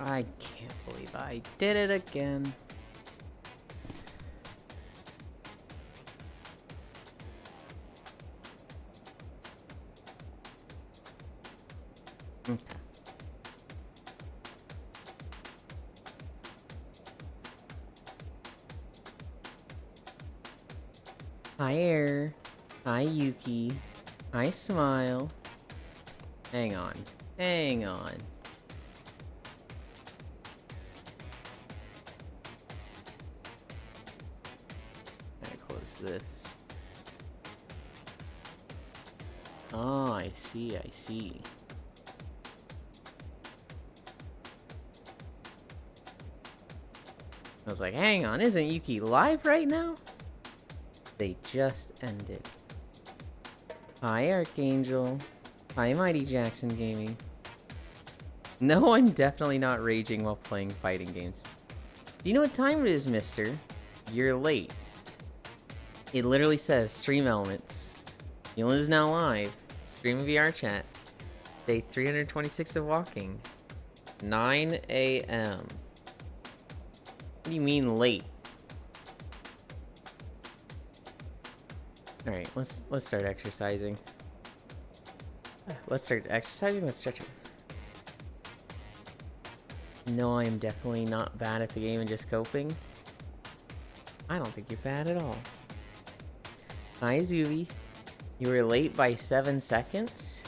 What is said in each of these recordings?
I can't believe I did it again. Okay. Hi, Air. Hi, Yuki. Hi, Smile. Hang on. Hang on. Gotta close this. Oh, I see, I see. I was like, hang on, isn't Yuki live right now? They just ended. Hi, Archangel. Hi, Mighty Jackson Gaming. No, I'm definitely not raging while playing fighting games. Do you know what time it is, mister? You're late. It literally says Stream Elements. Yulin is now live. Stream VR chat. Day 326 of walking. 9 a.m. What do you mean late? Alright, let's start exercising. Let's start exercising, let's stretch it. No, I am definitely not bad at the game and just coping. I don't think you're bad at all. Hi, Zuby. You were late by 7 seconds?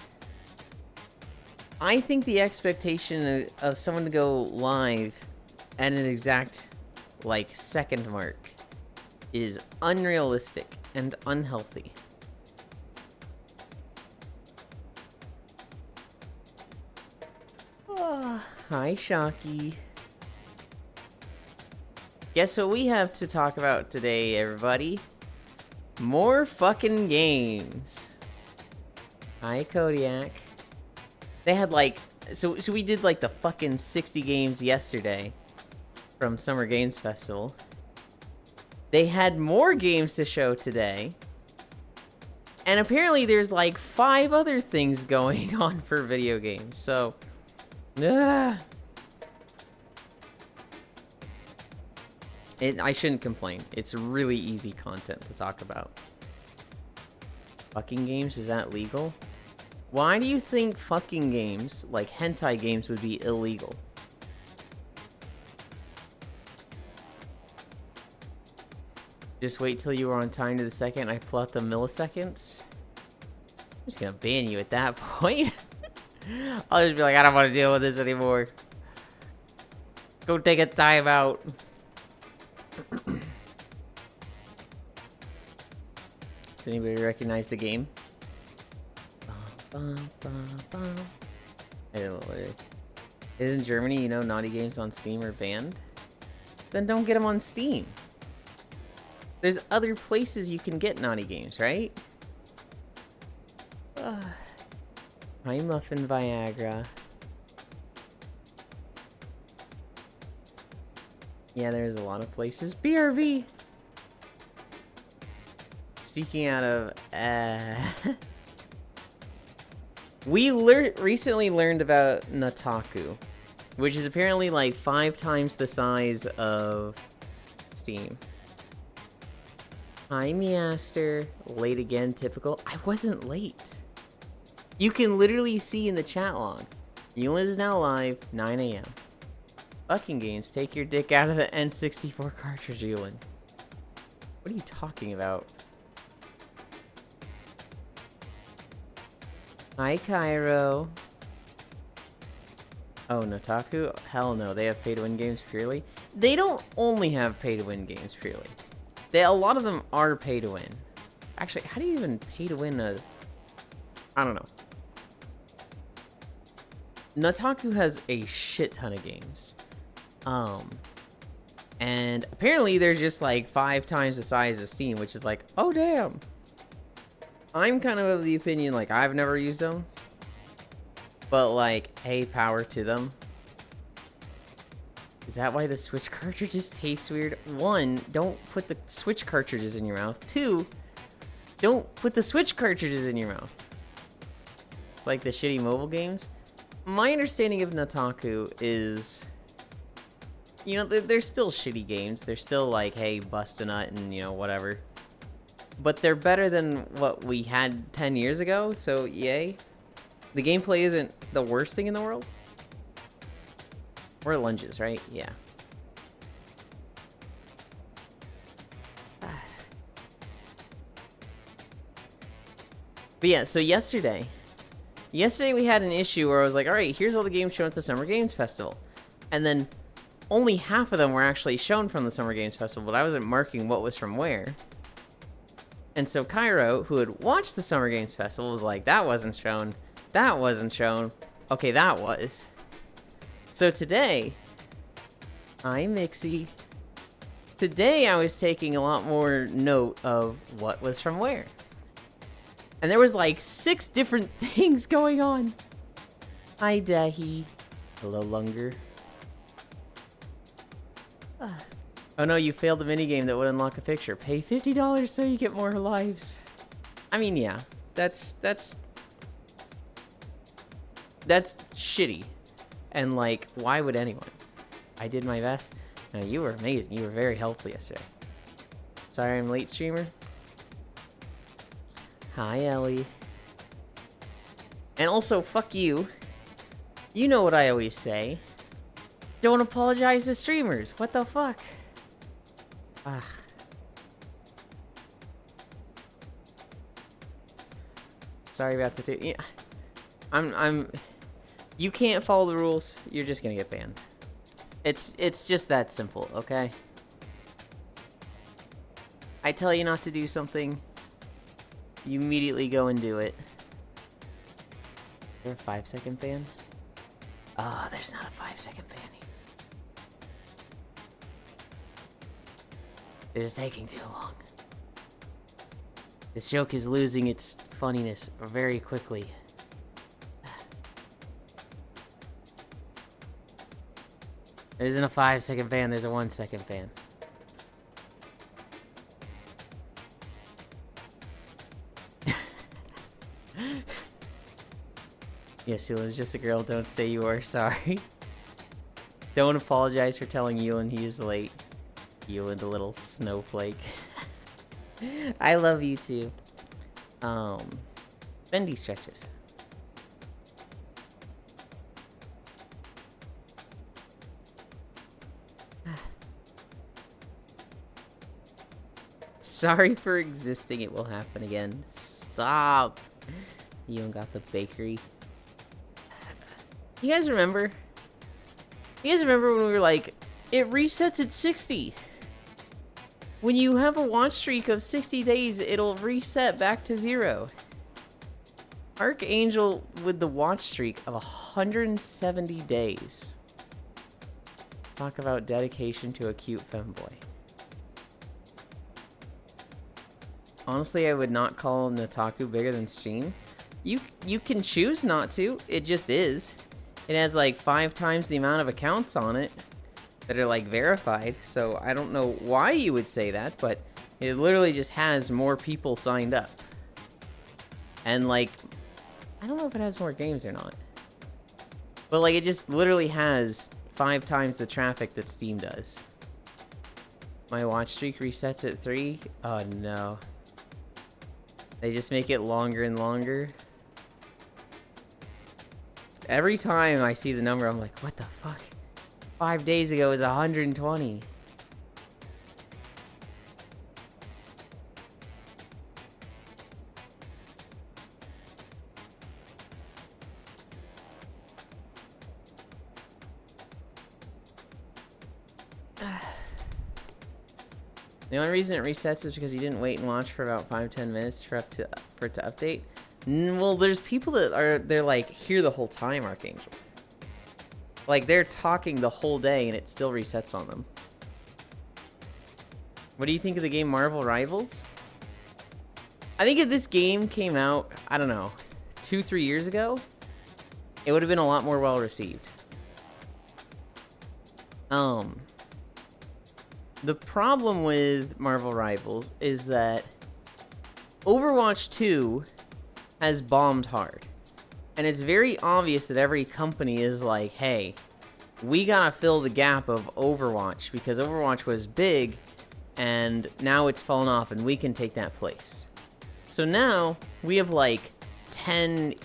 I think the expectation of someone to go live at an exact, like, second mark is unrealistic and unhealthy. Oh, hi, Shocky. Guess what we have to talk about today, everybody? More fucking games. Hi, Kodiak. They had like, so we did like the fucking 60 games yesterday from Summer Games Festival. They had more games to show today. And apparently there's like 5 other things going on for video games, so... I shouldn't complain. It's really easy content to talk about. Fucking games, is that legal? Why do you think fucking games, like hentai games, would be illegal? Just wait till you are on time to the second I pull out the milliseconds? I'm just gonna ban you at that point. I'll just be like, I don't want to deal with this anymore. Go take a timeout. Does anybody recognize the game? I don't know what it is. Isn't Germany, you know, naughty games on Steam are banned? Then don't get them on Steam. There's other places you can get naughty games, right? Hi, Muffin Viagra. Yeah, there's a lot of places. BRV! Speaking out of... we recently learned about Nataku, which is apparently like 5 times the size of Steam. Hi, Measter. Late again, typical. I wasn't late. You can literally see in the chat log. Yulin is now live, 9 a.m. Fucking games, take your dick out of the N64 cartridge, Yulin. What are you talking about? Hi, Cairo. Oh, Nataku? Hell no, they have pay-to-win games purely. They don't only have pay-to-win games purely. A lot of them are pay-to-win. Actually, how do you even pay-to-win a... I don't know. Nataku has a shit ton of games. And apparently they're just like 5 times the size of Steam, which is like, oh damn. I'm kind of the opinion, like, I've never used them. But like, hey, power to them. Is that why the Switch cartridges taste weird? 1, don't put the Switch cartridges in your mouth. 2, don't put the Switch cartridges in your mouth. It's like the shitty mobile games. My understanding of Nataku is You know, they're still shitty games. They're still like, hey, bust a nut and, you know, whatever. But they're better than what we had 10 years ago, so yay. The gameplay isn't the worst thing in the world. Or lunges, right? Yeah. But yeah, so yesterday we had an issue where I was like, alright, here's all the games shown at the Summer Games Festival. And then only half of them were actually shown from the Summer Games Festival, but I wasn't marking what was from where. And so Cairo, who had watched the Summer Games Festival, was like, that wasn't shown. That wasn't shown. Okay, that was. So today, I'm Mixie. Today I was taking a lot more note of what was from where. And there was like 6 different things going on. Hi, Dahi. Hello, Lunger. Oh no, you failed the minigame that would unlock a picture. Pay $50 so you get more lives. I mean, yeah. That's shitty. And like, why would anyone? I did my best. No, you were amazing. You were very helpful yesterday. Sorry I'm late, streamer. Hi, Ellie. And also, fuck you. You know what I always say. Don't apologize to streamers. What the fuck? Ah. Sorry about the yeah. You can't follow the rules. You're just gonna get banned. It's just that simple, okay? I tell you not to do something. You immediately go and do it. Is there a 5-second ban? Ah, there's not a 5-second banning. It is taking too long. This joke is losing its funniness very quickly. There isn't a 5-second ban, there's a 1-second ban. Yes, Yulin's just a girl, don't say you are sorry. Don't apologize for telling Yulin he is late. Yulin, the little snowflake. I love you too. Bendy stretches. Sorry for existing, it will happen again. Stop! You got the bakery. You guys remember? You guys remember when we were like, it resets at 60? When you have a watch streak of 60 days, it'll reset back to 0. Archangel with the watch streak of 170 days. Talk about dedication to a cute femboy. Honestly, I would not call Nataku bigger than Stream. You can choose not to. It just is. It has like 5 times the amount of accounts on it that are like verified. So I don't know why you would say that, but it literally just has more people signed up. And like, I don't know if it has more games or not. But like, it just literally has 5 times the traffic that Steam does. My watch streak resets at 3? Oh no. They just make it longer and longer. Every time I see the number, I'm like, what the fuck? 5 days ago it was 120. The only reason it resets is because you didn't wait and watch for about 5-10 minutes for it to update. Well, there's people that they're like here the whole time, Archangel. Like they're talking the whole day and it still resets on them. What do you think of the game Marvel Rivals? I think if this game came out, I don't know, 2-3 years ago, it would have been a lot more well received. The problem with Marvel Rivals is that Overwatch 2 has bombed hard. And it's very obvious that every company is like, hey, we gotta fill the gap of Overwatch, because Overwatch was big, and now it's fallen off, and we can take that place. So now, we have like 10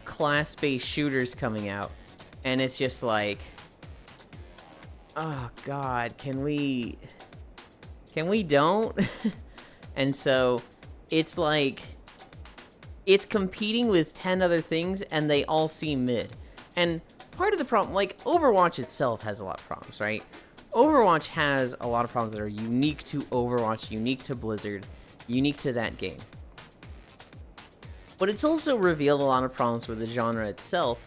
class-based shooters coming out, and it's just like, oh god, can we don't? And so, it's like, it's competing with 10 other things, and they all seem mid. And part of the problem, like, Overwatch itself has a lot of problems, right? Overwatch has a lot of problems that are unique to Overwatch, unique to Blizzard, unique to that game. But it's also revealed a lot of problems with the genre itself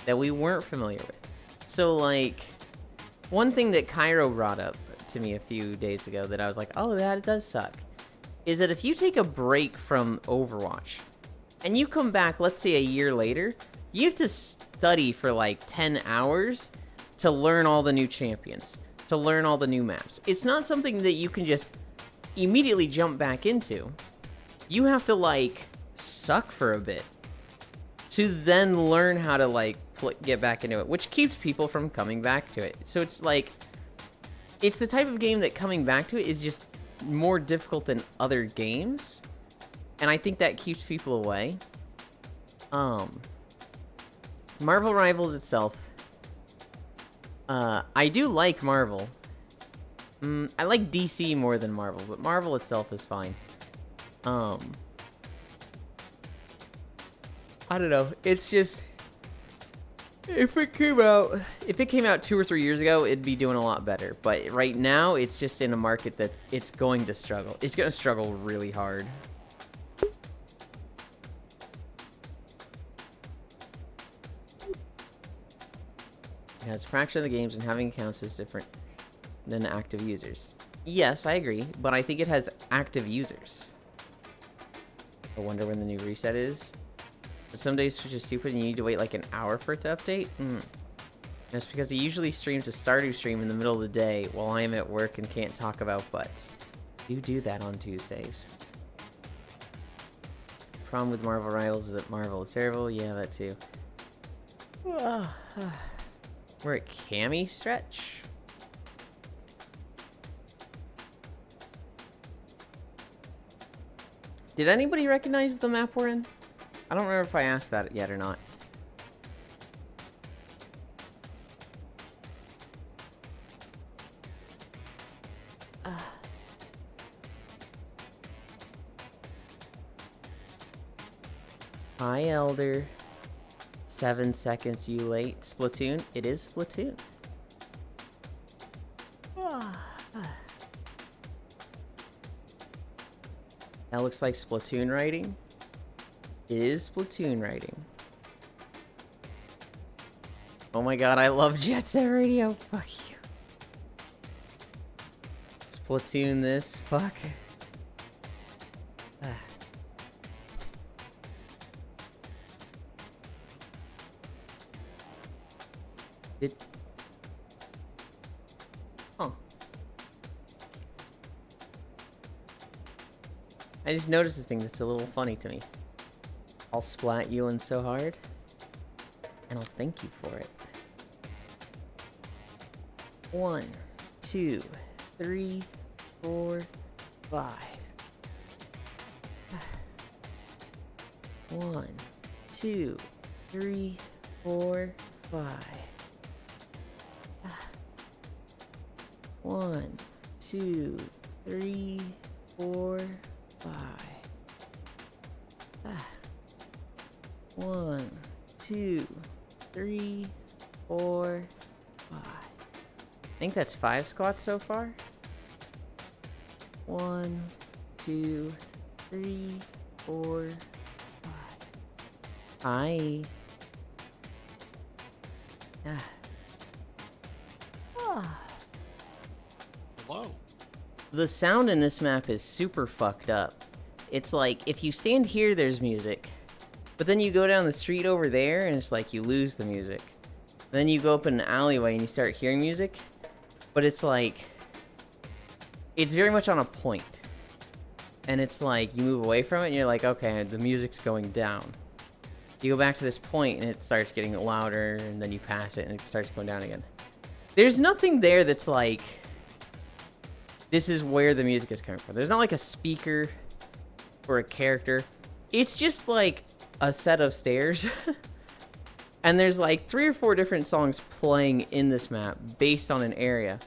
that we weren't familiar with. So, like, one thing that Cairo brought up to me a few days ago that I was like, oh, that does suck, is that if you take a break from Overwatch, and you come back, let's say a year later, you have to study for like 10 hours to learn all the new champions, to learn all the new maps. It's not something that you can just immediately jump back into. You have to like suck for a bit to then learn how to like get back into it, which keeps people from coming back to it. So it's like, it's the type of game that coming back to it is just more difficult than other games. And I think that keeps people away. Marvel Rivals itself. I do like Marvel. I like DC more than Marvel, but Marvel itself is fine. I don't know. It's just, if it came out 2 or 3 years ago, it'd be doing a lot better. But right now, it's just in a market that it's going to struggle. It's going to struggle really hard. It has a fraction of the games, and having accounts is different than active users. Yes, I agree, but I think it has active users. I wonder when the new reset is. But some days Twitch is stupid and you need to wait like an hour for it to update. That's because he usually streams a Stardew stream in the middle of the day while I am at work and can't talk about butts. You do that on Tuesdays. Problem with Marvel Rivals is that Marvel is terrible. Yeah, that too. We're at Cammy stretch. Did anybody recognize the map we're in? I don't remember if I asked that yet or not. Hi, Elder. 7 seconds you late. Splatoon? It is Splatoon. That looks like Splatoon writing. It is Splatoon writing. Oh my god, I love Jet Set Radio. Fuck you. Splatoon this. Fuck. Huh. I just noticed this thing that's a little funny to me. I'll splat you in so hard, and I'll thank you for it. 1, 2, 3, 4, 5. 1, 2, 3, 4, 5. 1, 2, 3, 4, 5. 1, 2, 3, 4, 5. I think that's 5 squats so far. 1, 2, 3, 4, 5. Hi. Hello. The sound in this map is super fucked up. It's like, if you stand here, there's music. But then you go down the street over there, and it's like you lose the music. Then you go up in an alleyway, and you start hearing music. But it's like, it's very much on a point. And it's like, you move away from it, and you're like, okay, the music's going down. You go back to this point and it starts getting louder, and then you pass it and it starts going down again. There's nothing there that's like, this is where the music is coming from. There's not like a speaker or a character. It's just like a set of stairs. And there's like 3 or 4 different songs playing in this map based on an area.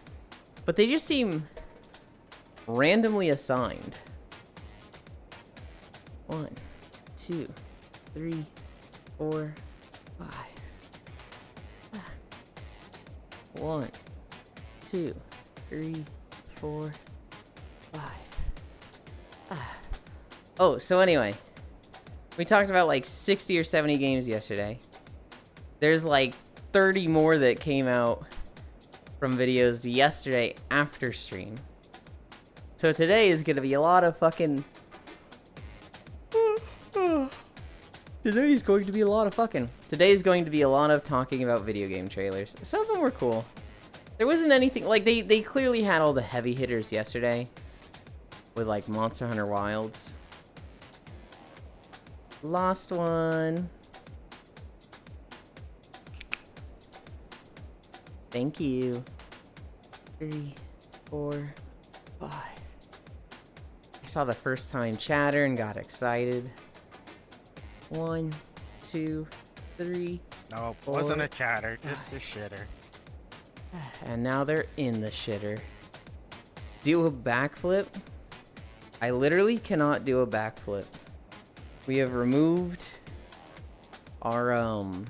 But they just seem randomly assigned. 1, 2, 3, 4, 5. 1, 2, 3, 4, 5. Oh, so anyway, we talked about like 60 or 70 games yesterday. There's like 30 more that came out from videos yesterday after stream. So today is gonna be a lot of fucking... Today's going to be a lot of talking about video game trailers. Some of them were cool. There wasn't anything... Like, they clearly had all the heavy hitters yesterday. With, like, Monster Hunter Wilds. Lost one. Thank you. 3, 4, 5. I saw the first time chatter and got excited. 1, 2, 3. No, it wasn't a chatter, just a shitter. And now they're in the shitter. Do a backflip? I literally cannot do a backflip. We have removed our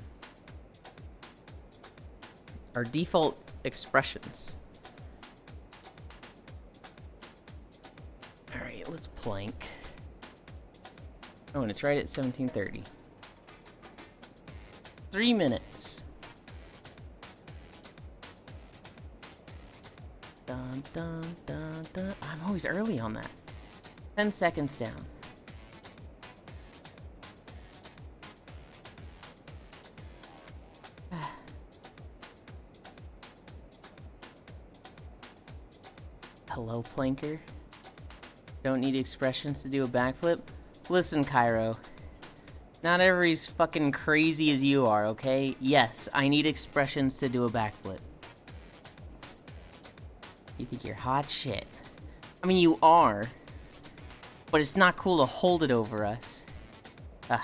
default expressions. Alright, let's plank. Oh, and it's right at 17:30. 3 minutes. Dun, dun, dun, dun. I'm always early on that. 10 seconds down. Hello, planker. Don't need expressions to do a backflip? Listen, Cairo. Not everybody's fucking crazy as you are, okay? Yes, I need expressions to do a backflip. You think you're hot shit. I mean, you are. But it's not cool to hold it over us. Ugh.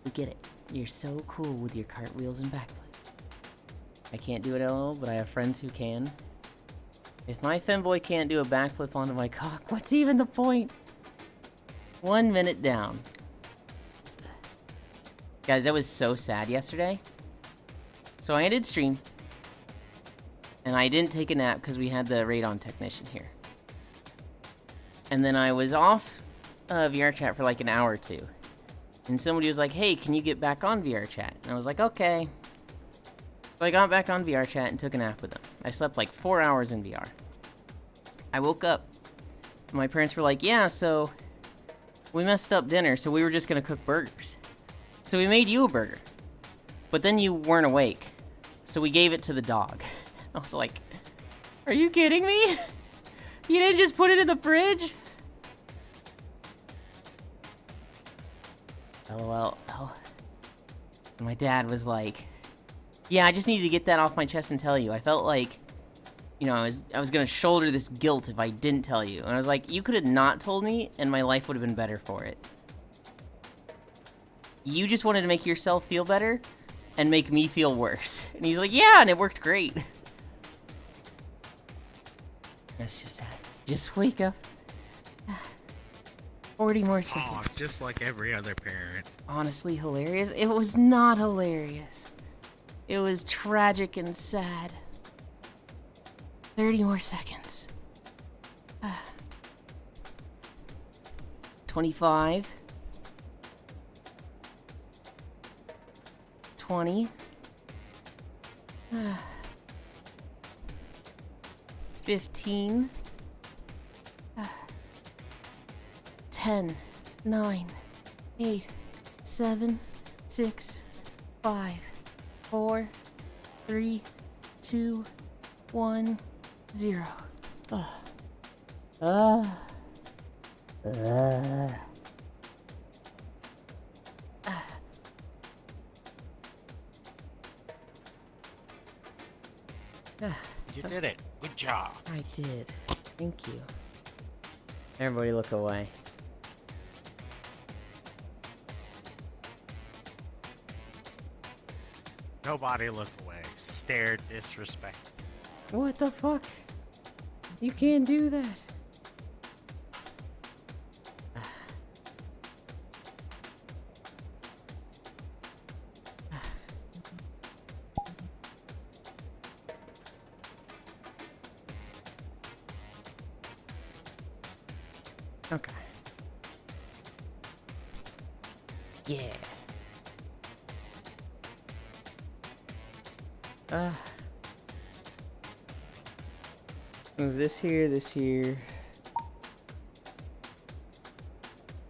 We get it. You're so cool with your cartwheels and backflips. I can't do it at all, but I have friends who can. If my femboy can't do a backflip onto my cock, what's even the point? 1 minute down. Guys, that was so sad yesterday. So I ended stream. And I didn't take a nap because we had the radon technician here. And then I was off VR chat for like an hour or two. And somebody was like, hey, can you get back on VR chat? And I was like, okay. So I got back on VR chat and took a nap with them. I slept like 4 hours in VR. I woke up. My parents were like, yeah, so we messed up dinner, so we were just going to cook burgers. So we made you a burger. But then you weren't awake. So we gave it to the dog. I was like, are you kidding me? You didn't just put it in the fridge? LOL. And my dad was like, yeah, I just needed to get that off my chest and tell you. I felt like, you know, I was gonna shoulder this guilt if I didn't tell you. And I was like, you could have not told me, and my life would have been better for it. You just wanted to make yourself feel better, and make me feel worse. And he's like, yeah, and it worked great. That's just sad. Just wake up. 40 more seconds. Aw, just like every other parent. Honestly hilarious? It was not hilarious. It was tragic and sad. 30 more seconds. 25. 20. 15. 10, 9, 8, 7, 6, 5, 4, 3, 2, 1, 0. Ugh. Ah. You did it. Good job. I did. Thank you. Everybody look away. Nobody look away. Stare disrespect. What the fuck? You can't do that. Okay. Yeah. Move this here, this here.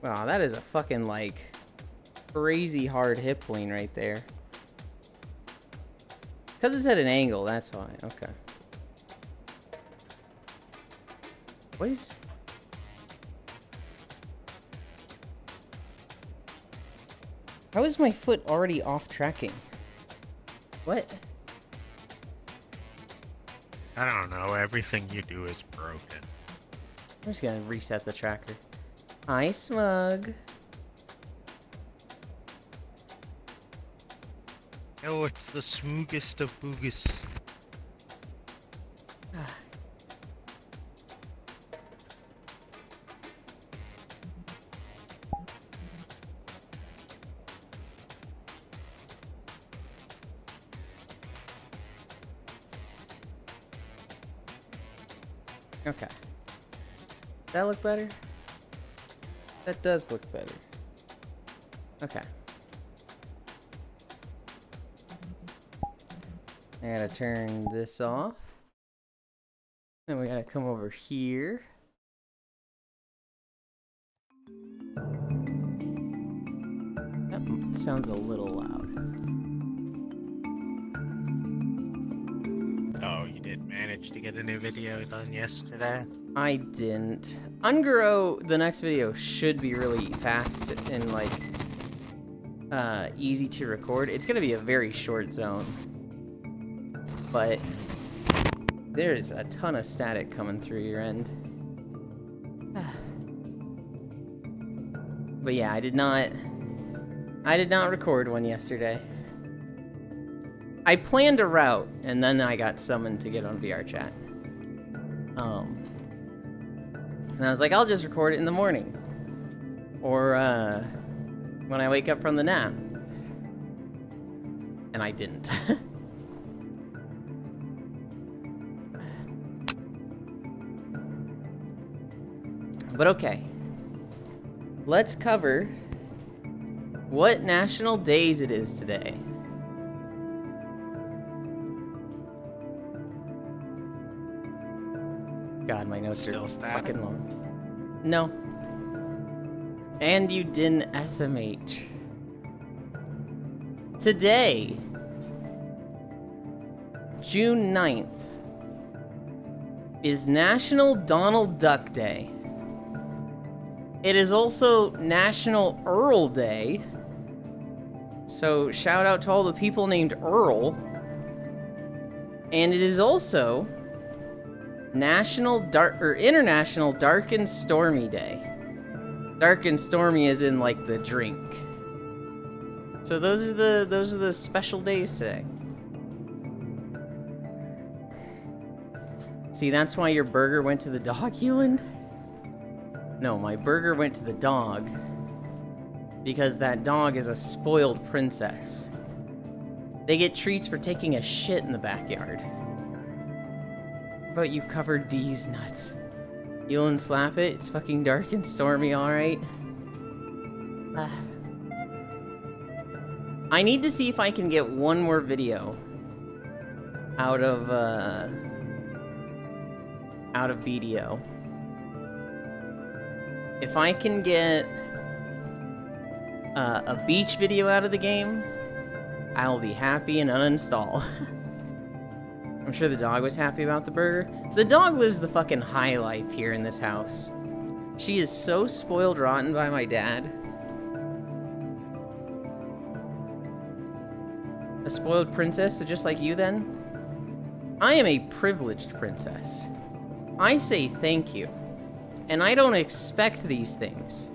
Wow, that is a fucking, like, crazy hard hit point right there. Because it's at an angle, that's why. Okay. What is... How is my foot already off tracking? What? I don't know. Everything you do is broken. I'm just gonna reset the tracker. Hi, Smug. Oh, it's the smoogest of boogus. Okay. Does that look better? That does look better. Okay. I gotta turn this off. Then we gotta come over here. That sounds a little loud. Oh, you did manage to get a new video done yesterday? I didn't. Ungaro, the next video should be really fast and like easy to record. It's gonna be a very short zone, but there's a ton of static coming through your end. But yeah, I did not record one yesterday. I planned a route, and then I got summoned to get on VR chat. And I was like, I'll just record it in the morning. Or, when I wake up from the nap. And I didn't. But okay. Let's cover what national days it is today. God, my notes Still are static? fucking long. No. And you didn't SMH. Today, June 9th, is National Donald Duck Day. It is also National Earl Day. So shout out to all the people named Earl. And it is also International Dark and Stormy Day. Dark and stormy is in like the drink. So those are the special days today. See, that's why your burger went to the dog, Euland? No, my burger went to the dog because that dog is a spoiled princess. They get treats for taking a shit in the backyard. But you covered D's nuts. Euland, slap it. It's fucking dark and stormy, alright? I need to see if I can get one more video out of BDO. If I can get a beach video out of the game, I'll be happy and uninstall. I'm sure the dog was happy about the burger. The dog lives the fucking high life here in this house. She is so spoiled rotten by my dad. A spoiled princess, so just like you then? I am a privileged princess. I say thank you. And I don't expect these things.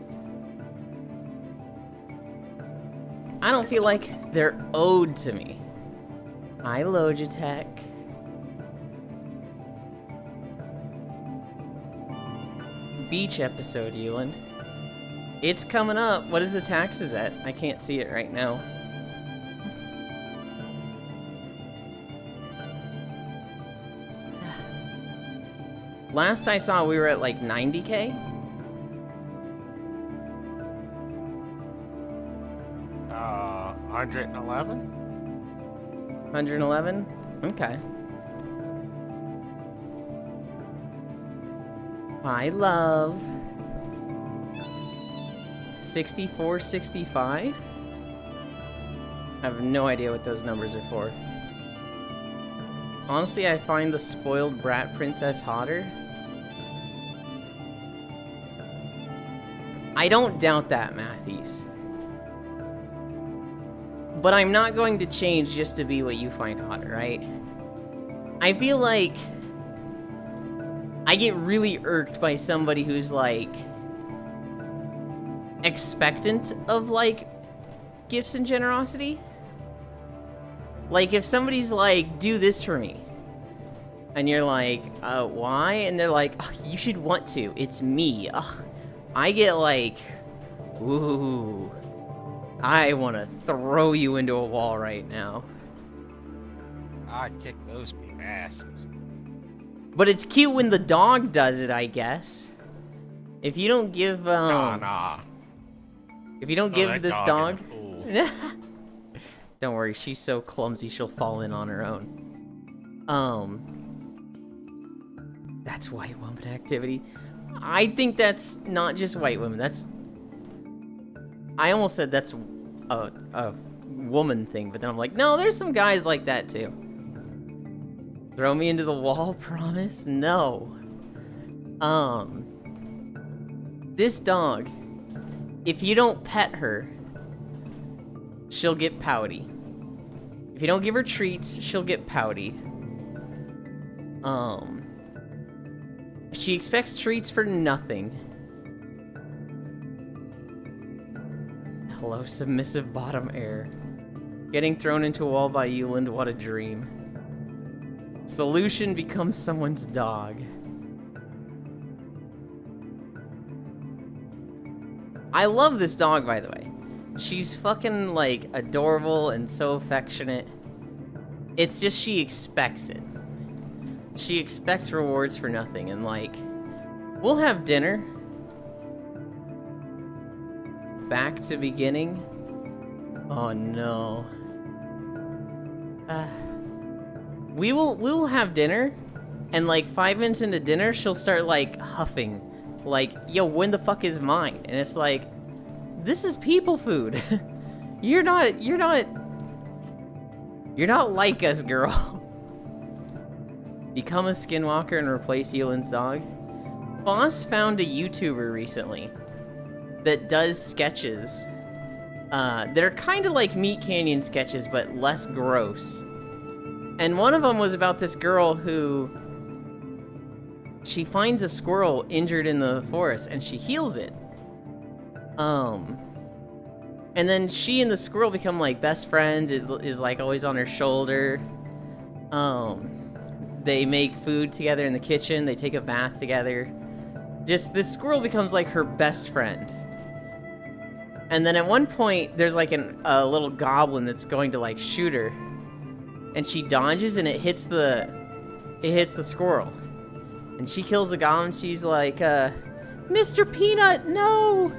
I don't feel like they're owed to me. Hi, Logitech. Beach episode, Euland. It's coming up. What is the taxes at? I can't see it right now. Last I saw, we were at like 90K. 111? 111? Okay. I love 64, 65? I have no idea what those numbers are for. Honestly, I find the spoiled brat princess hotter. I don't doubt that, Matthews. But I'm not going to change just to be what you find hotter, right? I feel like I get really irked by somebody who's like expectant of like gifts and generosity. Like if somebody's like, do this for me, and you're like, why? And they're like, oh, you should want to, it's me. Ugh. I get like, ooh, I want to throw you into a wall right now. I'd kick those big asses. But it's cute when the dog does it, I guess. If you don't give, Nah. if you don't Throw give that this dog dog... in the pool. Don't worry, she's so clumsy she'll fall in on her own. That's white woman activity. I think that's not just white women, that's... I almost said that's a woman thing, but then I'm like, no, there's some guys like that too. Throw me into the wall, promise? No. This dog, if you don't pet her, she'll get pouty. If you don't give her treats, she'll get pouty. She expects treats for nothing. Hello, submissive bottom air. Getting thrown into a wall by Euland, what a dream. Solution becomes someone's dog. I love this dog, by the way. She's fucking, like, adorable and so affectionate. It's just she expects it. She expects rewards for nothing, and, like, we'll have dinner. Back to beginning. Oh, no. We will have dinner, and, like, 5 minutes into dinner, she'll start, like, huffing. Like, yo, when the fuck is mine? And it's like, this is people food. You're not like us, girl. Become a skinwalker and replace Euland's dog. Boss found a YouTuber recently that does sketches. They're kind of like Meat Canyon sketches, but less gross. And one of them was about this girl who... she finds a squirrel injured in the forest, and she heals it. And then she and the squirrel become, like, best friends. It is, like, always on her shoulder. They make food together in the kitchen. They take a bath together. Just, this squirrel becomes, like, her best friend. And then at one point, there's, like, a little goblin that's going to, like, shoot her. And she dodges, and it hits the squirrel. And she kills the goblin. She's like, Mr. Peanut, no!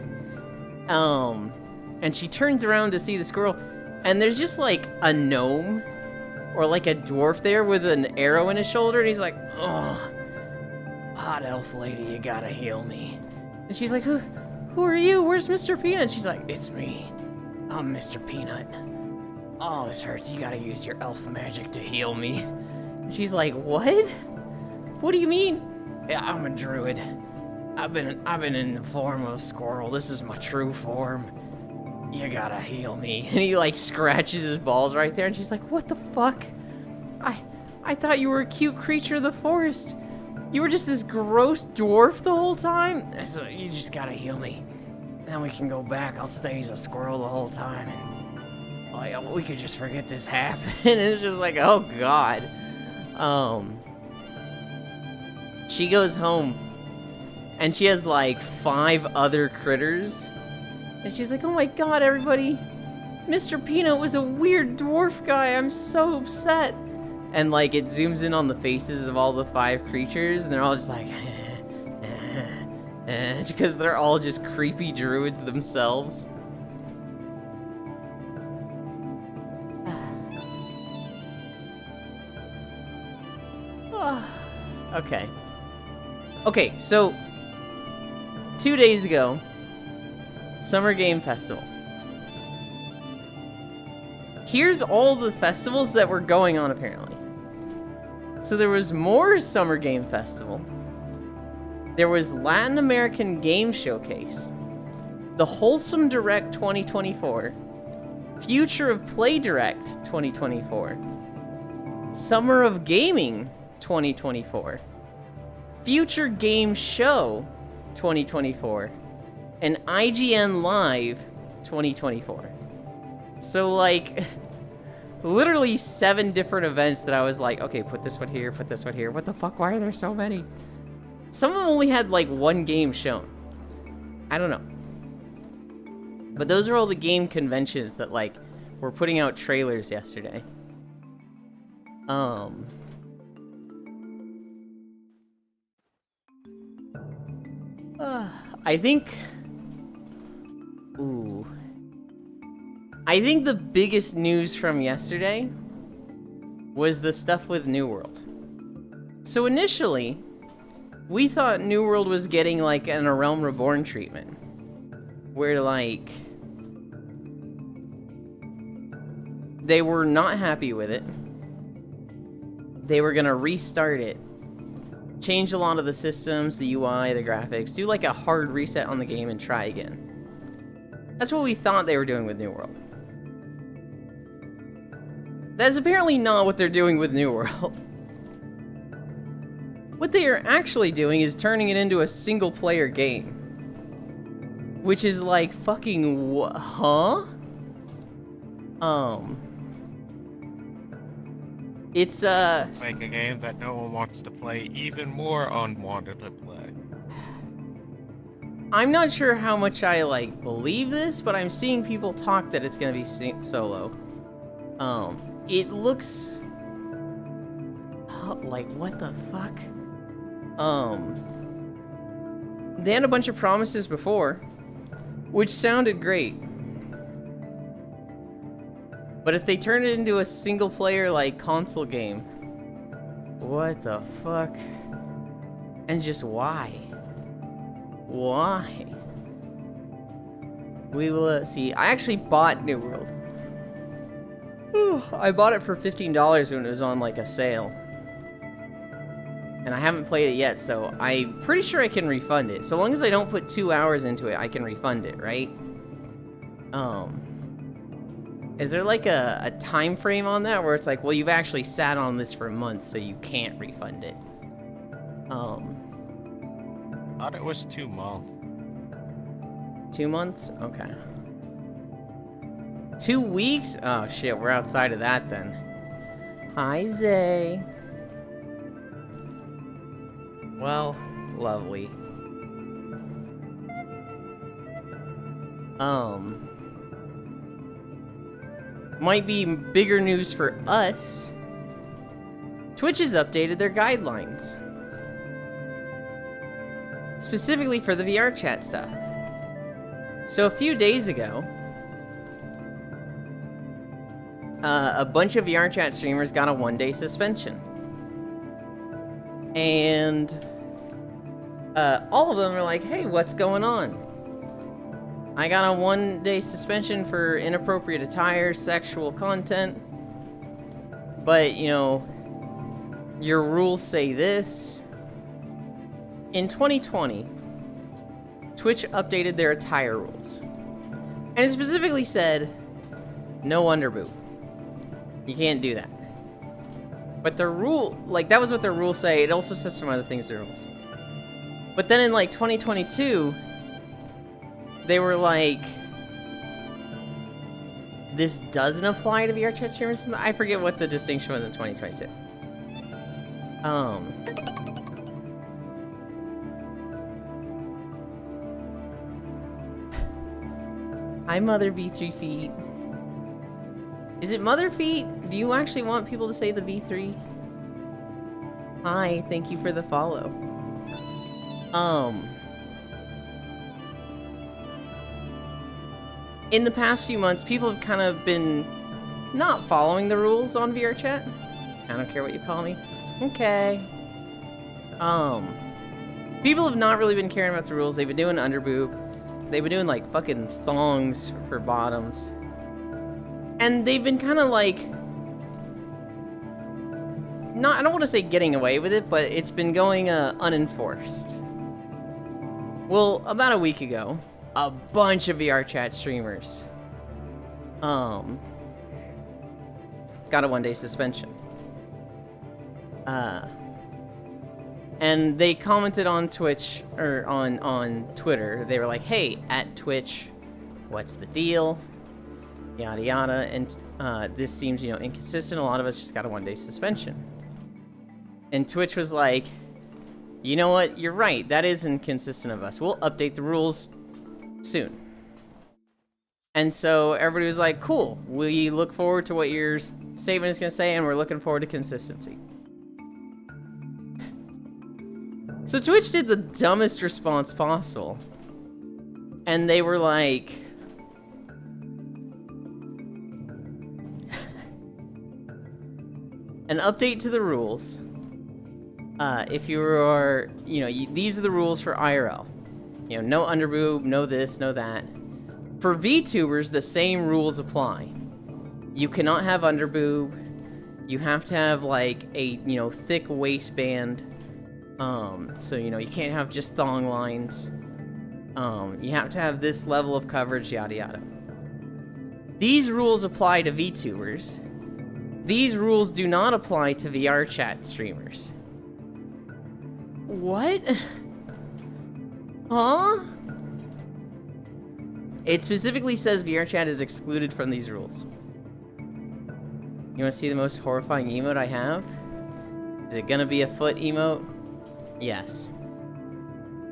And she turns around to see the squirrel, and there's just, like, a gnome, or, like, a dwarf there with an arrow in his shoulder, and he's like, oh, hot elf lady, you gotta heal me. And she's like, who are you? Where's Mr. Peanut? And she's like, it's me. I'm Mr. Peanut. Oh, this hurts. You gotta use your elf magic to heal me. She's like, what? What do you mean? Yeah, I'm a druid. I've been in the form of a squirrel. This is my true form. You gotta heal me. And he like scratches his balls right there, and she's like, what the fuck? I thought you were a cute creature of the forest. You were just this gross dwarf the whole time? So you just gotta heal me. Then we can go back. I'll stay as a squirrel the whole time, and we could just forget this happened. And it's just like, oh god. She goes home, and she has like 5 other critters. And she's like, oh my god, everybody. Mr. Peanut was a weird dwarf guy. I'm so upset. And like it zooms in on the faces of all the 5 creatures, and they're all just like, because they're all just creepy druids themselves. Okay. Okay, so 2 days ago, Summer Game Festival. Here's all the festivals that were going on, apparently. So there was more Summer Game Festival. There was Latin American Game Showcase, the Wholesome Direct 2024, Future of Play Direct 2024, Summer of Gaming 2024, Future Game Show 2024, and IGN Live 2024. So like literally 7 different events that I was like, okay, put this one here, put this one here. What the fuck? Why are there so many? Some of them only had like 1 game shown. I don't know. But those are all the game conventions that like were putting out trailers yesterday. I think the biggest news from yesterday was the stuff with New World. So initially, we thought New World was getting like an A Realm Reborn treatment, where like they were not happy with it. They were gonna restart it, change a lot of the systems, the UI, the graphics, do like a hard reset on the game and try again. That's what we thought they were doing with New World. That's apparently not what they're doing with New World. What they are actually doing is turning it into a single-player game. Which is like fucking huh? It's make a game that no one wants to play, even more unwanted to play. I'm not sure how much I like believe this, but I'm seeing people talk that it's gonna be solo. It looks like what the fuck? They had a bunch of promises before, which sounded great. But if they turn it into a single player like console game, what the fuck? And just why? Why? We will see. I actually bought New World. I bought it for $15 when it was on like a sale. And I haven't played it yet, so I'm pretty sure I can refund it. So long as I don't put 2 hours into it, I can refund it, right? Is there like a time frame on that where it's like, well, you've actually sat on this for a month, so you can't refund it? Thought it was 2 months. 2 months? Okay. 2 weeks? Oh shit, we're outside of that then. Hi, Zay. Well, lovely. Might be bigger news for us. Twitch has updated their guidelines. Specifically for the VR chat stuff. So a few days ago, a bunch of VR chat streamers got a 1-day suspension. And all of them are like, hey, what's going on? I got a 1-day suspension for inappropriate attire, sexual content. But, you know, your rules say this. In 2020, Twitch updated their attire rules. And it specifically said, no underboob. You can't do that. But the rule, like, that was what their rules say. It also says some other things in the rules. But then in, like, 2022, they were like, this doesn't apply to VRChat streamers. I forget what the distinction was in 2022. Hi, Mother V3 Feet. Is it Mother Feet? Do you actually want people to say the V3? Hi, thank you for the follow. In the past few months, people have kind of been not following the rules on VRChat. I don't care what you call me. Okay. People have not really been caring about the rules. They've been doing underboob. They've been doing, like, fucking thongs for bottoms. And they've been kind of, like... I don't want to say getting away with it, but it's been going, unenforced. Well, about a week ago, a bunch of VRChat streamers, got a 1-day suspension. And they commented on Twitch, or on Twitter. They were like, hey, at Twitch, what's the deal? Yada yada. And this seems, inconsistent. A lot of us just got a 1-day suspension. And Twitch was like, you know what? You're right. That is inconsistent of us. We'll update the rules soon. And so everybody was like, cool. We look forward to what your statement is going to say, and we're looking forward to consistency. So Twitch did the dumbest response possible. And they were like... an update to the rules. If you are, these are the rules for IRL. No underboob, no this, no that. For VTubers, the same rules apply. You cannot have underboob. You have to have, like, a, thick waistband. So, you can't have just thong lines. You have to have this level of coverage, yada yada. These rules apply to VTubers. These rules do not apply to VRChat streamers. What? Huh? It specifically says VRChat is excluded from these rules. You want to see the most horrifying emote I have? Is it gonna be a foot emote? Yes.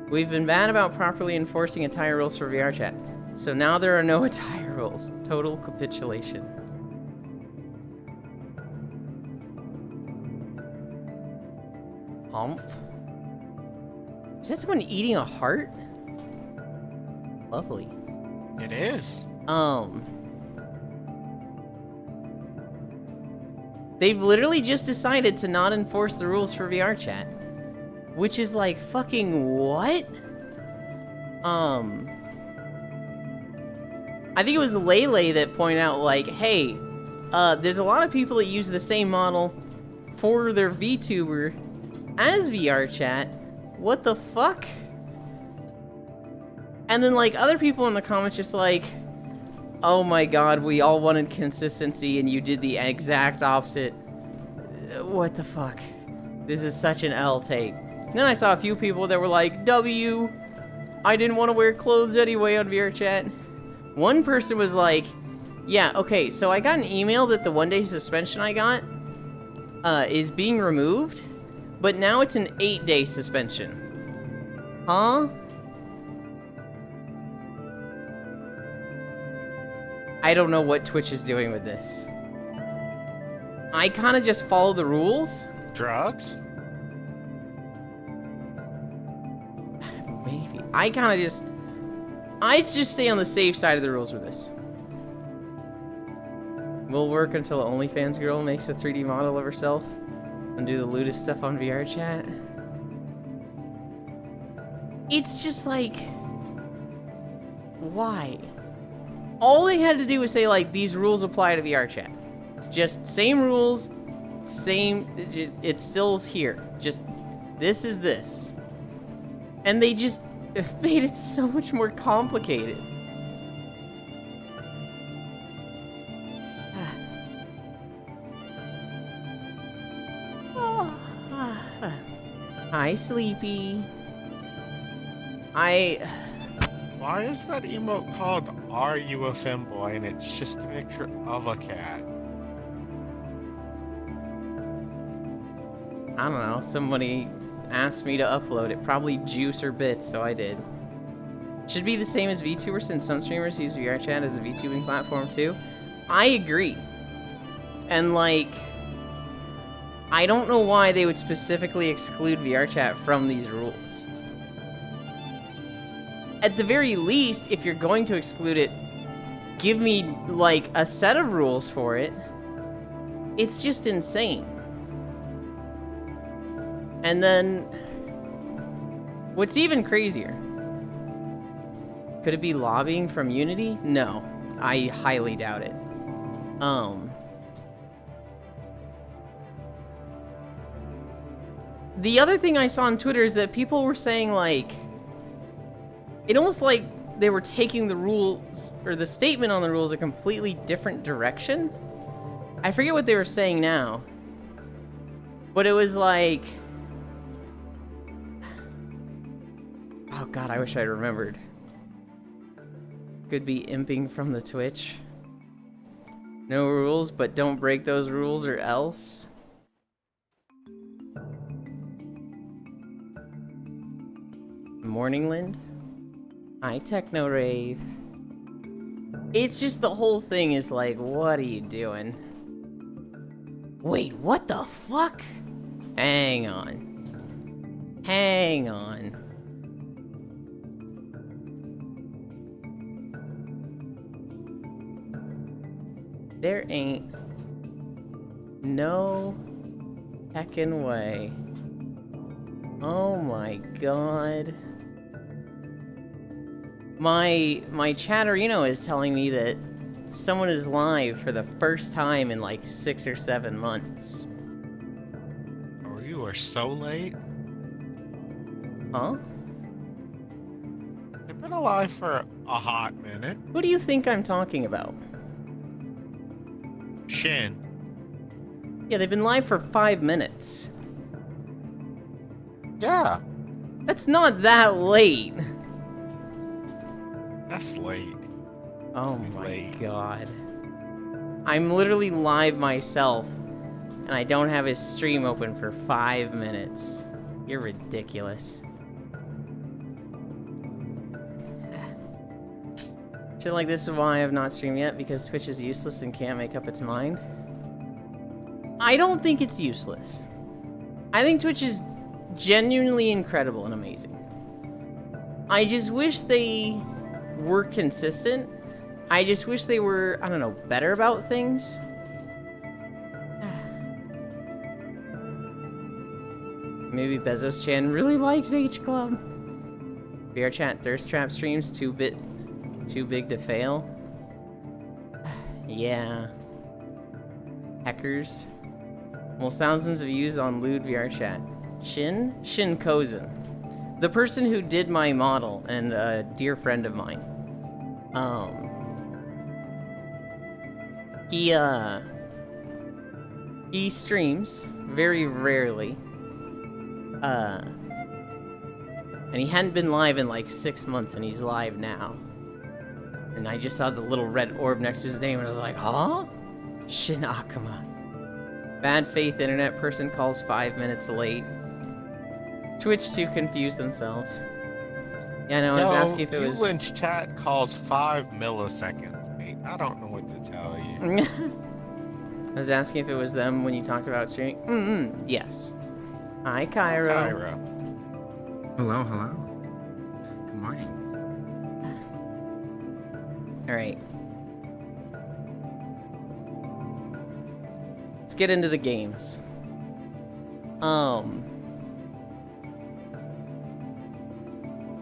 We've been bad about properly enforcing attire rules for VRChat, so now there are no attire rules. Total capitulation. Humph? Is that someone eating a heart? Lovely. It is. They've literally just decided to not enforce the rules for VRChat. Which is like, fucking what? I think it was Lele that pointed out, like, hey, there's a lot of people that use the same model for their VTuber as VRChat. What the fuck? And then, like, other people in the comments just like, oh my god, we all wanted consistency and you did the exact opposite. What the fuck? This is such an L take. And then I saw a few people that were like, W, I didn't want to wear clothes anyway on VRChat. One person was like, yeah, okay, so I got an email that the 1-day suspension I got is being removed, but now it's an 8-day suspension. Huh? I don't know what Twitch is doing with this. I kind of just follow the rules. Drugs? Maybe. I just stay on the safe side of the rules with this. We'll work until the OnlyFans girl makes a 3D model of herself and do the lewdest stuff on VRChat. It's just like... why? All they had to do was say, like, these rules apply to VRChat. Just same rules, same, it's still here. Just, this is this. And they just made it so much more complicated. Hi, Sleepy. Why is that emote called Are You a Femboy and it's just a picture of a cat? I don't know, somebody asked me to upload it. Probably Juice or Bits, so I did. Should be the same as VTuber since some streamers use VRChat as a VTubing platform too. I agree. And like, I don't know why they would specifically exclude VRChat from these rules. At the very least, if you're going to exclude it, give me like a set of rules for it. It's just insane. And then, what's even crazier? Could it be lobbying from Unity? No, I highly doubt it. The other thing I saw on Twitter is that people were saying like, it almost like they were taking the rules, or the statement on the rules, a completely different direction. I forget what they were saying now. But it was like, oh god, I wish I remembered. Could be imping from the Twitch. No rules, but don't break those rules or else. Morningland? Hi, Techno Rave. It's just the whole thing is like, what are you doing? Wait, what the fuck? Hang on. Hang on. There ain't no heckin' way. Oh my god. My Chatterino is telling me that someone is live for the first time in like 6 or 7 months. Oh, you are so late. Huh? They've been alive for a hot minute. Who do you think I'm talking about? Shin. Yeah, they've been live for 5 minutes. Yeah, That's not that late. that's late. Oh He's my late. god. I'm literally live myself, and I don't have his stream open for 5 minutes. You're ridiculous. Shit like this is why I have not streamed yet, because Twitch is useless and can't make up its mind. I don't think it's useless. I think Twitch is genuinely incredible and amazing. I just wish they were consistent. I just wish they were, I don't know, better about things. Maybe Bezos-chan really likes H-Club. VRChat Thirst Trap streams too big to fail. Yeah. Hackers. Almost thousands of views on lewd VRChat. Shin Kozen. The person who did my model and a dear friend of mine. He streams very rarely. And he hadn't been live in like 6 months, and he's live now. And I just saw the little red orb next to his name, and I was like, huh? Shin Akuma. Bad faith internet person calls 5 minutes late. Twitch to confuse themselves. Yeah, no, I was asking if it was... Lynch chat calls 5 milliseconds, mate. I don't know what to tell you. I was asking if it was them when you talked about streaming. Yes. Hi, Cairo. Cairo. Hello, hello. Good morning. Alright. Let's get into the games.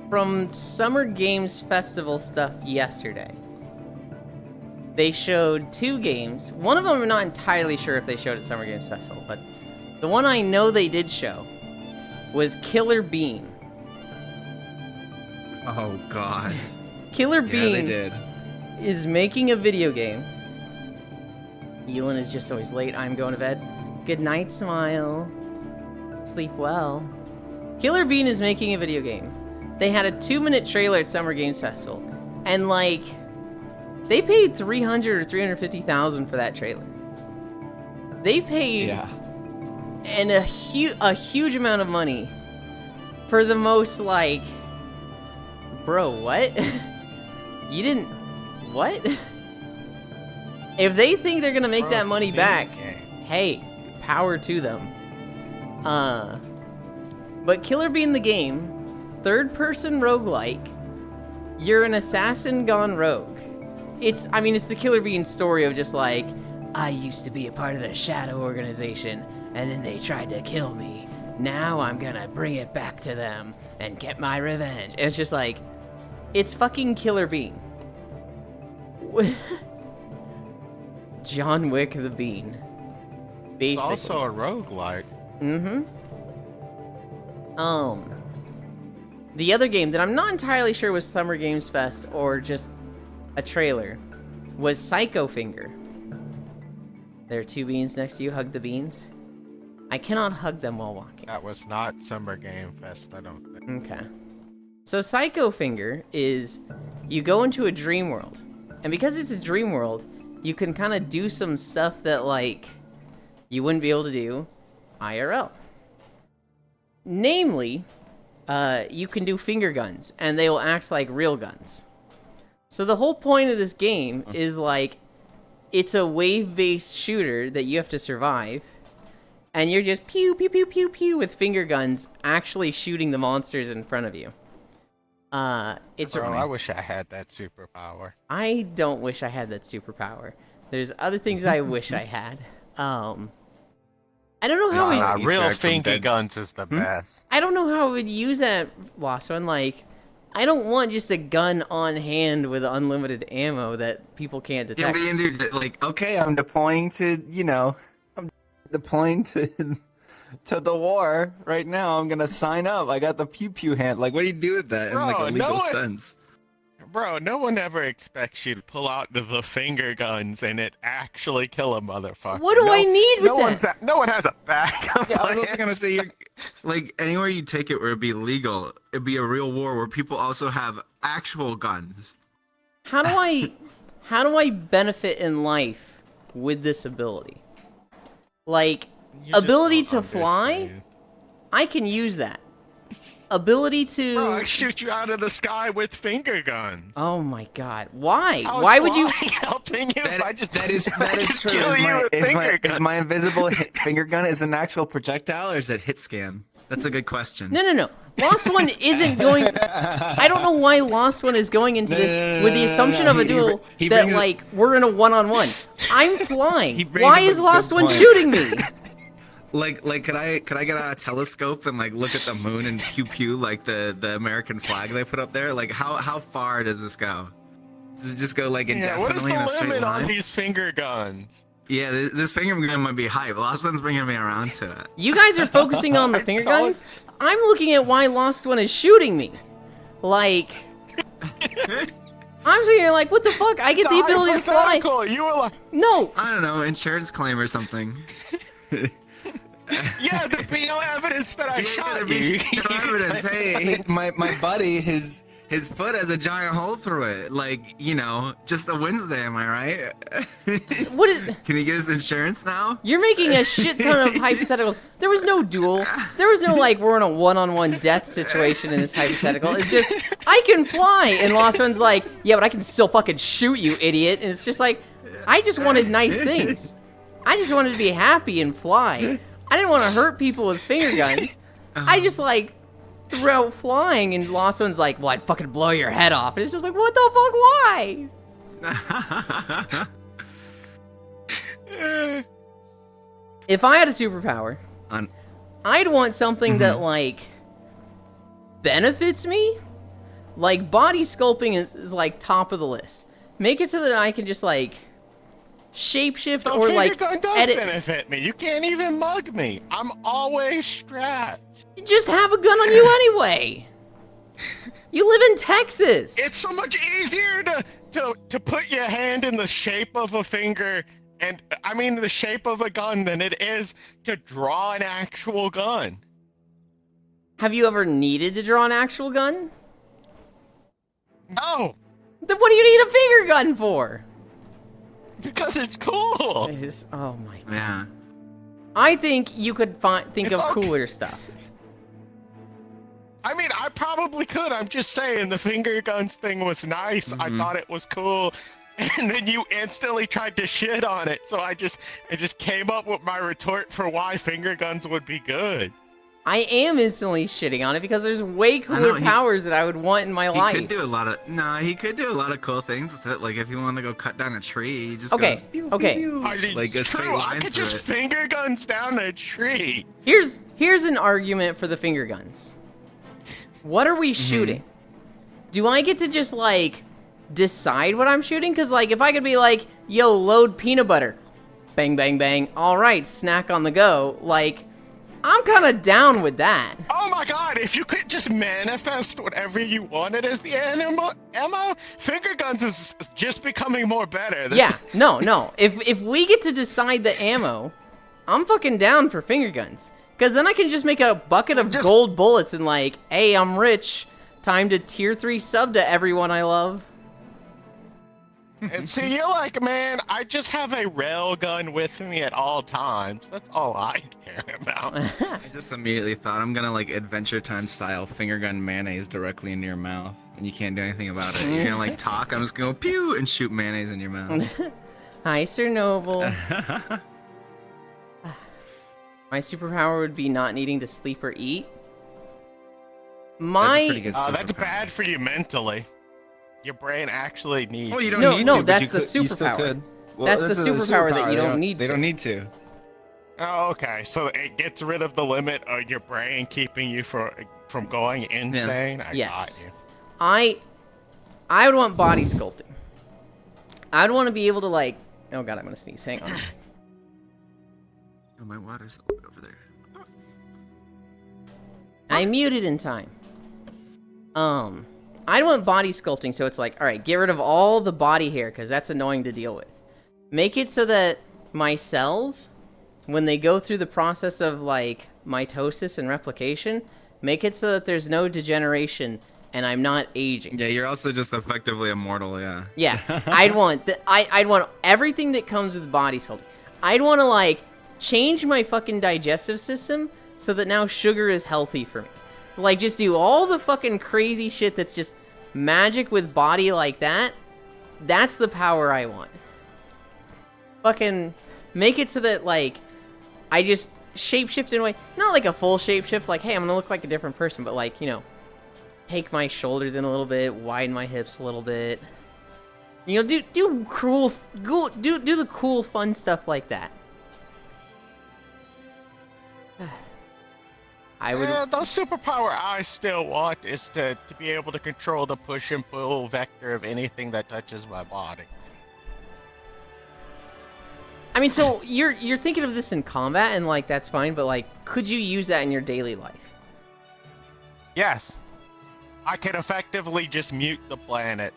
From Summer Games Festival stuff yesterday, they showed 2 games. One of them I'm not entirely sure if they showed at Summer Games Festival, but the one I know they did show was Killer Bean. Oh God. Killer Yeah, they Bean did. is making a video game. Elon is just always late. I'm going to bed. Good night, Smile. Sleep well. Killer Bean is making a video game. They had a 2-minute trailer at Summer Games Festival, and like, they paid $300,000 or $350,000 for that trailer. They paid and a huge amount of money for the most like, bro, what? You didn't, what? If they think they're gonna make that money back, hey, power to them. But Killer Bean the game, 3rd-person roguelike, you're an assassin gone rogue. It's the Killer Bean story of just like, I used to be a part of the Shadow Organization, and then they tried to kill me. Now I'm gonna bring it back to them and get my revenge. And it's just like, it's fucking Killer Bean. John Wick the Bean. Basically. It's also a roguelike. The other game that I'm not entirely sure was Summer Games Fest or just a trailer was Psycho Finger. There are 2 beans next to you. Hug the beans. I cannot hug them while walking. That was not Summer Game Fest, I don't think. Okay. So Psycho Finger is, you go into a dream world. And because it's a dream world, you can kind of do some stuff that, like, you wouldn't be able to do IRL. Namely, you can do finger guns, and they will act like real guns. So the whole point of this game is, like, it's a wave-based shooter that you have to survive, and you're just pew, pew, pew, pew, pew with finger guns actually shooting the monsters in front of you. It's Bro, I wish I had that superpower. I don't wish I had that superpower. There's other things I wish I had. I don't know how Nah, Easter real egg from finger Dead. guns is the best. I don't know how I would use that last one. Like, I don't want just a gun on hand with unlimited ammo that people can't detect. Yeah, dude, like, okay, I'm deploying to, I'm deploying to the war right now. I'm gonna sign up. I got the pew pew hand. Like, what do you do with that in like Bro, a no legal one- sense? Bro, no one ever expects you to pull out the finger guns and it actually kill a motherfucker. What do I need with that? No one has a backup. Yeah, I was also gonna say, like, anywhere you take it where it'd be legal, it'd be a real war where people also have actual guns. How do I benefit in life with this ability? Like, You just ability don't to fly? understand. I can use that. Ability to... Bro, I shoot you out of the sky with finger guns. Oh my god. Why? How is Why would you... flying helping you if I just that is true. kill you with finger Is guns? my invisible finger gun is an actual projectile or is it hit scan? That's a good question. No. Lost One isn't going... I don't know why Lost One is going into this with the assumption of a duel He that, brings like, we're in a one-on-one. I'm flying. He brings Why up a is good Lost One point. shooting me? Like, could I get out a telescope and like look at the moon and pew pew like the American flag they put up there? Like, how far does this go? Does it just go like Yeah, what is indefinitely the in a straight limit line? on these finger guns? Yeah, this finger gun might be hype. Lost One's bringing me around to it. You guys are focusing on the I finger thought- guns? I'm looking at why Lost One is shooting me. Like... I'm sitting here like, what the fuck? I get the It's a ability to fly. hypothetical. You were like, No, I don't know, insurance claim or something. yeah, there'd be no evidence that I Yeah, shot there'd you. be no evidence. Hey, my buddy, his foot has a giant hole through it. Like, just a Wednesday, am I right? what is... Can he get his insurance now? You're making a shit ton of hypotheticals. There was no duel. There was no, like, we're in a one-on-one death situation in this hypothetical. It's just, I can fly. And Lost One's like, yeah, but I can still fucking shoot you, idiot. And it's just like, I just wanted nice things. I just wanted to be happy and fly. I didn't want to hurt people with finger guns. I just, like, threw out flying, and Lost One's like, well, I'd fucking blow your head off. And it's just like, what the fuck, why? If I had a superpower, On- I'd want something that, like, benefits me. Like, body sculpting is, like, top of the list. Make it so that I can just, like, shapeshift The or finger like gun does edit. benefit me. You can't even mug me. I'm always strapped. Just have a gun on you anyway. You live in Texas. It's so much easier to put your hand in the shape of a finger, and I mean the shape of a gun, than it is to draw an actual gun. Have you ever needed to draw an actual gun? No, Then what do you need a finger gun for? because it's cool. It is, oh my god. Yeah. I think you could think It's of okay. cooler stuff. I mean, I probably could. I'm just saying the finger guns thing was nice. I thought it was cool. And then you instantly tried to shit on it. So I just came up with my retort for why finger guns would be good. I am instantly shitting on it because there's way know, cooler he- powers that I would want in my He life. could do a lot of he could do a lot of cool things with it. Like if he wanted to go cut down a tree, he just Okay, goes, pew, okay. pew, I pew, mean, like a straight true, I line could through just it. finger guns down a tree. Here's an argument for the finger guns. What are we shooting? Do I get to just like decide what I'm shooting? Cause like if I could be like, yo, load peanut butter, bang bang bang, all right, snack on the go. Like I'm kind of down with that. Oh my god, if you could just manifest whatever you wanted as the ammo, finger guns is just becoming more better. This- Yeah, no. If we get to decide the ammo, I'm fucking down for finger guns. Cause then I can just make a bucket of Just- gold bullets and like, hey, I'm rich. Time to tier 3 sub to everyone I love. And see, you're like, man, I just have a rail gun with me at all times. That's all I care about. I just immediately thought I'm gonna like Adventure Time style finger gun mayonnaise directly into your mouth, and you can't do anything about it. You're gonna like talk, I'm just gonna go pew and shoot mayonnaise in your mouth. Hi, Sir Noble. My superpower would be not needing to sleep or eat. That's a pretty good That's superpower. bad for you mentally. Your brain actually needs. Oh, you don't No, need no, to, but that's you the could- you still superpower. could. Well, That's the a superpower that you They don't need They to. don't need to. Oh, okay. So it gets rid of the limit of your brain keeping you from going insane. I Yes. got you. I would want body sculpting. I'd want to be able to like. Oh god, I'm gonna sneeze. Hang on. Oh, my water's over there. I muted in time. I'd want body sculpting, so it's like, all right, get rid of all the body hair because that's annoying to deal with. Make it so that my cells, when they go through the process of like mitosis and replication, make it so that there's no degeneration and I'm not aging. Yeah, you're also just effectively immortal. Yeah. Yeah, I'd want I'd want everything that comes with body sculpting. I'd want to like change my fucking digestive system so that now sugar is healthy for me. Like just do all the fucking crazy shit that's just magic with body like that. That's the power I want. Fucking make it so that like I just shapeshift in a way, not like a full shapeshift like hey, I'm going to look like a different person, but like, you know, take my shoulders in a little bit, widen my hips a little bit. You know, do the cool fun stuff like that. I would Yeah, the superpower I still want is to be able to control the push and pull vector of anything that touches my body. I mean, so you're thinking of this in combat and like that's fine, but like could you use that in your daily life? Yes. I could effectively just mute the planet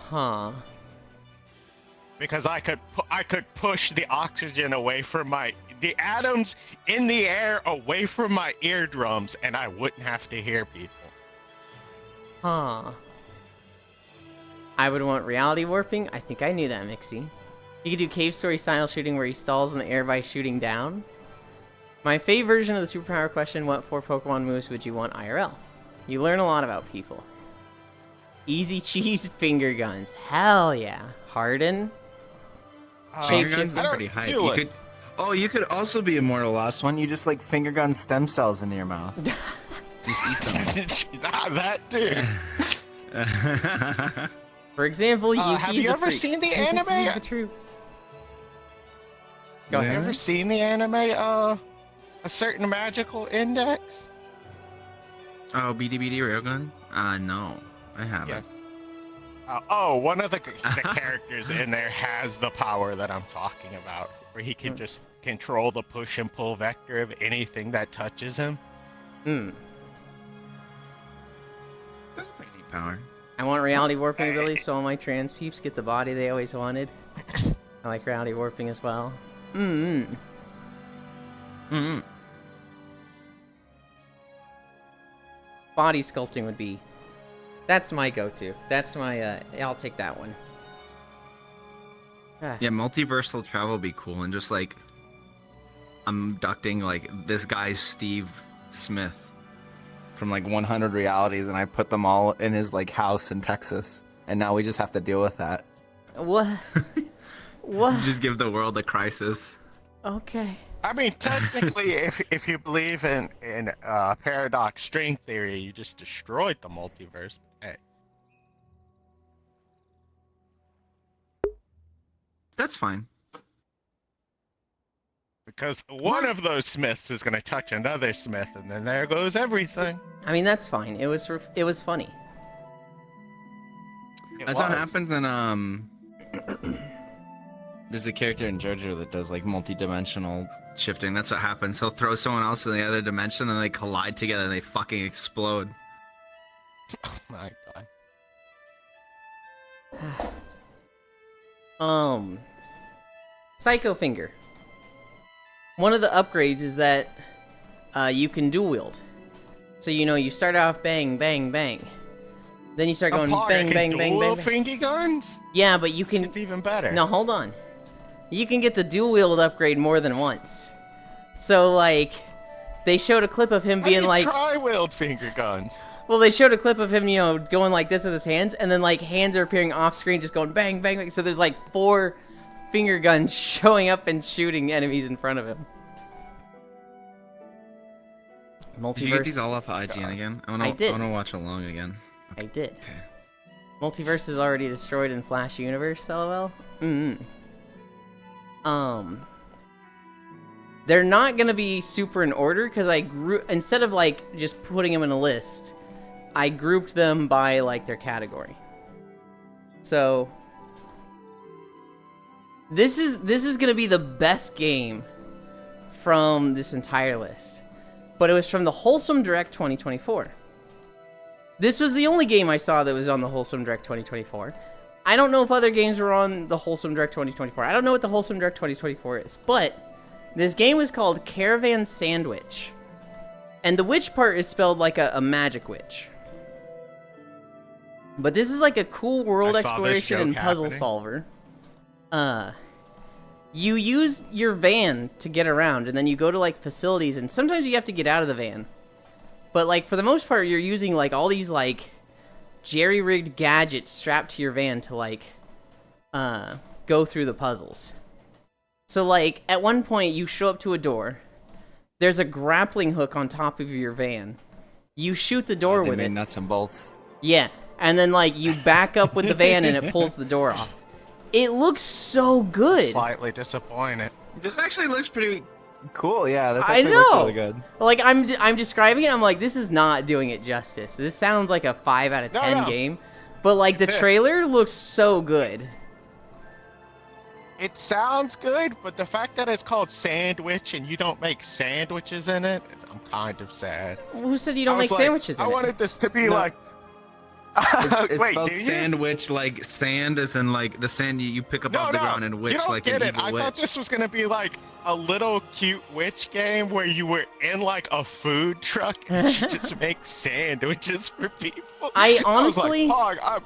Huh. because I could push the oxygen away from the atoms in the air away from my eardrums, and I wouldn't have to hear people. Huh. I would want reality warping. I think I knew that, Mixie. You could do cave story style shooting where he stalls in the air by shooting down. My favorite version of the superpower question, what 4 Pokemon moves would you want IRL? You learn a lot about people. Easy cheese finger guns. Hell yeah. Harden. Finger Shapeshift- guns is I don't pretty hype. feel You it. could. Oh, you could also be immortal. Last one, you just like finger gun stem cells into your mouth. Just eat them. That too. For example, Yuki's have you a ever freak. seen the Hey, that's anime? really true. Go Have you ahead. ever seen the anime, a certain magical index? Oh, BD Railgun? No, I haven't. One of the characters in there has the power that I'm talking about, where he can just control the push and pull vector of anything that touches him. Hmm. That's a pretty neat power. I want reality warping abilities so all my trans peeps get the body they always wanted. I like reality warping as well. Mm-hmm. Mm-hmm. Body sculpting would be... That's my go-to. That's my, I'll take that one. Ah. Yeah, multiversal travel would be cool, and just like I'm abducting like this guy Steve Smith from like 100 realities, and I put them all in his like house in Texas, and now we just have to deal with that. What? What? Just give the world a crisis. Okay. I mean, technically, if you believe in paradox string theory, you just destroyed the multiverse. Hey. That's fine. Because one of those Smiths is going to touch another Smith, and then there goes everything. I mean, that's fine. It was funny. That's what happens in There's a character in JoJo that does like multi-dimensional shifting. That's what happens. He'll throw someone else in the other dimension, and they collide together, and they fucking explode. Oh my god. Psycho Finger. One of the upgrades is that you can dual wield. So you start off bang, bang, bang. Then you start going bang, bang, bang, bang. Finger guns? Yeah, but you can. It's even better. No, hold on. You can get the dual wield upgrade more than once. So like, they showed a clip of him being like tri-wield finger guns. Well, they showed a clip of him, going like this with his hands, and then like hands are appearing off screen, just going bang, bang, bang. So there's like 4 finger guns showing up and shooting enemies in front of him. Multiverse. Did you get these all off of IGN again? I did. I want to watch along again. I did. Okay. Multiverse is already destroyed in Flash Universe, lol. They're not gonna be super in order, because instead of like just putting them in a list, I grouped them by like their category. So this is gonna be the best game from this entire list. But it was from the Wholesome Direct 2024. This was the only game I saw that was on the Wholesome Direct 2024. I don't know if other games were on the Wholesome Direct 2024. I don't know what the Wholesome Direct 2024 is, but this game was called Caravan Sandwich. And the witch part is spelled like a magic witch. But this is like a cool world exploration and puzzle solver. You use your van to get around, and then you go to like facilities, and sometimes you have to get out of the van. But like for the most part, you're using like all these like jerry-rigged gadgets strapped to your van to like go through the puzzles. So like at one point you show up to a door. There's a grappling hook on top of your van. You shoot the door with it. Nuts and bolts. Yeah, and then like you back up with the van and it pulls the door off. It looks so good. Slightly disappointed. This actually looks pretty cool. Yeah, this I actually know. looks really good. Like I'm describing it. I'm like, this is not doing it justice. This sounds like a 5 out of 10 game, but like the trailer looks so good. It sounds good, but the fact that it's called Sandwich and you don't make sandwiches in it, I'm kind of sad. Who said you don't make sandwiches in it? I wanted this to be like... It's Wait, spelled do you? sandwich, like sand as in like the sand you pick up off the ground, and witch you don't like get an it. evil I witch. thought this was gonna be like a little cute witch game where you were in like a food truck and you just make sandwiches for people. I honestly, was like,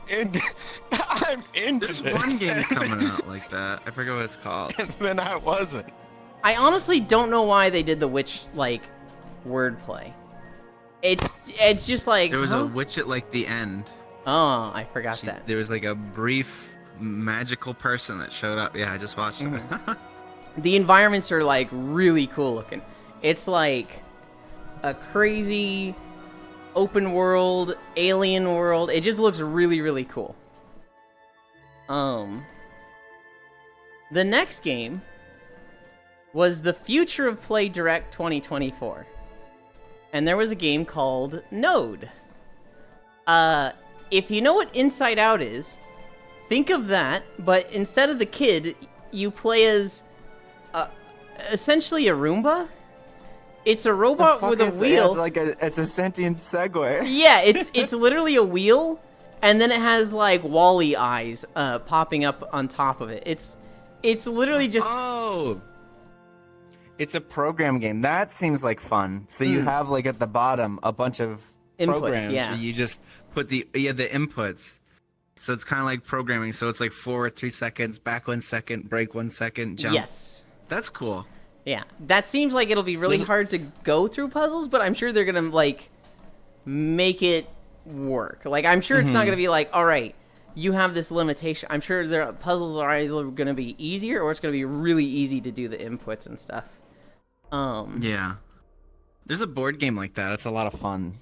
I'm into There's this. one game coming out like that. I forget what it's called. And then I wasn't. I honestly don't know why they did the witch like wordplay. It's just like There was a witch at like the end. Oh, I forgot that. There was like a brief magical person that showed up. Yeah, I just watched it. The environments are like really cool looking. It's like a crazy open world, alien world. It just looks really, really cool. The next game was the Future of Play Direct 2024. And there was a game called Node. If you know what Inside Out is, think of that, but instead of the kid, you play as essentially a Roomba. It's a robot with a wheel. It's a sentient Segway. Yeah, it's literally a wheel, and then it has like Wall-E eyes popping up on top of it. It's literally just. Oh. It's a program game. That seems like fun. So you have like at the bottom a bunch of Inputs, programs yeah. where you just put the inputs. So it's kind of like programming. So it's like forward 3 seconds, back 1 second, break 1 second, jump. Yes. That's cool. Yeah, that seems like it'll be really hard to go through puzzles, but I'm sure they're gonna like make it work. Like I'm sure it's not gonna be like, all right, you have this limitation. I'm sure their puzzles are either gonna be easier or it's gonna be really easy to do the inputs and stuff. Yeah. There's a board game like that. It's a lot of fun.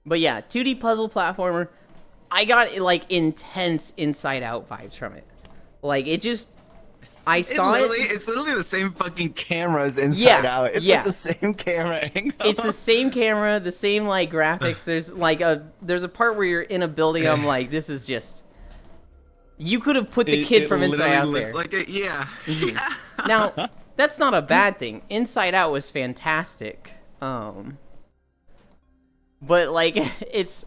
But yeah, 2D puzzle platformer. I got like intense Inside Out vibes from it. Like it just, I saw it. It's literally the same fucking cameras Inside Out. It's like the same camera angle. It's the same camera, the same like graphics. There's a part where you're in a building. I'm like, this is just. You could have put the kid from Inside Out there. Like it, yeah. Now, that's not a bad thing. Inside Out was fantastic. But like it's.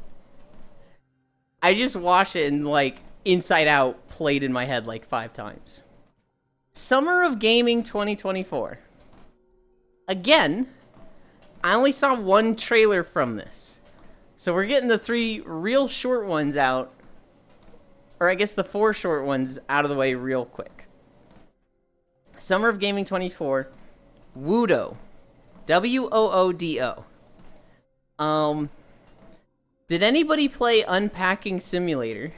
I just watched it and, like, Inside Out played in my head, like, 5 times. Summer of Gaming 2024. Again, I only saw 1 trailer from this. So we're getting the 3 real short ones out. Or I guess the 4 short ones out of the way real quick. Summer of Gaming 24. Woodo. Woodo. Did anybody play Unpacking Simulator,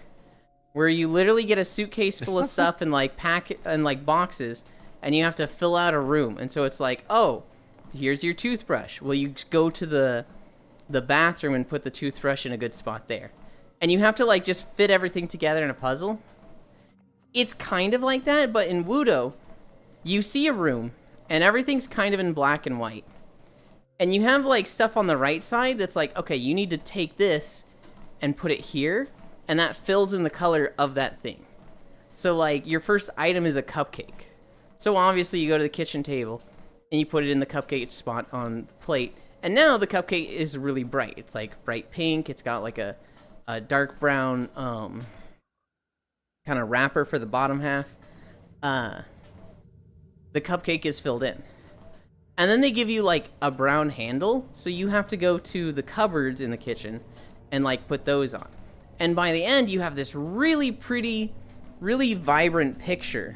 where you literally get a suitcase full of stuff and like pack it in like boxes, and you have to fill out a room? And so it's like, oh, here's your toothbrush. Well, you go to the bathroom and put the toothbrush in a good spot there, and you have to like just fit everything together in a puzzle. It's kind of like that, but in Woodo, you see a room, and everything's kind of in black and white. And you have, like, stuff on the right side that's like, okay, you need to take this and put it here, and that fills in the color of that thing. So, like, your first item is a cupcake. So, obviously, you go to the kitchen table, and you put it in the cupcake spot on the plate. And now the cupcake is really bright. It's, like, bright pink. It's got, like, a dark brown kind of wrapper for the bottom half. The cupcake is filled in. And then they give you, like, a brown handle, so you have to go to the cupboards in the kitchen and, like, put those on. And by the end, you have this really pretty, really vibrant picture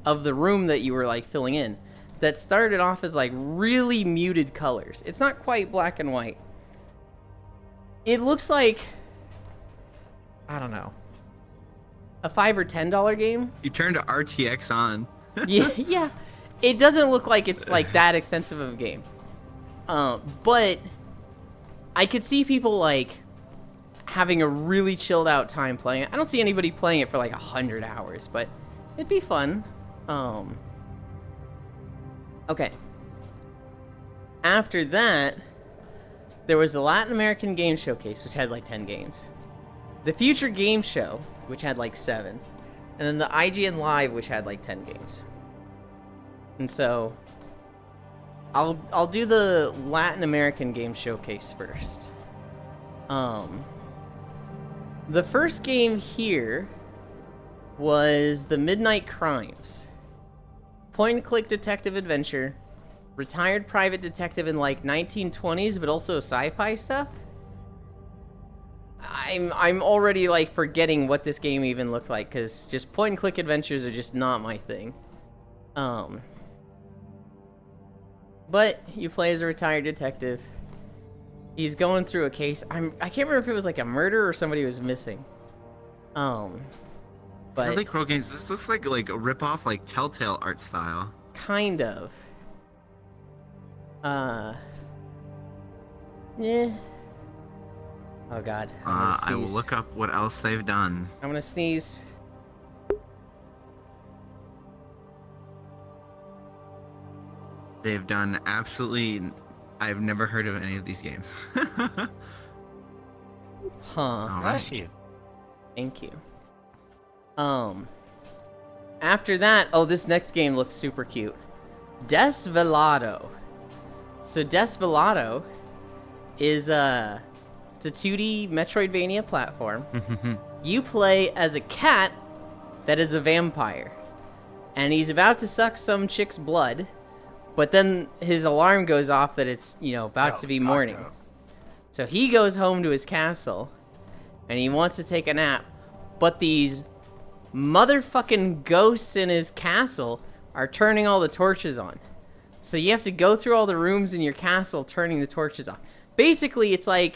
of the room that you were, like, filling in that started off as, like, really muted colors. It's not quite black and white. It looks like, I don't know, a $5 or $10 game. You turned RTX on. Yeah. It doesn't look like it's like that extensive of a game, but I could see people like having a really chilled out time playing it. I don't see anybody playing it for like 100 hours, but it'd be fun. Okay. After that, there was the Latin American Game Showcase, which had like 10 games. The Future Game Show, which had like 7. And then the IGN Live, which had like 10 games. And so, I'll do the Latin American Game Showcase first. The first game here was The Midnight Crimes. Point-and-click detective adventure. Retired private detective in like 1920s, but also sci-fi stuff. I'm already like forgetting what this game even looked like, because just point-and-click adventures are just not my thing. But you play as a retired detective. He's going through a case. I can't remember if it was like a murder or somebody was missing. But Charlie Crow games. This looks like a ripoff, like Telltale art style. Kind of. Yeah. Oh God. I will look up what else they've done. I'm gonna sneeze. They've done absolutely. I've never heard of any of these games. Huh. All Bless right. you. Thank you. After that, oh, this next game looks super cute. Desvelado. So Desvelado is it's a 2D Metroidvania platform. You play as a cat that is a vampire, and he's about to suck some chick's blood, but then his alarm goes off that it's, you know, about to be morning. Gotcha. So he goes home to his castle, and he wants to take a nap, but these motherfucking ghosts in his castle are turning all the torches on. So you have to go through all the rooms in your castle turning the torches on. Basically, it's like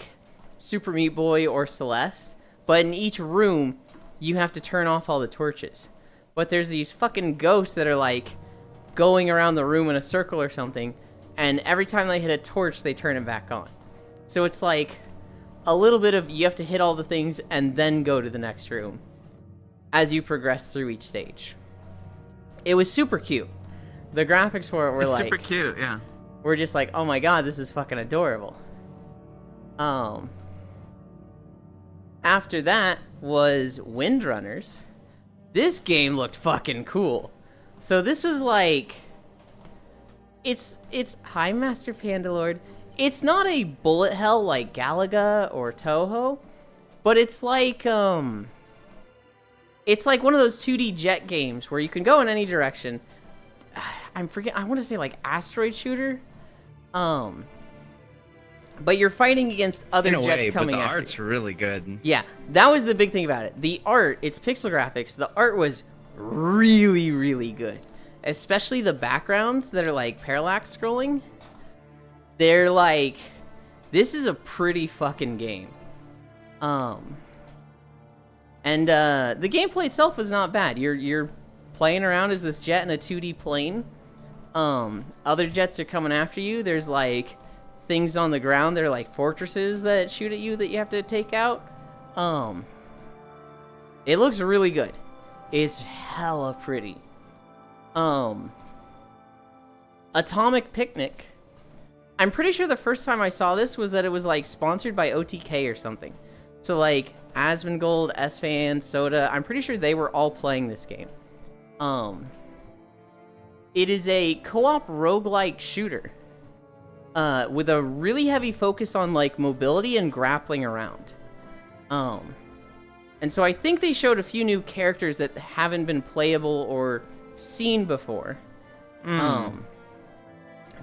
Super Meat Boy or Celeste, but in each room, you have to turn off all the torches. But there's these fucking ghosts that are like going around the room in a circle or something, and every time they hit a torch, they turn it back on. So it's like a little bit of you have to hit all the things and then go to the next room as you progress through each stage. It was super cute. The graphics for it were It's like super cute, yeah. we're just like, oh my god, this is fucking adorable. After that was Windrunners. This game looked fucking cool. So this was like, it's hi Master Pandalord. It's not a bullet hell like Galaga or Toho, but it's like one of those 2D jet games where you can go in any direction. I want to say like Asteroid Shooter. But you're fighting against other In a jets way, but coming the after art's you. really good. Yeah, that was the big thing about it. The art, it's pixel graphics. The art was really, really good. Especially the backgrounds that are like parallax scrolling. They're like, this is a pretty fucking game. And the gameplay itself was not bad. You're playing around as this jet in a 2D plane. Other jets are coming after you. There's like things on the ground that are like fortresses that shoot at you that you have to take out. It looks really good. It's hella pretty. Atomic Picnic. I'm pretty sure the first time I saw this was that it was like sponsored by OTK or something. So like Asmongold, S-Fan, Soda, I'm pretty sure they were all playing this game. It is a co-op roguelike shooter. With a really heavy focus on like mobility and grappling around. And so I think they showed a few new characters that haven't been playable or seen before.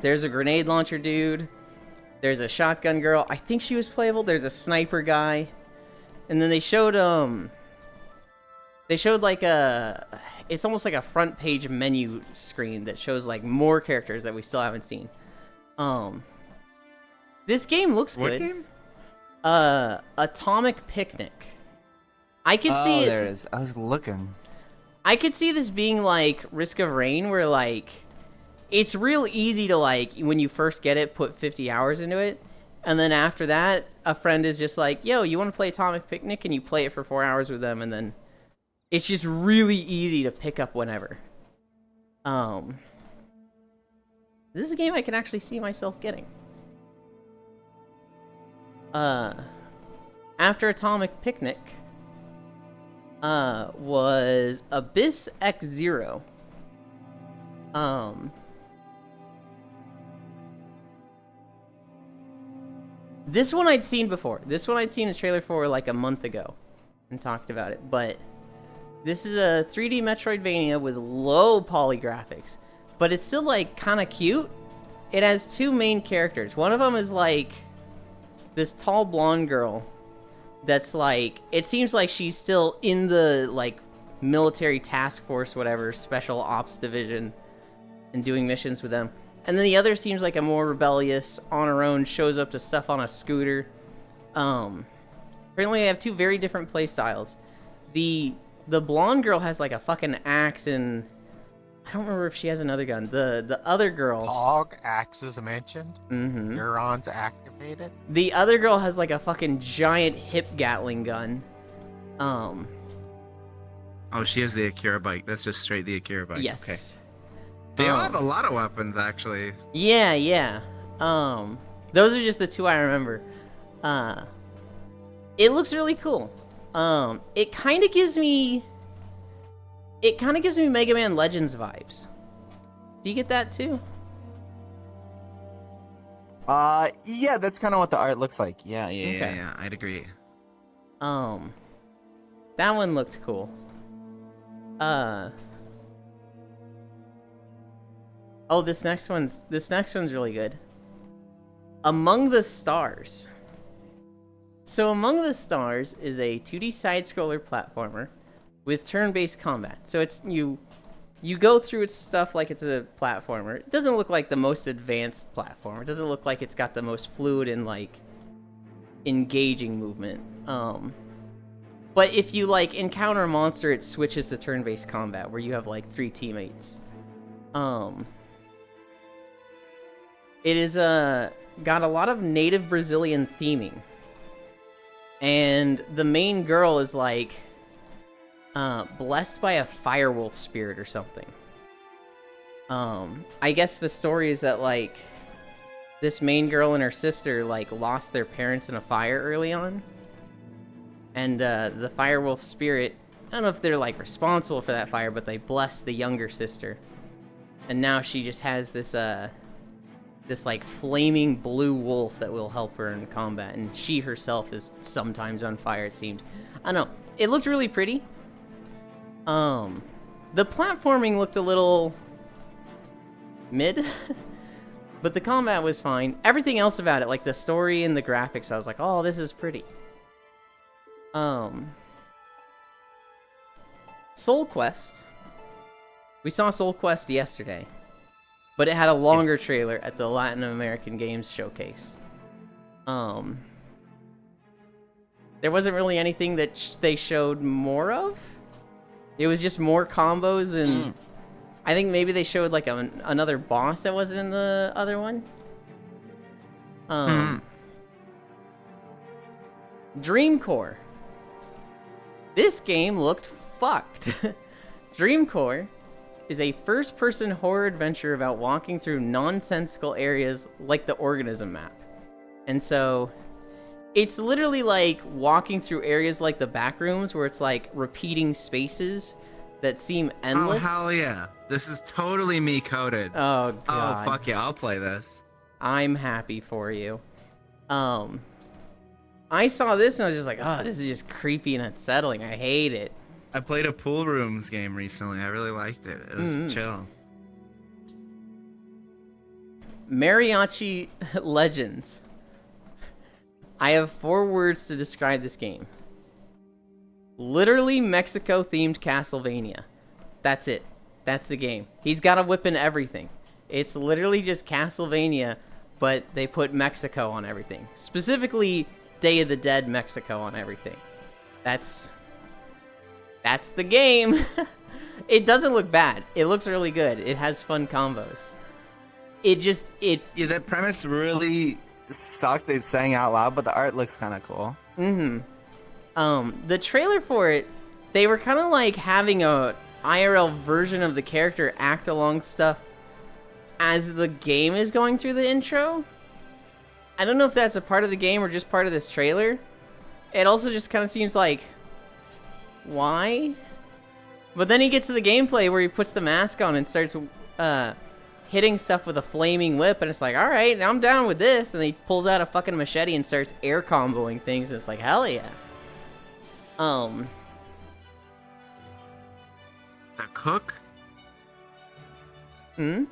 There's a grenade launcher dude. There's a shotgun girl. I think she was playable. There's a sniper guy. And then they showed like it's almost like a front page menu screen that shows like more characters that we still haven't seen. This game looks good. What game? Atomic Picnic. I could see it. There it is. I was looking. I could see this being like Risk of Rain, where like it's real easy to like when you first get it, put 50 hours into it, and then after that, a friend is just like, "Yo, you want to play Atomic Picnic?" and you play it for 4 hours with them, and then it's just really easy to pick up whenever. This is a game I can actually see myself getting. After Atomic Picnic, was Abyss X Zero. This one I'd seen before. This one I'd seen a trailer for like a month ago and talked about it, but this is a 3D Metroidvania with low poly graphics, but it's still like kind of cute. It has two main characters. One of them is like this tall blonde girl that's like, it seems like she's still in the like military task force, whatever, special ops division, and doing missions with them. And then the other seems like a more rebellious, on her own, shows up to stuff on a scooter. Apparently they have two very different play styles. The blonde girl has like a fucking axe, and I don't remember if she has another gun. The other girl, Hog axes mentioned. mm-hmm. Neurons activated. The other girl has like a fucking giant hip Gatling gun. Oh, she has the Akira bike. That's just straight the Akira bike. Yes. Okay. They all have a lot of weapons, actually. Yeah. Those are just the two I remember. It looks really cool. It kind of gives me Mega Man Legends vibes. Do you get that too? Yeah, that's kind of what the art looks like. Yeah. Okay. Yeah, I'd agree. That one looked cool. Oh, this next one's really good. Among the Stars. So Among the Stars is a 2D side-scroller platformer with turn-based combat. So it's you go through its stuff like it's a platformer. It doesn't look like the most advanced platformer. It doesn't look like it's got the most fluid and like engaging movement. But if you like encounter a monster, it switches to turn-based combat where you have like 3 teammates. It is got a lot of native Brazilian theming. And the main girl is like blessed by a firewolf spirit or something. I guess the story is that like this main girl and her sister like lost their parents in a fire early on. And the firewolf spirit, I don't know if they're like responsible for that fire, but they blessed the younger sister. And now she just has this this like flaming blue wolf that will help her in combat, and she herself is sometimes on fire, it seemed. I don't know. It looked really pretty. The platforming looked a little mid, but the combat was fine. Everything else about it, like the story and the graphics, I was like, oh, this is pretty. Soul Quest. We saw Soul Quest yesterday, but it had a longer trailer at the Latin American Games Showcase. There wasn't really anything that they showed more of. It was just more combos, and I think maybe they showed like another boss that wasn't in the other one. Dream Core. This game looked fucked. Dream Core is a first-person horror adventure about walking through nonsensical areas like the organism map. And so it's literally like walking through areas like the Backrooms, where it's like repeating spaces that seem endless. Oh, hell yeah. This is totally me coded. Oh, God. Oh, fuck yeah, I'll play this. I'm happy for you. I saw this and I was just like, oh, this is just creepy and unsettling. I hate it. I played a Pool Rooms game recently. I really liked it. It was chill. Mariachi Legends. I have 4 words to describe this game. Literally Mexico-themed Castlevania. That's it. That's the game. He's got a whip and everything. It's literally just Castlevania, but they put Mexico on everything. Specifically, Day of the Dead Mexico on everything. That's the game. It doesn't look bad. It looks really good. It has fun combos. Yeah, that premise really sucked. They sang out loud, but the art looks kind of cool. The trailer for it, they were kind of like having a IRL version of the character act along stuff as the game is going through the intro. I don't know if that's a part of the game or just part of this trailer. It also just kind of seems like, why? But then he gets to the gameplay where he puts the mask on and starts hitting stuff with a flaming whip, and it's like, alright, now I'm down with this. And he pulls out a fucking machete and starts air comboing things, and it's like, hell yeah. The cook? Hmm?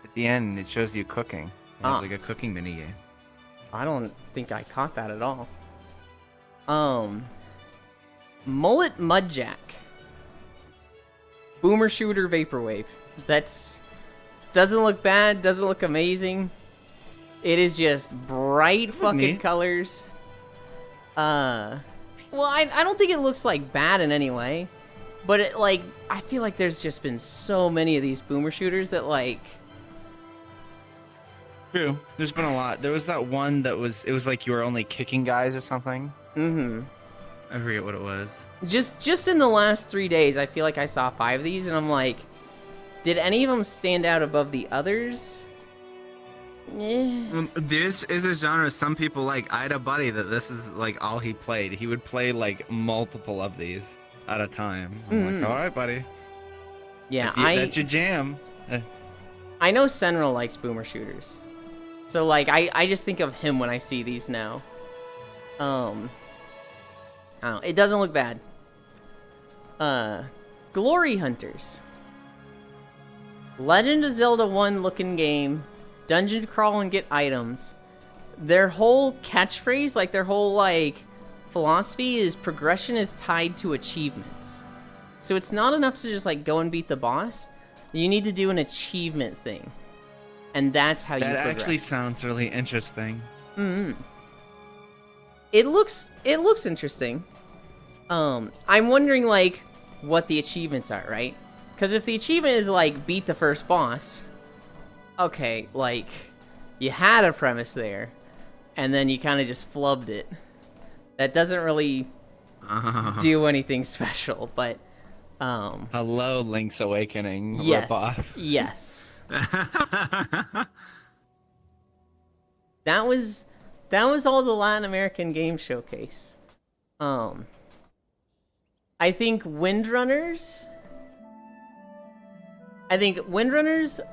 At the end, it shows you cooking. It's like a cooking minigame. I don't think I caught that at all. Mullet Mudjack. Boomer Shooter Vaporwave. Doesn't look bad, doesn't look amazing. It is just bright fucking colors. Well, I don't think it looks like bad in any way. But it like, I feel like there's just been so many of these boomer shooters that like... True. There's been a lot. There was that one that it was like you were only kicking guys or something. I forget what it was. Just in the last 3 days, I feel like I saw 5 of these, and I'm like, did any of them stand out above the others? This is a genre some people like. I had a buddy that this is like all he played. He would play like multiple of these at a time. I'm like, all right, buddy. Yeah, That's your jam. I know Senral likes boomer shooters. So, like, I just think of him when I see these now. I don't know. It doesn't look bad. Glory Hunters. Legend of Zelda 1 looking game. Dungeon crawl and get items. Their whole catchphrase, like their whole, like, philosophy is progression is tied to achievements. So it's not enough to just, like, go and beat the boss. You need to do an achievement thing. And that's how you progress. That actually sounds really interesting. It looks interesting. I'm wondering, like, what the achievements are, right? Because if the achievement is, like, beat the first boss, okay, like, you had a premise there, and then you kind of just flubbed it. That doesn't really do anything special, but, Hello, Link's Awakening yes, ripoff. yes. That was all the Latin American Game Showcase. I think Windrunners,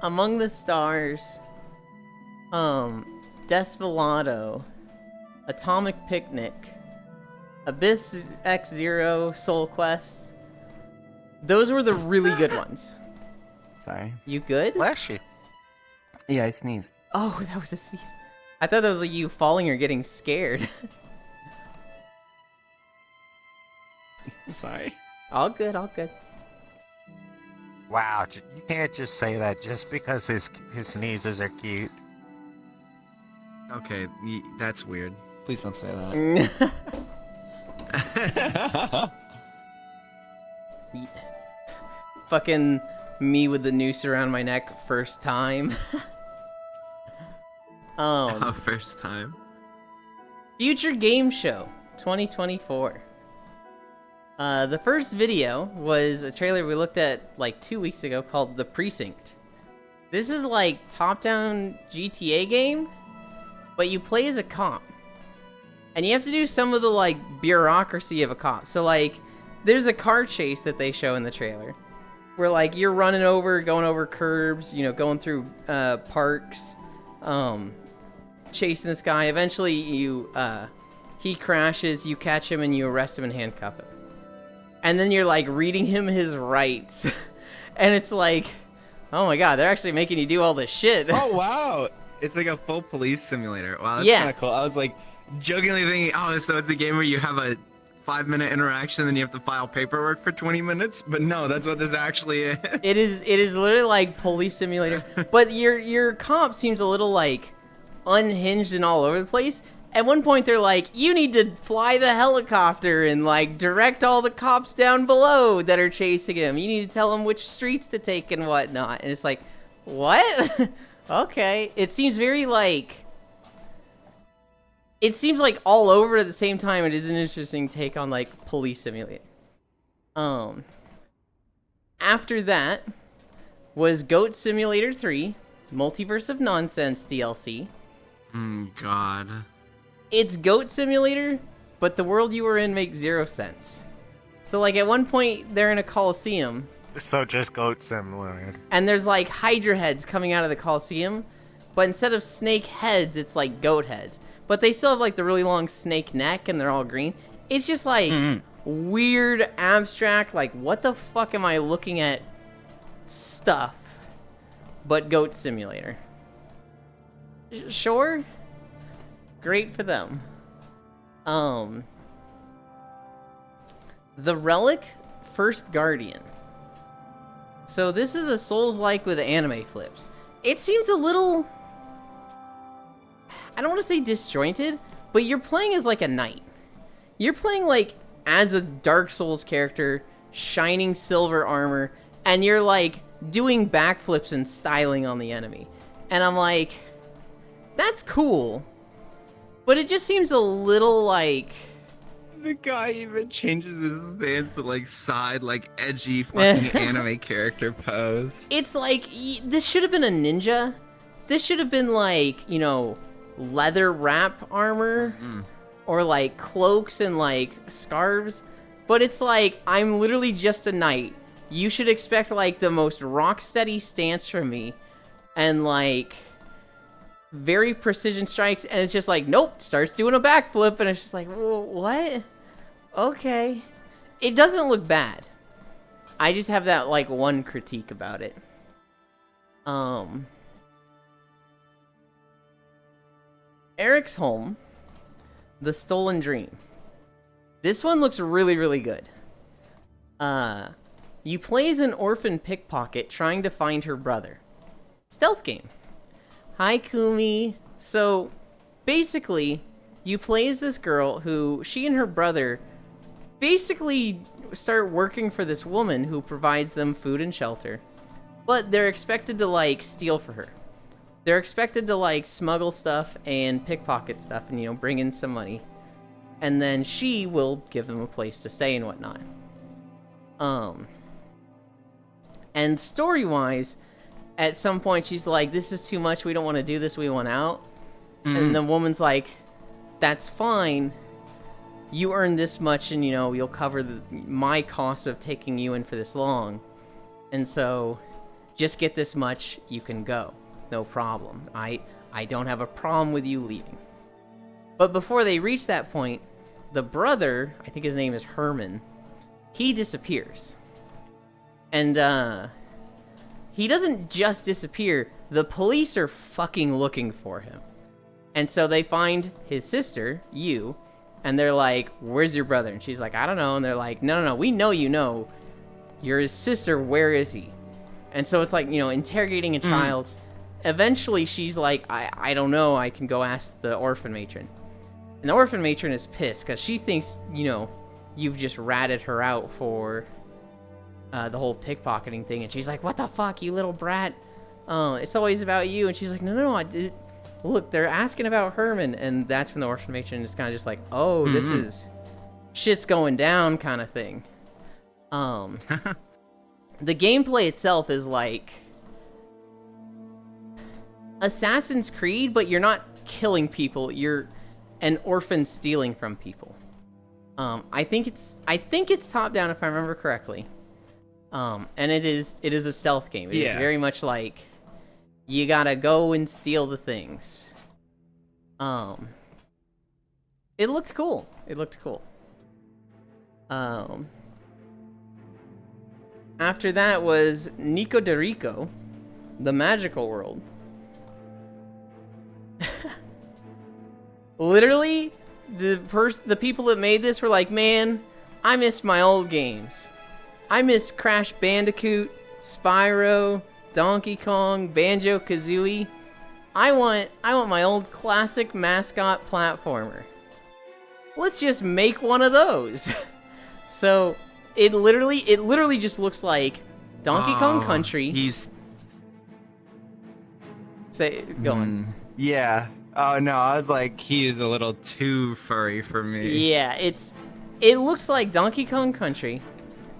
Among the Stars, Desvelado, Atomic Picnic, Abyss X Zero, Soul Quest. Those were the really good ones. Sorry. You good? Bless you. Yeah, I sneezed. Oh, that was a sneeze. I thought that was like you falling or getting scared. Sorry. All good, all good. Wow, you can't just say that just because his sneezes are cute. Okay, that's weird. Please don't say that. Fucking me with the noose around my neck first time. First time. Future Game Show 2024. The first video was a trailer we looked at like 2 weeks ago called The Precinct. This is like top-down GTA game, but you play as a cop. And you have to do some of the like bureaucracy of a cop. So like, there's a car chase that they show in the trailer. Where like you're going over curbs, you know, going through parks, chasing this guy. Eventually he crashes, you catch him and you arrest him and handcuff him. And then you're like reading him his rights. And it's like, oh my god, they're actually making you do all this shit. Oh wow. It's like a full police simulator. Wow, that's Yeah. kind of cool. I was like jokingly thinking, oh, so it's a game where you have a 5-minute interaction, then you have to file paperwork for 20 minutes. But no, that's what this actually is. It is literally like police simulator. But your cop seems a little like unhinged and all over the place. At one point they're like, you need to fly the helicopter and like direct all the cops down below that are chasing him. You need to tell them which streets to take and whatnot. And it's like, what? Okay. It seems very like, it seems like all over at the same time. It is an interesting take on like police simulator. After that was Goat Simulator 3, Multiverse of Nonsense DLC. God. It's Goat Simulator, but the world you were in makes 0 sense. So like at one point they're in a coliseum, So just Goat Simulator. and there's like Hydra heads coming out of the coliseum, but instead of snake heads, it's like goat heads. But they still have like the really long snake neck, and they're all green. It's just like weird, abstract, like what the fuck am I looking at stuff, but Goat Simulator. Sure. Great for them. The Relic First Guardian. So this is a Souls-like with anime flips. It seems a little, I don't want to say disjointed, but you're playing as like a knight. You're playing like as a Dark Souls character, shining silver armor, and you're like doing backflips and styling on the enemy. And I'm like, that's cool. But it just seems a little like... The guy even changes his stance to like side, like edgy fucking anime character pose. It's like, this should have been a ninja, this should have been like, you know, leather wrap armor or like cloaks and like scarves, but it's like, I'm literally just a knight. You should expect like the most rock steady stance from me and like very precision strikes, and it's just like, nope, starts doing a backflip, and it's just like, what? Okay. It doesn't look bad. I just have that like one critique about it. Eric's Home, The Stolen Dream. This one looks really, really good. You play as an orphan pickpocket trying to find her brother. Stealth game. Hi, Kumi. So, basically, you play as this girl who, she and her brother basically start working for this woman who provides them food and shelter. But they're expected to, like, steal for her. They're expected to, like, smuggle stuff and pickpocket stuff and, you know, bring in some money. And then she will give them a place to stay and whatnot. And story-wise, at some point she's like, this is too much, we don't want to do this, we want out. And the woman's like, that's fine. You earn this much and, you know, you'll cover my cost of taking you in for this long. And so, just get this much, you can go. No problem. I don't have a problem with you leaving. But before they reach that point, the brother, I think his name is Herman, he disappears. And, he doesn't just disappear, the police are fucking looking for him. And so they find his sister, you, and they're like, where's your brother? And she's like, I don't know. And they're like, no, we know you know. You're his sister, where is he? And so it's like, you know, interrogating a child. Eventually she's like, I don't know, I can go ask the orphan matron. And the orphan matron is pissed, because she thinks, you know, you've just ratted her out for the whole pickpocketing thing. And she's like, what the fuck, you little brat? It's always about you. And she's like, no, I did. Look, they're asking about Herman. And that's when the orphan matron is kind of just like, oh, this is shit's going down kind of thing. The gameplay itself is like Assassin's Creed, but you're not killing people. You're an orphan stealing from people. I think it's top down if I remember correctly. And it is a stealth game. It is very much like you gotta go and steal the things. It looked cool. After that was Nico de Rico, The Magical World. Literally, the people that made this were like, man, I miss my old games. I miss Crash Bandicoot, Spyro, Donkey Kong, Banjo-Kazooie. I want my old classic mascot platformer. Let's just make one of those. So it literally just looks like Donkey Kong Country. Go on. Yeah. Oh no, I was like, he is a little too furry for me. Yeah, it looks like Donkey Kong Country.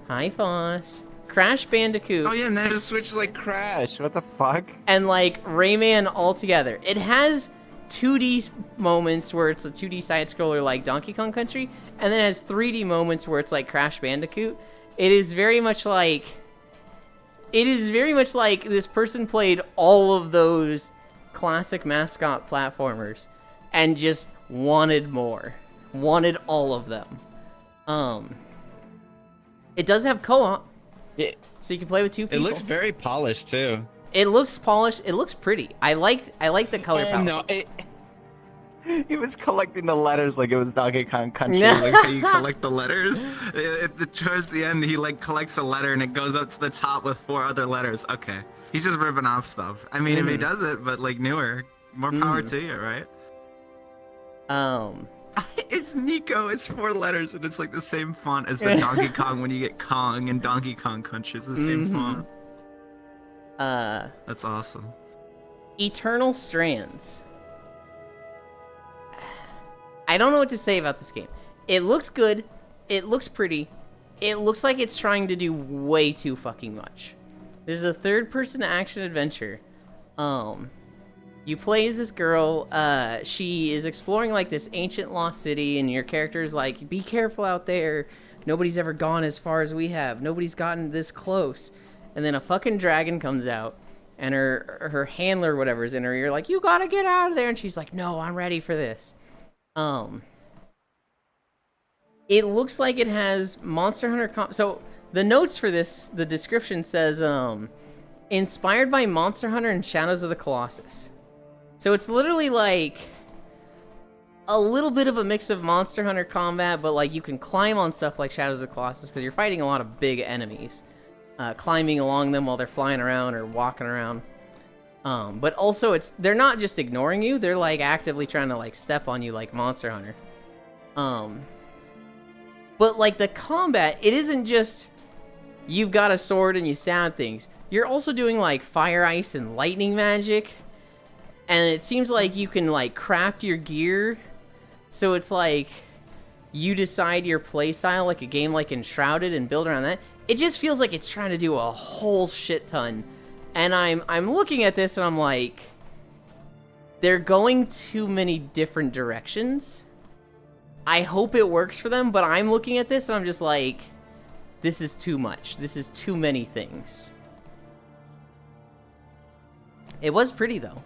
Hi, Foss. Crash Bandicoot. Oh yeah, and then it just switches like Crash. What the fuck? And like Rayman all together. It has 2D moments where it's a 2D side scroller like Donkey Kong Country, and then it has 3D moments where it's like Crash Bandicoot. It is very much like this person played all of those classic mascot platformers and just wanted more. Wanted all of them. It does have co-op. So you can play with two people. It looks very polished too. It looks polished. It looks pretty. I like the color palette. No, he was collecting the letters like it was Donkey Kong Country. Like how you collect the letters. Towards the end, he like collects a letter and it goes up to the top with 4 other letters. Okay, he's just ripping off stuff. I mean, if he does it, but like newer, more power to you, right? It's Nico. It's 4 letters, and it's like the same font as the Donkey Kong when you get Kong and Donkey Kong Country. It's the same font. That's awesome. Eternal Strands. I don't know what to say about this game. It looks good. It looks pretty. It looks like it's trying to do way too fucking much. This is a third-person action adventure. You play as this girl. She is exploring like this ancient lost city, and your character's like, "Be careful out there. Nobody's ever gone as far as we have. Nobody's gotten this close." And then a fucking dragon comes out, and her handler or whatever is in her ear, like, "You gotta get out of there." And she's like, "No, I'm ready for this." It looks like it has Monster Hunter so the notes for this, the description says, inspired by Monster Hunter and Shadows of the Colossus. So it's literally like a little bit of a mix of Monster Hunter combat, but like you can climb on stuff like Shadows of the Colossus because you're fighting a lot of big enemies, climbing along them while they're flying around or walking around. But also they're not just ignoring you; they're like actively trying to like step on you like Monster Hunter. But like the combat, it isn't just you've got a sword and you stab things. You're also doing like fire, ice, and lightning magic. And it seems like you can like craft your gear. So it's like you decide your playstyle like a game like Enshrouded and build around that. It just feels like it's trying to do a whole shit ton. And I'm looking at this and I'm like, they're going too many different directions. I hope it works for them, but I'm looking at this and I'm just like, this is too much. This is too many things. It was pretty though.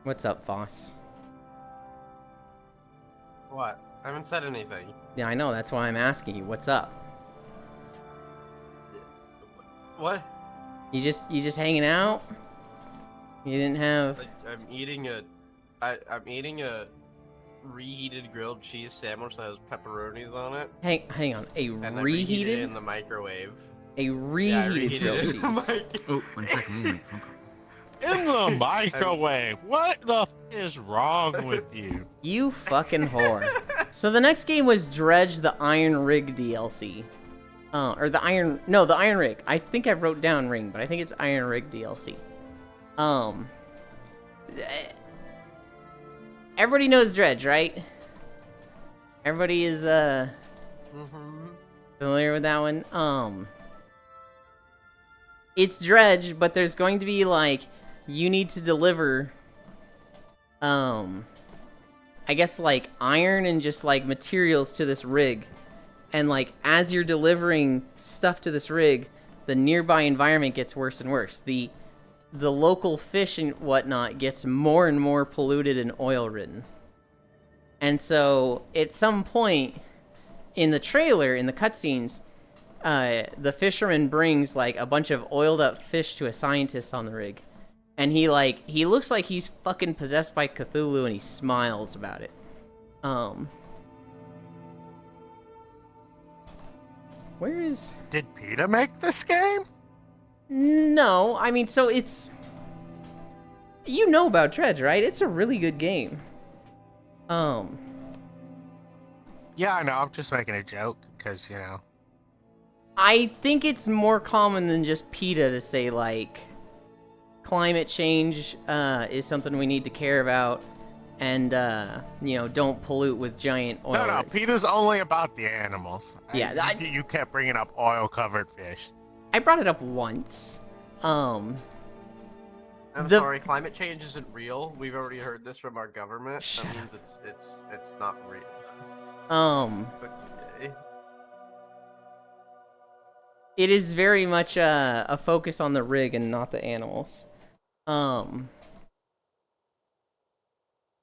What's up, Foss? What? I haven't said anything. Yeah, I know. That's why I'm asking you. What's up? What? You just hanging out? You didn't have... I'm eating a reheated grilled cheese sandwich that has pepperonis on it. Hang on. And I reheated it in the microwave. A reheated grilled cheese. Oh, 1 second. In the microwave. What the f is wrong with you? You fucking whore. So the next game was Dredge the Iron Rig DLC. Or the Iron Rig. I think I wrote down Ring, but I think it's Iron Rig DLC. Everybody knows Dredge, right? Everybody is familiar with that one. It's Dredge, but there's going to be like you need to deliver I guess like iron and just like materials to this rig. And like as you're delivering stuff to this rig, the nearby environment gets worse and worse. The local fish and whatnot gets more and more polluted and oil ridden. And so at some point in the trailer, in the cutscenes, the fisherman brings like a bunch of oiled up fish to a scientist on the rig. And he looks like he's fucking possessed by Cthulhu and he smiles about it. Where is... Did PETA make this game? No, I mean, so it's... You know about Dredge, right? It's a really good game. Yeah, I know. I'm just making a joke, because, you know. I think it's more common than just PETA to say, like, climate change is something we need to care about, and, you know, don't pollute with giant oil No, rigs. PETA's only about the animals. Yeah, You kept bringing up oil-covered fish. I brought it up once. I'm sorry, climate change isn't real. We've already heard this from our government. That means it's not real. Okay. It is very much a focus on the rig and not the animals.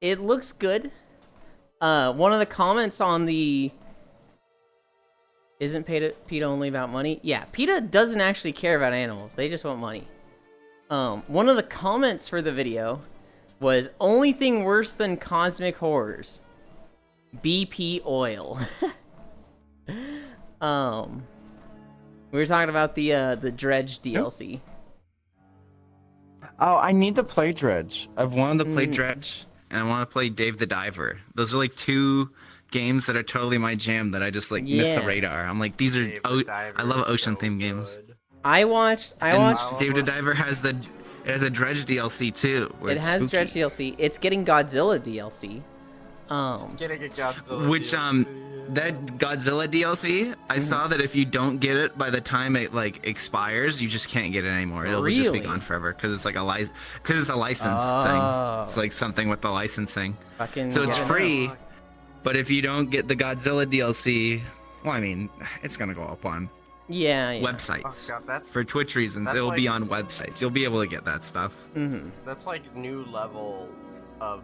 It looks good. One of the comments on the... Isn't PETA only about money? Yeah, PETA doesn't actually care about animals. They just want money. One of the comments for the video was, only thing worse than cosmic horrors. BP oil. We were talking about the Dredge DLC. Oh, I need to play Dredge. I've wanted to play Dredge, and I want to play Dave the Diver. Those are like two games that are totally my jam that I just like missed the radar. I'm like, these are I love ocean themed games. I watched Dave the Diver has it has a Dredge DLC too. It has Dredge DLC. It's getting Godzilla DLC. Getting a Godzilla. Which DLC. that Godzilla DLC, I saw that if you don't get it by the time it like expires, you just can't get it anymore. It'll just be Really? gone forever because it's like a license Oh. thing. It's like something with the licensing. Fucking So it's yeah. free, but if you don't get the Godzilla DLC, well, I mean, it's gonna go up on Yeah. websites. Oh, God, that's- For Twitch reasons, that's it'll be like- on websites. You'll be able to get that stuff. Mm-hmm. That's like new levels of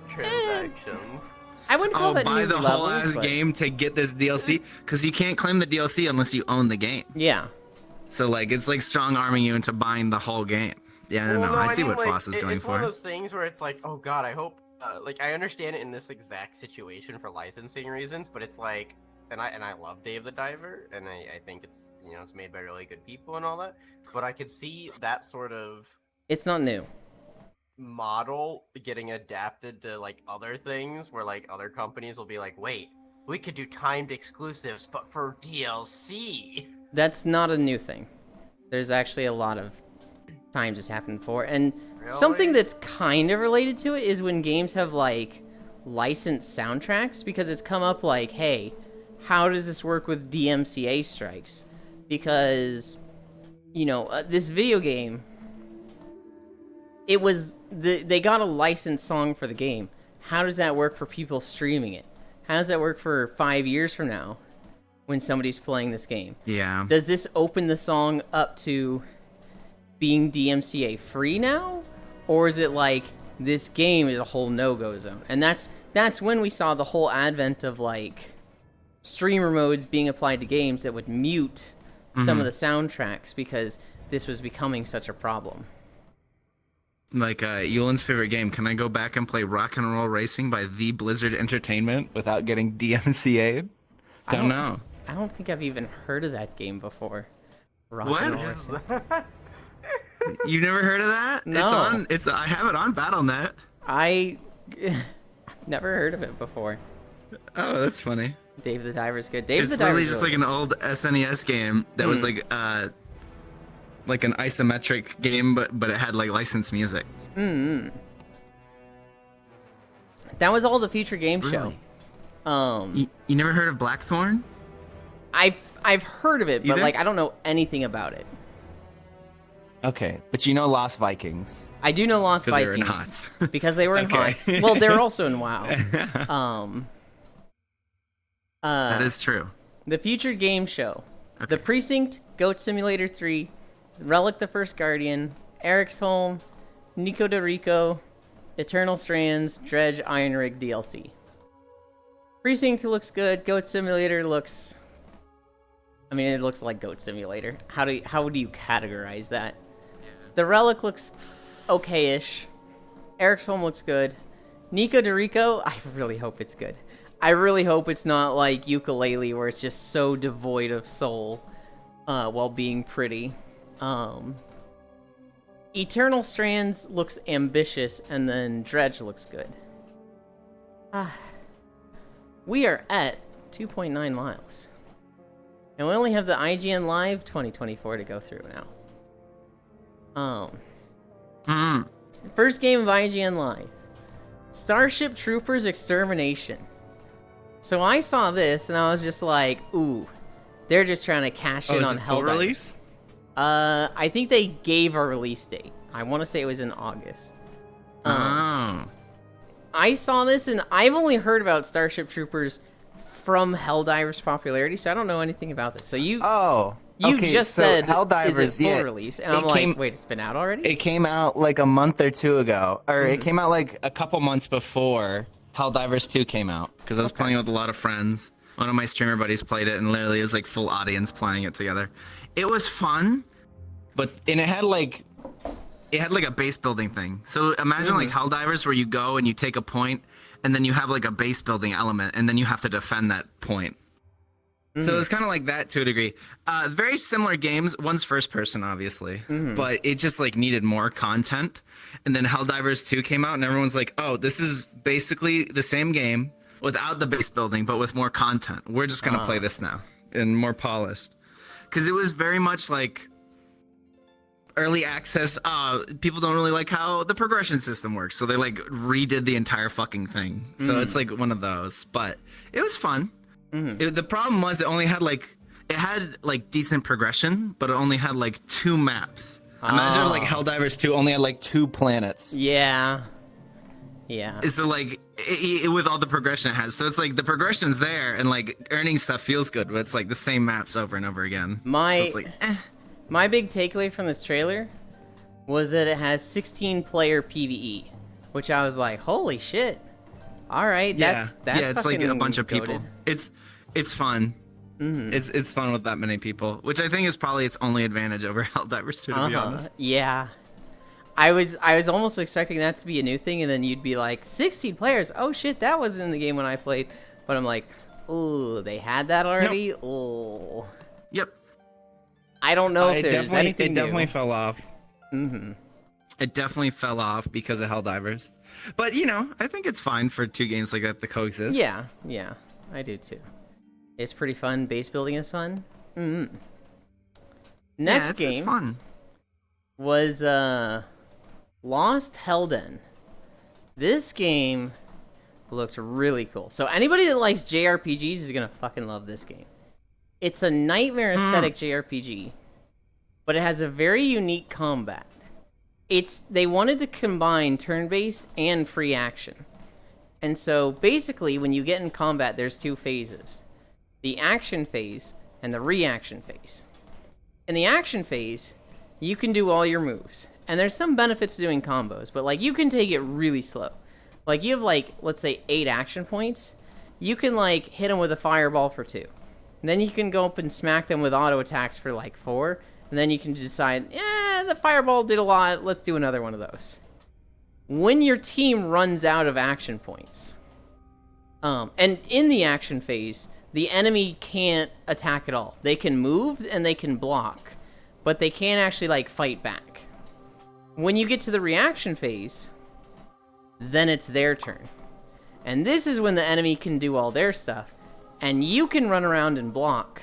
transactions. I wouldn't call I'll that buy new the whole levels, ass but- game to get this DLC because you can't claim the DLC unless you own the game. Yeah. So like it's like strong arming you into buying the whole game. Yeah, Well, no, I see mean, what like, Foss is going it's for. one of those things where it's like, oh god, I hope, like, I understand it in this exact situation for licensing reasons, but it's like, and I love Dave the Diver, and I think it's, you know, it's made by really good people and all that, but I could see that sort of It's not new. model getting adapted to like other things, where like other companies will be like, wait, we could do timed exclusives, but for DLC. That's not a new thing. There's actually a lot of times it's happened before. And Really? something that's kind of related to it is when games have like licensed soundtracks, because it's come up like, hey, how does this work with DMCA strikes? Because, you know, this video game, it was they got a licensed song for the game. How does that work for people streaming it? How does that work for 5 years from now when somebody's playing this game? Yeah. Does this open the song up to being DMCA free now? Or is it like this game is a whole no-go zone? And that's when we saw the whole advent of like streamer modes being applied to games that would mute some of the soundtracks because this was becoming such a problem. Like Yulin's favorite game. Can I go back and play Rock and Roll Racing by The Blizzard Entertainment without getting DMCA'd? Don't know. I don't think I've even heard of that game before. Rock What? and Roll Racing. You never heard of that? It's No. on. I have it on BattleNet. I've never heard of it before. Oh, that's funny. Dave the Diver's good. Dave It's the literally Diver's just really like an old SNES game that was like an isometric game, but it had like licensed music. That was all the Future Game Show. Really? You never heard of Blackthorn? I've heard of it, but Either? like I don't know anything about it. Okay, but you know Lost Vikings. I do know Lost 'Cause they were in Vikings HOTS. because they were in Okay. HOTS. Well, they're also in WoW. That is true. The Future Game Show, Okay. The Precinct, Goat Simulator 3, Relic: The First Guardian, Eric's Home, Nico de Rico, Eternal Strands, Dredge, Iron Rig DLC. Precinct looks good. Goat Simulator looks. I mean, it looks like Goat Simulator. How do you categorize that? The Relic looks okay-ish. Eric's Home looks good. Nico de Rico, I really hope it's good. I really hope it's not like Yooka-Laylee, where it's just so devoid of soul while being pretty. Eternal Strands looks ambitious, and then Dredge looks good. We are at 2.9 miles. And we only have the IGN Live 2024 to go through now. First game of IGN Live. Starship Troopers Extermination. So I saw this and I was just like, ooh, they're just trying to cash in is on it full Helldivers. release? I think they gave a release date. I want to say it was in August. Oh. I saw this and I've only heard about Starship Troopers from Helldivers' popularity, so I don't know anything about this. So you Okay, just so said Helldivers, is it full yeah, release, and it I'm like, came- wait, it's been out already? It came out like a month or two ago, or it came out like a couple months before Helldivers 2 came out. Because I was playing with a lot of friends. One of my streamer buddies played it, and literally it was like full audience playing it together. It was fun, and it had like a base building thing. So imagine like Helldivers, where you go and you take a point, and then you have like a base building element, and then you have to defend that point. So it's kind of like that to a degree. Very similar games. One's first person, obviously, but it just like needed more content. And then Helldivers 2 came out, and everyone's like, "Oh, this is basically the same game without the base building, but with more content. We're just gonna play this now and more polished." Because it was very much like early access. People don't really like how the progression system works, so they like redid the entire fucking thing. So it's like one of those, but it was fun. The problem was it had like decent progression, but it only had like 2 maps. Imagine like Helldivers 2 only had like 2 planets. Yeah. Yeah. So like with all the progression it has, so it's like the progression's there, and like earning stuff feels good, but it's like the same maps over and over again. So it's like, My big takeaway from this trailer was that it has 16-player PvE, which I was like, holy shit. All right, that's it's like a bunch of goated. people. It's fun. It's fun with that many people, which I think is probably its only advantage over Helldivers 2, to be honest. Yeah. I was almost expecting that to be a new thing, and then you'd be like, 16 players. Oh shit, that wasn't in the game when I played. But I'm like, ooh, they had that already? Ooh. Yep. I don't know if there's anything It definitely fell off. It definitely fell off because of Helldivers. But, you know, I think it's fine for 2 games like that to coexist. Yeah, I do too. It's pretty fun. Base building is fun. Next game it's fun. was Lost Helden. This game looked really cool. So anybody that likes JRPGs is gonna fucking love this game. It's a nightmare aesthetic JRPG, but it has a very unique combat. They wanted to combine turn-based and free action. And so basically when you get in combat, there's 2 phases. The action phase and the reaction phase. In the action phase, you can do all your moves. And there's some benefits to doing combos, but like you can take it really slow. Like you have like, let's say 8 action points. You can like hit them with a fireball for 2. And then you can go up and smack them with auto attacks for like 4. And then you can decide, the fireball did a lot, let's do another one of those. When your team runs out of action points, and in the action phase, the enemy can't attack at all. They can move and they can block, but they can't actually like fight back. When you get to the reaction phase, then it's their turn. And this is when the enemy can do all their stuff, and you can run around and block,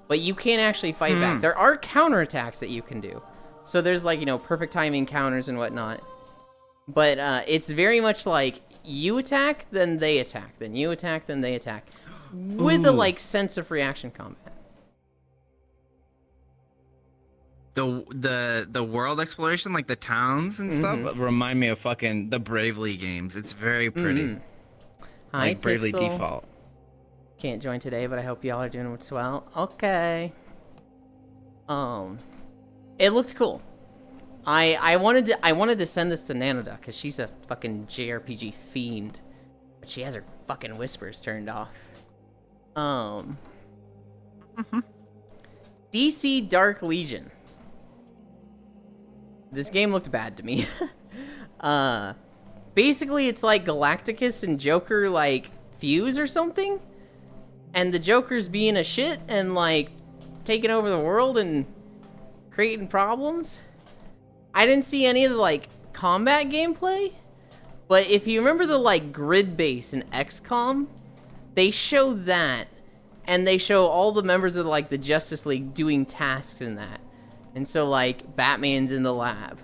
but you can't actually fight back. There are counterattacks that you can do. So there's like, perfect timing counters and whatnot. But it's very much like you attack, then they attack, then you attack, then they attack. With a like sense of reaction combat. The world exploration, like the towns and stuff, Remind me of fucking the Bravely games. It's very pretty. Hi, like Bravely Pixel. Default. Can't join today, but I hope y'all are doing well. Okay. It looked cool. I wanted to send this to Nanoda because she's a fucking JRPG fiend, but she has her fucking whispers turned off. DC Dark Legion. This game looked bad to me. Basically it's like Galacticus and Joker like fuse or something, and the Joker's being a shit and like taking over the world and creating problems. I didn't see any of the like combat gameplay, but if you remember the like grid base in XCOM, they show that, and they show all the members of like the Justice League doing tasks in that. And so like Batman's in the lab.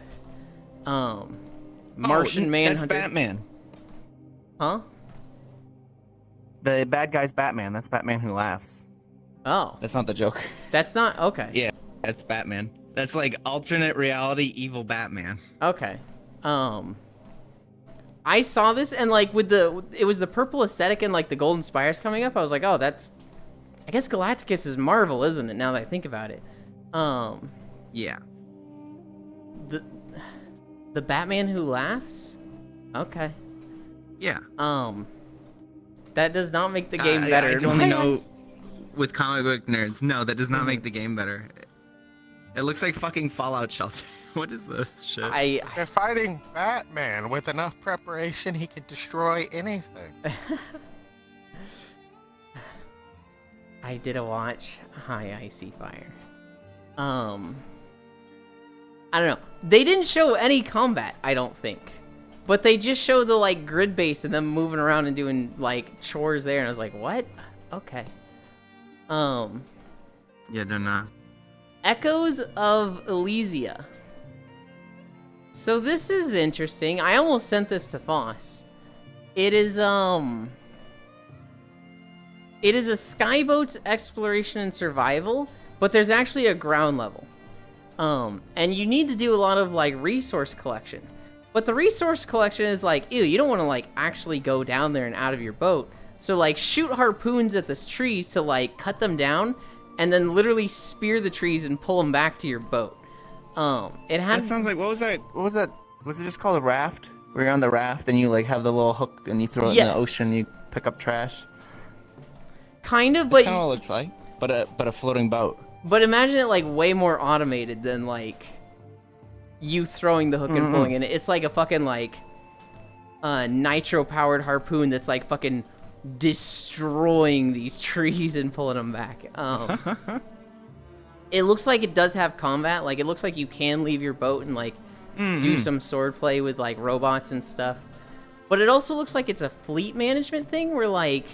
Martian Manhunter. That's Batman. Huh? The bad guy's Batman. That's Batman Who Laughs. Oh. That's not the Joker. That's not okay. Yeah, that's Batman. That's like alternate reality evil Batman. Okay. I saw this and like it was the purple aesthetic and like the golden spires coming up. I was like, oh, I guess Galacticus is Marvel, isn't it? Now that I think about it. Yeah. The Batman Who Laughs? Okay. Yeah. That does not make the game better. I in don't my know eyes. with comic book nerds. No, that does not make the game better. It looks like fucking Fallout Shelter. What is this shit? They're fighting Batman. With enough preparation, he can destroy anything. I did a watch High Icy Fire. I don't know. They didn't show any combat, I don't think. But they just show the like grid base and them moving around and doing like chores there, and I was like, what? Okay. Yeah, they're not. Echoes of Elysia. So this is interesting. I almost sent this to Foss. It is a Skyboats exploration and survival, but there's actually a ground level. And you need to do a lot of like resource collection. But the resource collection is like, ew, you don't want to like actually go down there and out of your boat. So like shoot harpoons at the trees to like cut them down, and then literally spear the trees and pull them back to your boat. It had. That sounds like what was that? Was it just called a raft? Where you're on the raft and you like have the little hook and you throw it in the ocean and you pick up trash. Kind of, That's but kind of what it looks like, but a floating boat. But imagine it like way more automated than like you throwing the hook and pulling it. It's like a fucking like nitro powered harpoon that's like fucking destroying these trees and pulling them back. It looks like it does have combat. Like it looks like you can leave your boat and like do some sword play with like robots and stuff. But it also looks like it's a fleet management thing where like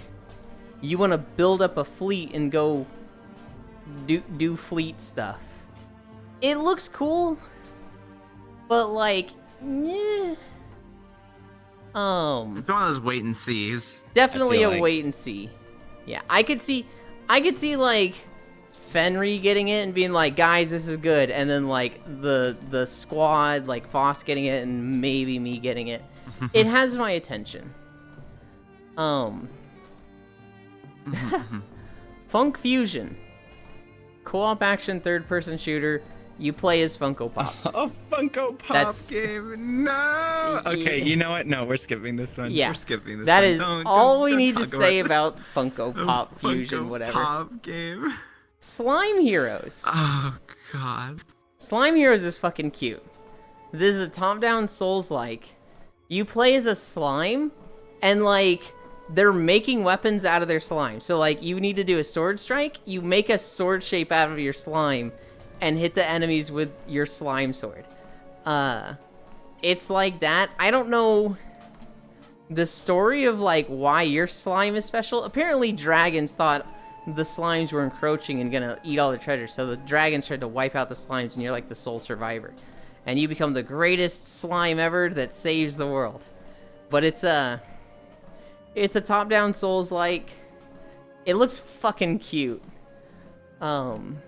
you want to build up a fleet and go do fleet stuff. It looks cool, but like, yeah. It's one of those wait and sees. Definitely a like. wait and see. Yeah, I could see like Fenry getting it and being like, guys, this is good, and then like the squad, like Foss getting it, and maybe me getting it. It has my attention. Funk Fusion. Co-op action third-person shooter. You play as Funko Pops. A Funko Pop That's- game. No. Okay, you know what? No, we're skipping this one. Yeah, We're skipping this that one. is Don't- all don't- we don't need to talk say about Funko Pop Fusion, Funko whatever. Pop game. Slime Heroes. Oh god. Slime Heroes is fucking cute. This is a top-down Souls-like. You play as a slime, and like they're making weapons out of their slime. So like you need to do a sword strike, you make a sword shape out of your slime and hit the enemies with your slime sword. It's like that. I don't know the story of like why your slime is special. Apparently dragons thought the slimes were encroaching and gonna eat all the treasure, so the dragons tried to wipe out the slimes, and you're like the sole survivor. And you become the greatest slime ever that saves the world. But it's a top-down Souls-like. It looks fucking cute. Dawn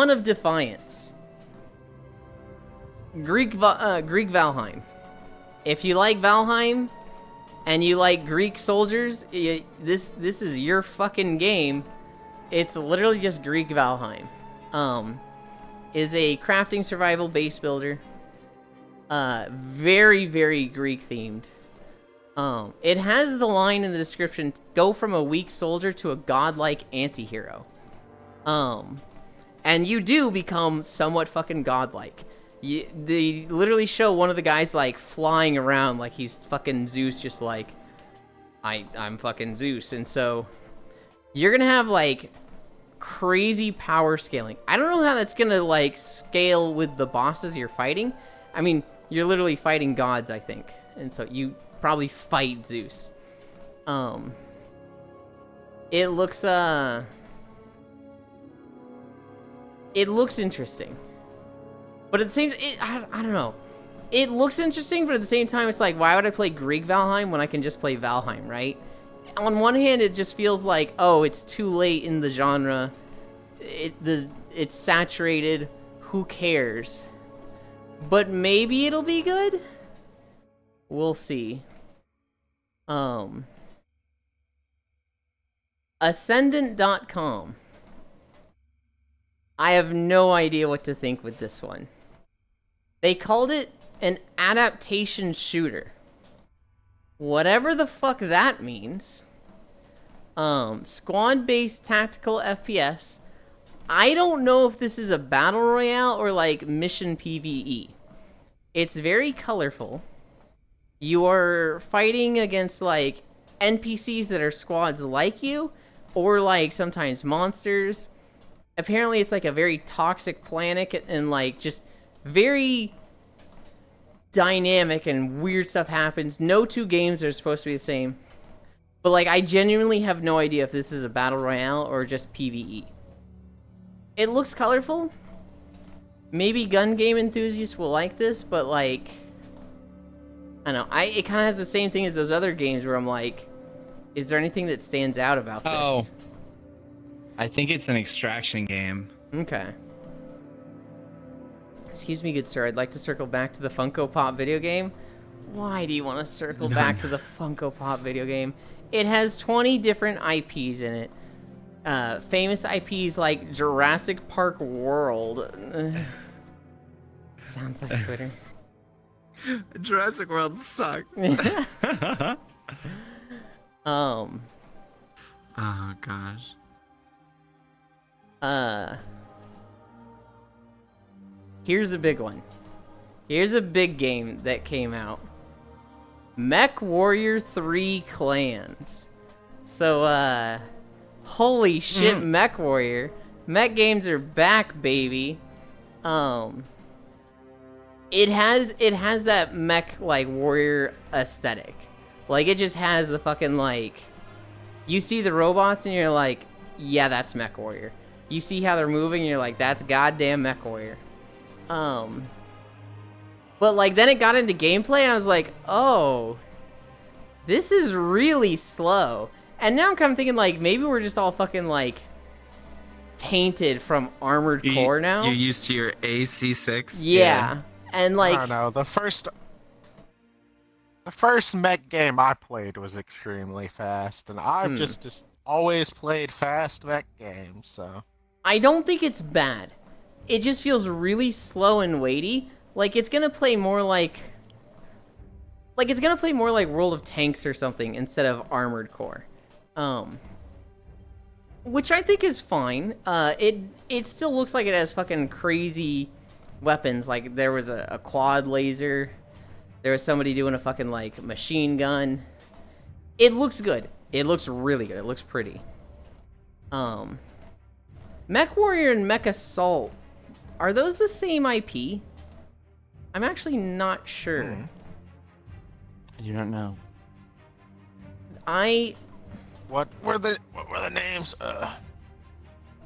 of Defiance. Greek Valheim. If you like Valheim and you like Greek soldiers, this is your fucking game. It's literally just Greek Valheim. Is a crafting survival base builder. Very, very Greek themed. It has the line in the description, go from a weak soldier to a godlike anti-hero. And you do become somewhat fucking godlike. They literally show one of the guys like flying around like he's fucking Zeus, just like, I'm fucking Zeus. And so you're gonna have like crazy power scaling. I don't know how that's gonna like scale with the bosses you're fighting. I mean, you're literally fighting gods, I think, and so you probably fight Zeus. It looks interesting, but at the same, I don't know. It looks interesting, but at the same time, it's like, why would I play Greek Valheim when I can just play Valheim, right? On one hand, it just feels like, oh, it's too late in the genre. It's saturated. Who cares? But maybe it'll be good? We'll see. Ascendant.com. I have no idea what to think with this one. They called it an adaptation shooter. Whatever the fuck that means. Squad-based tactical FPS. I don't know if this is a battle royale or like mission PvE. It's very colorful. You are fighting against like NPCs that are squads like you, or like sometimes monsters. Apparently it's like a very toxic planet and like just very dynamic and weird stuff happens. No two games are supposed to be the same. But like I genuinely have no idea if this is a battle royale or just PvE. It looks colorful. Maybe gun game enthusiasts will like this, but like, I don't know. It kind of has the same thing as those other games where I'm like, is there anything that stands out about this? Oh. I think it's an extraction game. Okay. Excuse me, good sir. I'd like to circle back to the Funko Pop video game. Why do you want to circle back to the Funko Pop video game? It has 20 different IPs in it. Famous IPs like Jurassic Park World. Sounds like Twitter. Jurassic World sucks. Oh gosh. Here's a big one. Here's a big game that came out. Mech Warrior 3 Clans. So, holy shit, Mech Warrior. Mech games are back, baby. It has that mech, like, warrior aesthetic. Like, it just has the fucking, like... You see the robots and you're like, yeah, that's Mech Warrior. You see how they're moving and you're like, that's goddamn Mech Warrior. But, like, then it got into gameplay and I was like, oh... This is really slow. And now I'm kind of thinking, like, maybe we're just all fucking, like... tainted from Armored Core now. You're used to your AC6? Yeah. And, like... I don't know. The first mech game I played was extremely fast, and I've just always played fast mech games, so... I don't think it's bad. It just feels really slow and weighty. Like, it's gonna play more like... Like, it's gonna play more like World of Tanks or something instead of Armored Core. Which I think is fine. It still looks like it has fucking crazy weapons. Like, there was a quad laser. There was somebody doing a fucking, like, machine gun. It looks good. It looks really good. It looks pretty. Mech Warrior and Mech Assault, are those the same IP? I'm actually not sure. I do not know. What were the names?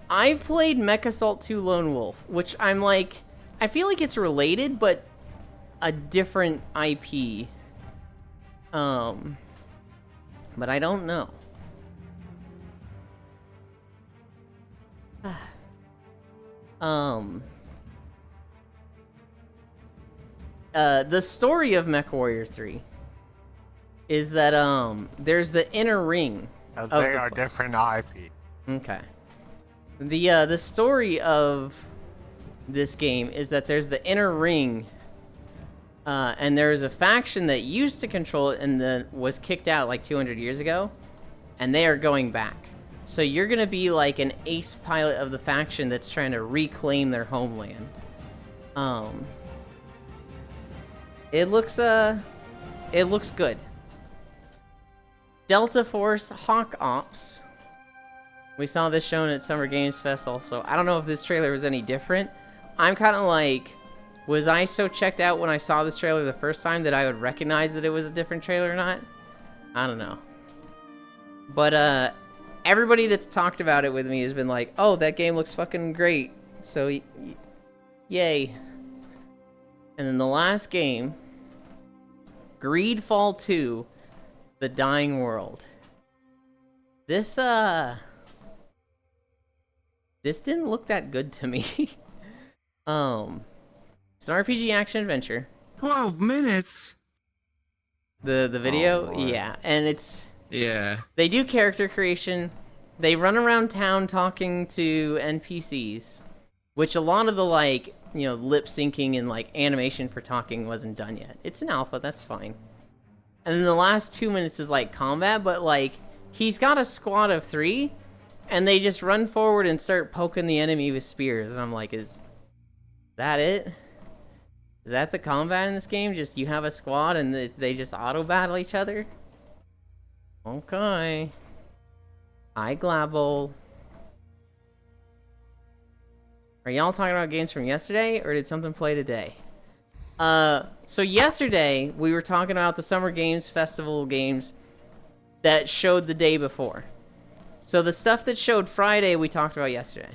I played Mech Assault 2 Lone Wolf, which I'm like, I feel like it's related, but a different IP. But I don't know. The story of Mech Warrior 3 is that there's the inner ring. They are different IP. Okay. The story of this game is that there's the inner ring, and there is a faction that used to control it and then was kicked out like 200 years ago, and they are going back. So you're gonna be like an ace pilot of the faction that's trying to reclaim their homeland. It looks good. Delta Force Hawk Ops. We saw this shown at Summer Games Fest also. I don't know if this trailer was any different. I'm kind of like, was I so checked out when I saw this trailer the first time that I would recognize that it was a different trailer or not? I don't know. But, everybody that's talked about it with me has been like, oh, that game looks fucking great. So, yay. And then the last game, Greedfall 2, The Dying World. This didn't look that good to me. It's an RPG action adventure. 12 minutes? The video? Oh, yeah, and it's... Yeah. They do character creation. They run around town talking to NPCs, which a lot of the, like, you know, lip syncing and, like, animation for talking wasn't done yet. It's an alpha, that's fine. And then the last 2 minutes is, like, combat, but, like, he's got a squad of 3, and they just run forward and start poking the enemy with spears. And I'm like, is that it? Is that the combat in this game? Just you have a squad and they just auto-battle each other? Okay. Hi, Glabble. Are y'all talking about games from yesterday, or did something play today? So yesterday, we were talking about the Summer Games Festival games that showed the day before. So the stuff that showed Friday, we talked about yesterday.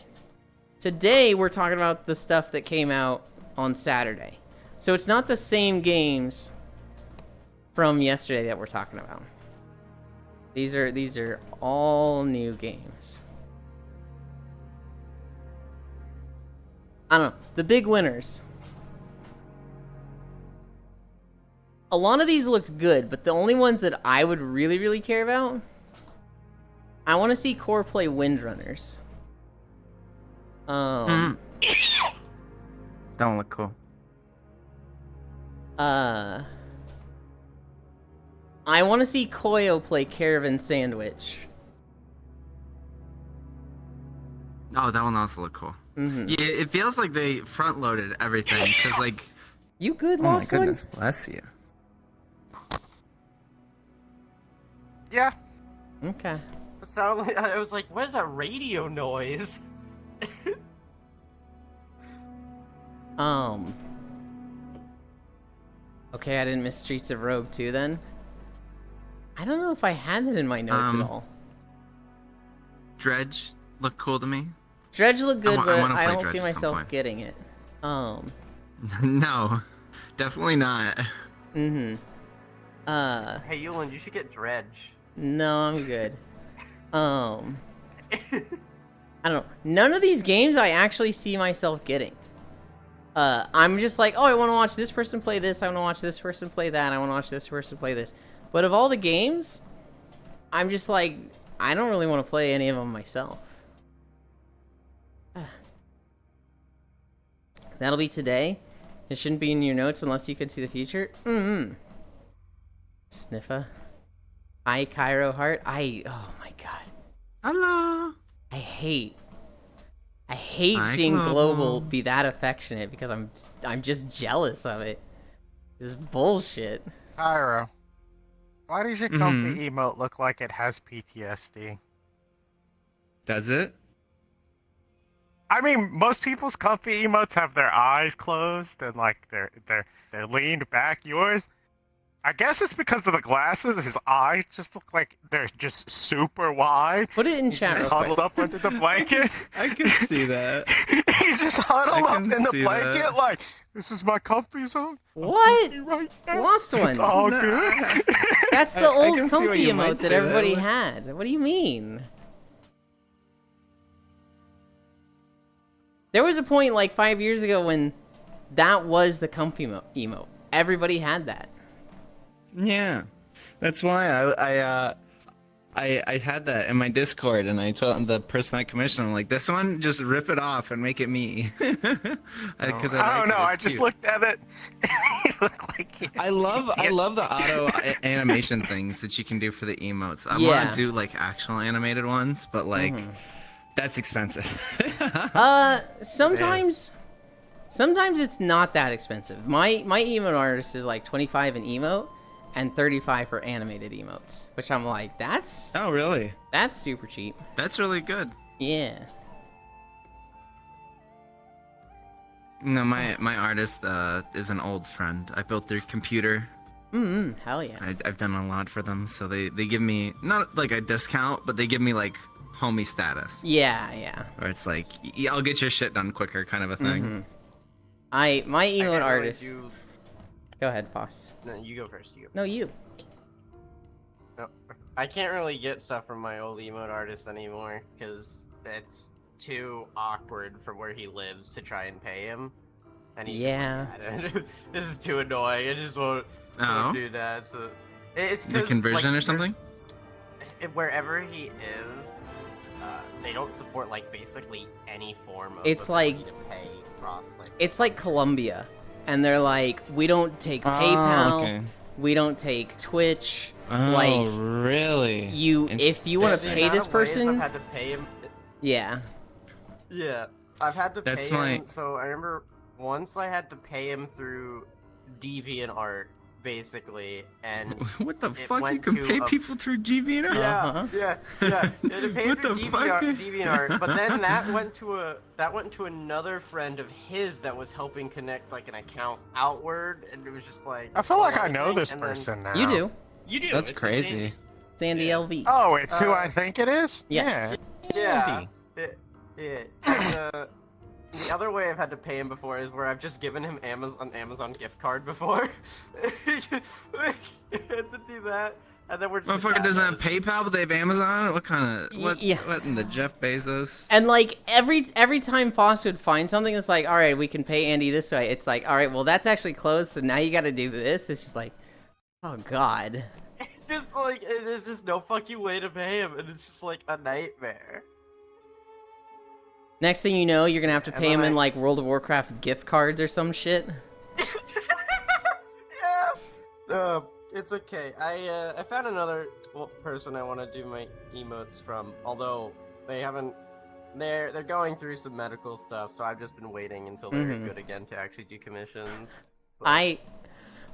Today we're talking about the stuff that came out on Saturday. So it's not the same games from yesterday that we're talking about. These are all new games. I don't know. The big winners. A lot of these looked good, but the only ones that I would really, really care about, I want to see Core play Windrunners. Don't look cool. I want to see Koyo play Caravan Sandwich. Oh, that one also looked cool. Mm-hmm. Yeah, it feels like they front loaded everything because like. You good, Oh my Lost One? goodness, bless you. Yeah. Okay. It sounded like, I was like, what is that radio noise? Okay, I didn't miss Streets of Rogue 2 then. I don't know if I had that in my notes at all. Dredge looked cool to me. Dredge looked good, but wanna I play don't Dredge see at some myself point. getting it. No, definitely not. Mm-hmm. Hey, Yulin, you should get Dredge. No, I'm good. I don't know. None of these games I actually see myself getting. I'm just like, oh, I want to watch this person play this. I want to watch this person play that. I want to watch this person play this. But of all the games, I'm just like, I don't really want to play any of them myself. That'll be today. It shouldn't be in your notes unless you can see the future. Sniffa. Hi, Cairo Heart. Oh my god. Hello. I hate Hi, seeing Global. Global be that affectionate because I'm just jealous of it. This is bullshit. Tyro, why does your comfy emote look like it has PTSD? Does it? I mean, most people's comfy emotes have their eyes closed and like they're leaned back. Yours, I guess it's because of the glasses. His eyes just look like they're just super wide. Put it in He's chat just real quick. huddled up under the blanket. I can see that. He's just huddled I up can in the see blanket that. like, this is my comfy zone. What? Right now. Lost one. It's all No, good. That's the I old can see why comfy you might emote say that everybody that. had. What do you mean? There was a point like 5 years ago when that was the comfy emote. Everybody had that. Yeah, that's why I had that in my Discord, and I told the person I commissioned, I'm like, this one, just rip it off and make it me. Because I don't know. I just looked at it. He looked like he I love the auto animation things that you can do for the emotes. I Yeah. want to do like actual animated ones, but like that's expensive. Sometimes it's not that expensive. My emote artist is like 25 an emote and 35 for animated emotes, which I'm like, that's Oh, really? super cheap. That's really good. Yeah. No, my artist is an old friend. I built their computer. Hell yeah. I've done a lot for them, so they give me not like a discount, but they give me like homie status, Yeah. where it's like I'll get your shit done quicker, kind of a thing. My I emote can't really artist. do- Go ahead, Foss. No, you go first. You go. No, you. No, I can't really get stuff from my old emote artist anymore because it's too awkward for where he lives to try and pay him. And he's Yeah. just like, this is too annoying. I just won't do that. So it's The 'cause, conversion like, or something? wherever he is, they don't support like basically any form of It's ability like- to pay across like. It's like Colombia, and they're like, we don't take PayPal, Oh, okay. we don't take Twitch. Oh, Like, really? if you want to The pay amount this of ways person, I've had to pay him. yeah. Yeah, I've had to That's pay my- him. So I remember once I had to pay him through DeviantArt, basically, and What the It fuck? You went can to pay a- people through DeviantArt? Uh-huh. yeah. I had to pay him What through the fuck? DeviantArt, but then that went to another friend of his that was helping connect like an account outward, and it was just like. I feel like I another know thing, this and then- person now. You do. You do. That's it's crazy. Sandy Yeah. LV. Oh, it's who Uh, I think it is? Yes. Yeah. Yeah. Yeah. And, The other way I've had to pay him before is where I've just given him an Amazon gift card before. We had to do that, and then we're just. Motherfucker doesn't have PayPal, but they have Amazon. What kind of what? Yeah. What in the Jeff Bezos? And like every time Foss would find something, it's like, all right, we can pay Andy this way. It's like, all right, well that's actually closed, so now you got to do this. It's just like, oh god. Just like there's just no fucking way to pay him, and it's just like a nightmare. Next thing you know, you're gonna have to And pay then him in I- like World of Warcraft gift cards or some shit. Yeah. It's okay. I found another person I want to do my emotes from, although they haven't. They're going through some medical stuff, so I've just been waiting until they're Mhm. good again to actually do commissions. But-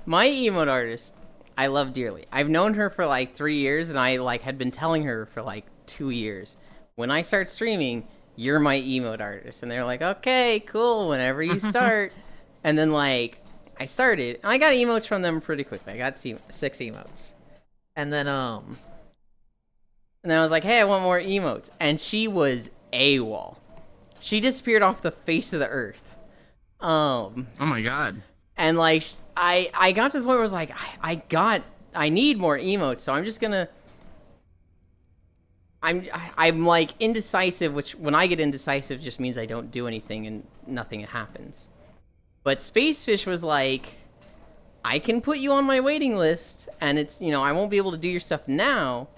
My emote artist, I love dearly. I've known her for like 3 years, and I like had been telling her for like 2 years, when I start streaming, you're my emote artist. And they're like, okay, cool, whenever you start. And then like I started, and I got emotes from them pretty quickly. I got 6 emotes. And then I was like, hey, I want more emotes. And she was AWOL. She disappeared off the face of the earth. Oh my god. And like I got to the point where I was like, I need more emotes, so I'm just gonna. I'm like indecisive, which when I get indecisive just means I don't do anything and nothing happens. But Spacefish was like, I can put you on my waiting list, and it's, you know, I won't be able to do your stuff now,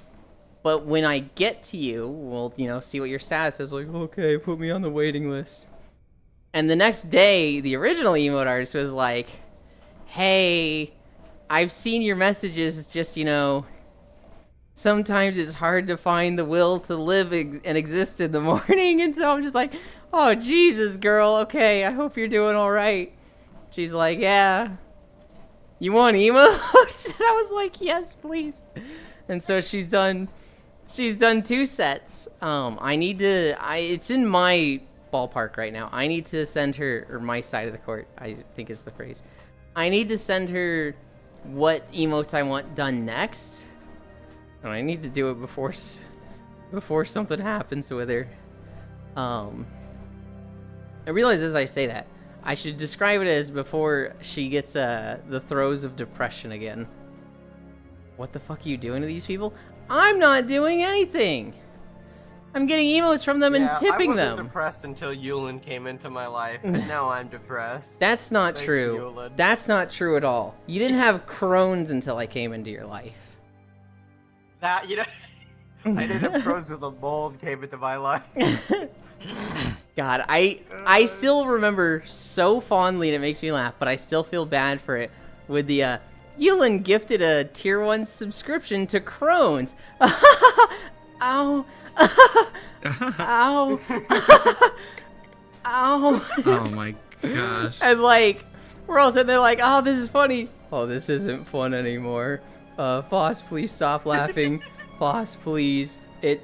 but when I get to you, we'll, you know, see what your status is. Like, okay, put me on the waiting list. And the next day, the original emote artist was like, hey, I've seen your messages, it's just, you know, sometimes it's hard to find the will to live and exist in the morning. And so I'm just like, oh, Jesus, girl, okay, I hope you're doing all right. She's like, yeah. You want emotes? And I was like, yes, please. And so she's done 2 sets. It's in my ballpark right now. I need to send her, or my side of the court, I think is the phrase. I need to send her what emotes I want done next. And I need to do it before something happens with her. I realize as I say that, I should describe it as before she gets the throes of depression again. What the fuck are you doing to these people? I'm not doing anything! I'm getting emotes from them and tipping I wasn't them. depressed until Yulin came into my life, and now I'm depressed. That's not Thanks, true. Yulin. That's not true at all. You didn't have Crohn's until I came into your life. That, you know, I didn't have Crohn's until the mold came into my life. God, I still remember so fondly, and it makes me laugh, but I still feel bad for it, with the, Yulin gifted a tier 1 subscription to Crohn's. Ow. Ow. Ow. Oh my gosh. And like, we're all sitting there like, oh, this is funny. Oh, this isn't fun anymore. Foss, please stop laughing. Foss, please. It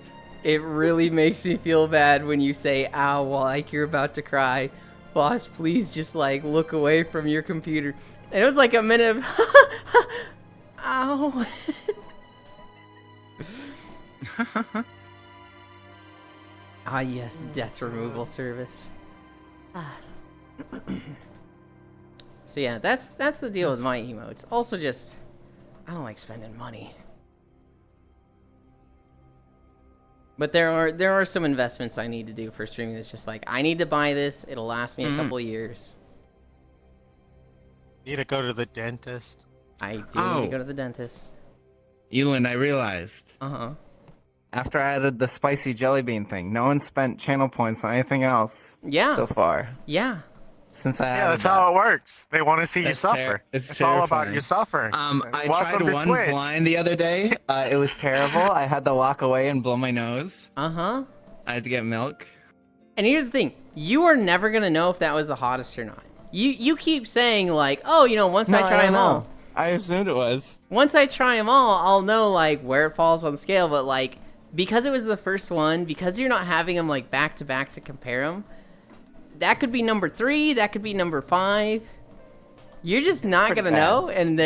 really makes me feel bad when you say ow while like you're about to cry. Foss, please just like look away from your computer. And it was like a minute of ow. Ah yes, death removal service. So yeah, that's the deal with my emotes. Also just, I don't like spending money. But there are some investments I need to do for streaming. It's just like, I need to buy this. It'll last me a couple years. Need to go to the dentist. I do need to go to the dentist. Elin, I realized. Uh-huh. After I added the spicy jelly bean thing, no one spent channel points on anything else Yeah. so far. Yeah. Since I Yeah, added that's that. how it works. They want to see you That's suffer. it's all about terrifying. you suffering. I Welcome tried to one Twitch. blind the other day. It was terrible. I had to walk away and Blow my nose. Uh-huh. I had to get milk. And here's the thing. You are never going to know if that was the hottest or not. You keep saying like, oh, you know, once I try them all. I assumed it was. Once I try them all, I'll know like where it falls on the scale. But like, because it was the first one, because you're not having them like back to back to compare them, that could be number 3, that could be number 5. You're just not Pretty gonna bad. know, and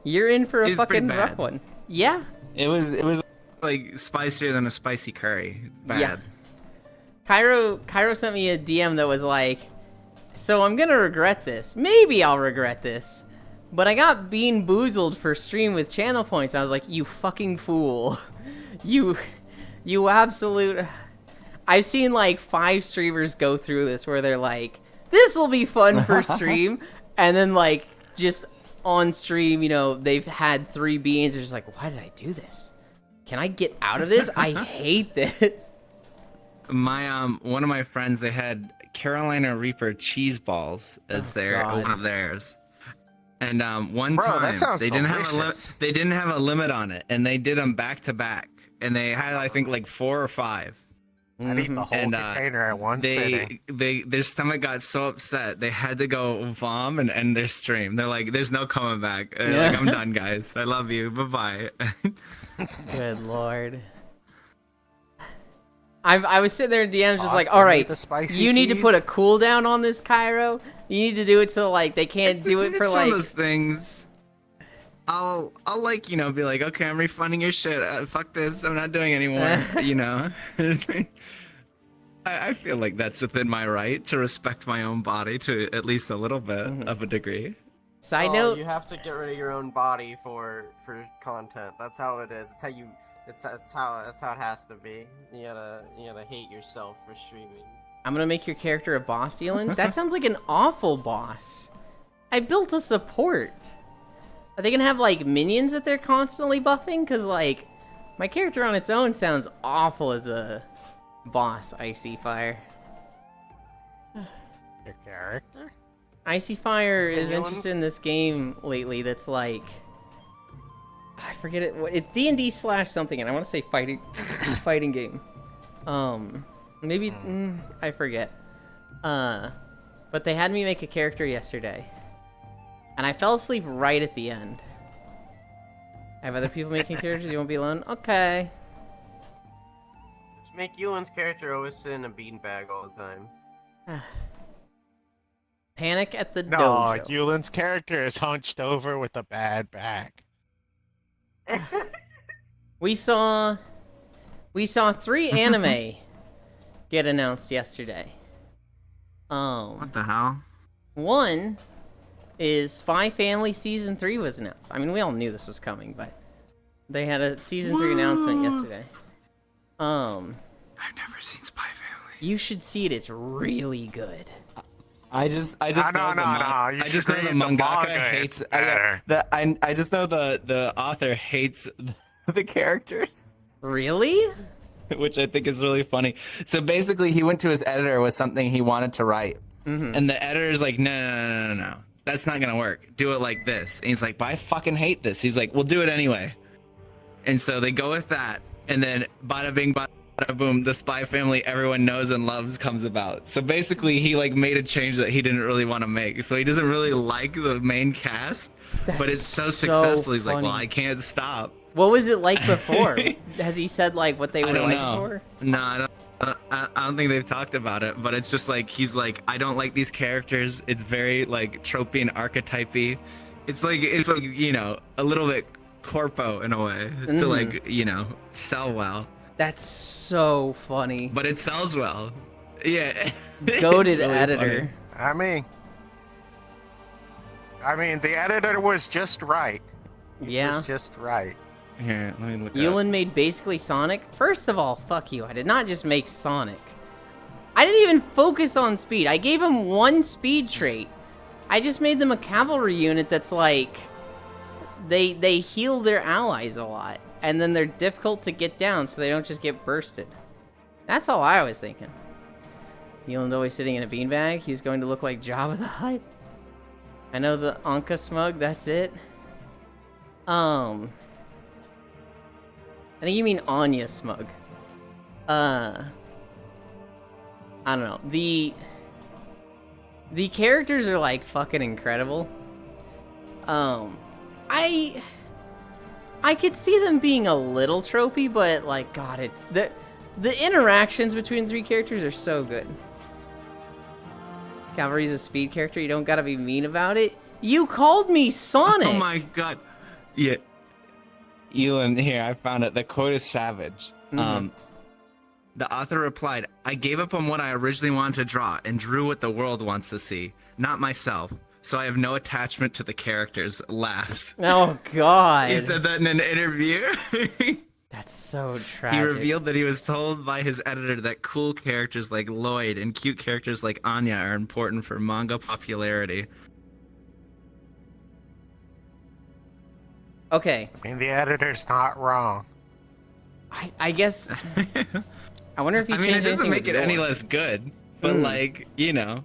you're in for a It's pretty fucking rough bad. one. Yeah. It was Like spicier than a spicy curry. Bad. Yeah. Cairo sent me a DM that was like, so I'm gonna regret this. Maybe I'll regret this. But I got bean boozled for stream with channel points. I was like, you fucking fool. You absolute... I've seen like 5 streamers go through this where they're like, this will be fun for stream. And then like, just on stream, you know, they've had 3 beans. They're just like, why did I do this? Can I get out of this? I hate this. My one of my friends, they had Carolina Reaper cheese balls as one of theirs. And one time they didn't have a limit on it, and they did them back to back, and they had I think like 4 or 5. I'd eat the whole container at one sitting. Their stomach got so upset they had to go vom and end their stream. They're like, "There's no coming back. Like, I'm done, guys. I love you. Bye bye." Good lord. I was sitting there in DMs just like, all right, you need to put a cooldown on this, Cairo. You need to do it so like they can't do it for it's like. One of those things. I'll like, you know, be like, okay, I'm refunding your shit. Fuck this. I'm not doing anymore. You know. I feel like that's within my right to respect my own body to at least a little bit of a degree. Side note: you have to get rid of your own body for content. That's how it is. It's how you. That's how it has to be. You gotta hate yourself for streaming. I'm gonna make your character a boss, Dylan. That sounds like an awful boss. I built a support. Are they gonna have like minions that they're constantly buffing? Cause like my character on its own sounds awful as a boss. Icy Fire. Your character? Icy Fire is interested in this game lately. That's like. I forget it. It's D&D / something, and I want to say fighting game. Maybe I forget. But they had me make a character yesterday, and I fell asleep right at the end. I have other people making characters. You won't be alone. Okay. Just make Yulin's character always sit in a beanbag all the time. Panic at the No, dojo. Yulin's character is hunched over with a bad back. We saw 3 anime get announced yesterday. What the hell? One is Spy Family Season 3 was announced. I mean, we all knew this was coming, but they had a Season 3 announcement yesterday. I've never seen Spy Family. You should see it. It's really good. I just know the mangaka hates. I just know the author hates the characters, Really? which I think is really funny. So basically, he went to his editor with something he wanted to write, and the editor's like, no, that's not gonna work. Do it like this. And he's like, but I fucking hate this. He's like, we'll do it anyway. And so they go with that, and then bada bing, bada boom, the Spy Family everyone knows and loves comes about. So basically he like made a change that he didn't really want to make. So he doesn't really like the main cast, but it's so successful. He's like, well, I can't stop. What was it like before? Has he said like what they were like know. before? No, I don't think they've talked about it, but it's just like he's like, I don't like these characters. It's very like tropey and archetypey. It's like you know, a little bit corpo in a way to like, you know, sell well. That's so funny. But it sells well. Yeah. Goated really editor. funny. I mean, the editor was just right. He was just right. Here, let me look. Yulin made basically Sonic. First of all, fuck you. I did not just make Sonic. I didn't even focus on speed. I gave him 1 speed trait. I just made them a cavalry unit that's like they heal their allies a lot. And then they're difficult to get down so they don't just get bursted. That's all I was thinking. Yulin's always sitting in a beanbag. He's going to look like Jabba the Hutt. I know the Anka smug, that's it. I think you mean Anya smug. I don't know. The characters are like fucking incredible. I could see them being a little tropey, but like, God, it's the interactions between 3 characters are so good. Cavalry's a speed character. You don't gotta be mean about it. You called me Sonic. Oh my god. Yeah. Elon, here I found it. The quote is savage. The author replied, I gave up on what I originally wanted to draw and drew what the world wants to see, not myself. So I have no attachment to the characters. Laughs. Oh God. He said that in an interview. That's so He tragic. revealed that he was told by his editor that cool characters like Lloyd and cute characters like Anya are important for manga popularity. Okay, I mean, the editor's not wrong. I guess. I wonder if he I mean, changed it doesn't anything make with it any lore. less good, but like, you know,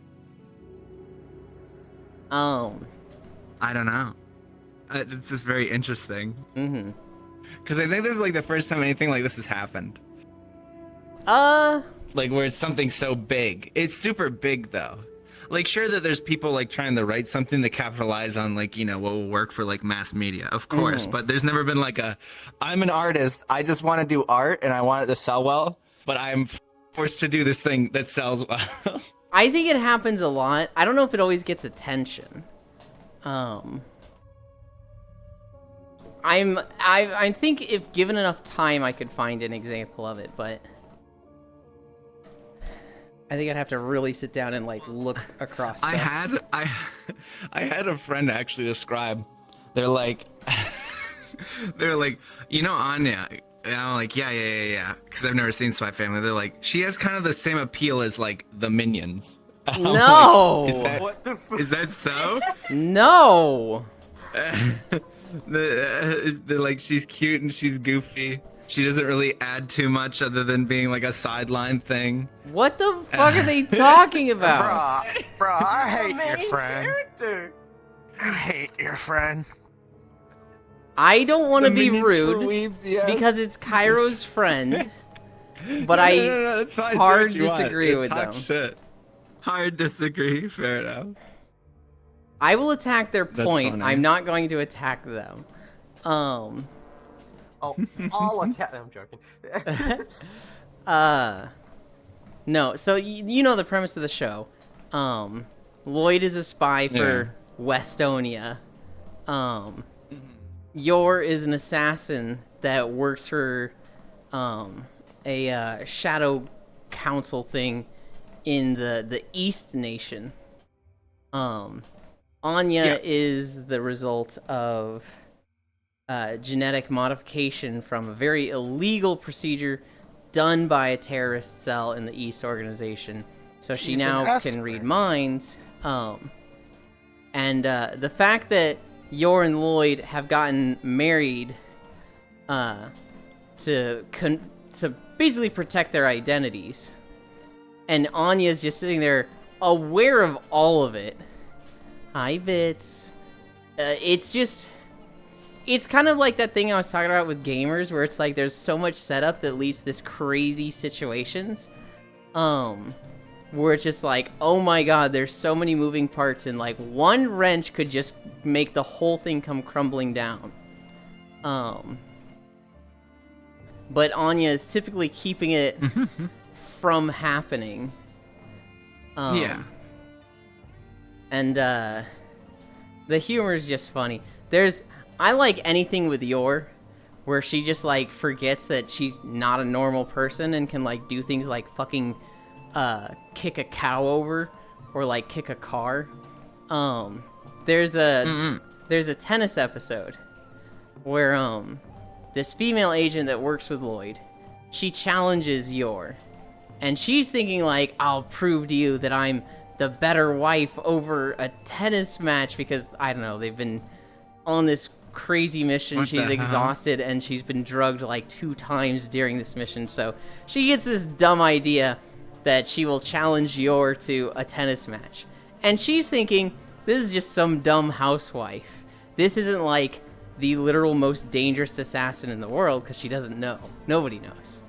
I don't know. It's just very interesting Mm-hmm. because I think this is like the first time anything like this has happened. Like where it's something so big. It's super big though. Like sure that there's people like trying to write something to capitalize on like, you know, what will work for like mass media, of course, but there's never been like a I'm an artist, I just want to do art and I want it to sell well, but I'm forced to do this thing that sells well. I think it happens a lot. I don't know if it always gets attention. I think if given enough time, I could find an example of it, but I think I'd have to really sit down and like look across. I stuff. had a friend actually describe. They're like, you know Anya, and I'm like, yeah, because I've never seen Spy Family. They're like, she has kind of the same appeal as like the Minions. I'm like, No, What the fuck? is that so? no. They're like, she's cute and she's goofy. She doesn't really add too much other than being like a sideline thing. What the fuck are they talking about? Bruh, I hate Main your friend. character. I hate your friend. I don't want to The be Minions for rude weebs, yes. because it's Cairo's friend, but no, that's fine. Say hard what you want. disagree with Talk them. shit. Hard disagree. Fair enough. I will attack their That's point. funny. I'm not going to attack them. Oh, all attack. I'm joking. No. So you know the premise of the show. Lloyd is a spy for Westonia. Yor is an assassin that works for a shadow council thing in the East Nation. Anya is the result of genetic modification from a very illegal procedure done by a terrorist cell in the East organization. So she She's an now Esper. can read minds. And the fact that Yor and Lloyd have gotten married to basically protect their identities. And Anya's just sitting there aware of all of it. Hi, Bits. It's kind of like that thing I was talking about with gamers, where it's like there's so much setup that leads to this crazy situations, where it's just like, oh my god, there's so many moving parts, and like one wrench could just make the whole thing come crumbling down. But Anya is typically keeping it from happening. Yeah. And the humor is just funny. I like anything with Yor, where she just like forgets that she's not a normal person and can like do things like fucking kick a cow over or like kick a car. There's a tennis episode where this female agent that works with Lloyd, she challenges Yor, and she's thinking like, I'll prove to you that I'm the better wife over a tennis match, because I don't know, they've been on this crazy mission. What She's the hell? exhausted and she's been drugged like 2 times during this mission, so she gets this dumb idea that she will challenge Yor to a tennis match. And she's thinking, this is just some dumb housewife. This isn't like the literal most dangerous assassin in the world, because she doesn't know. Nobody knows.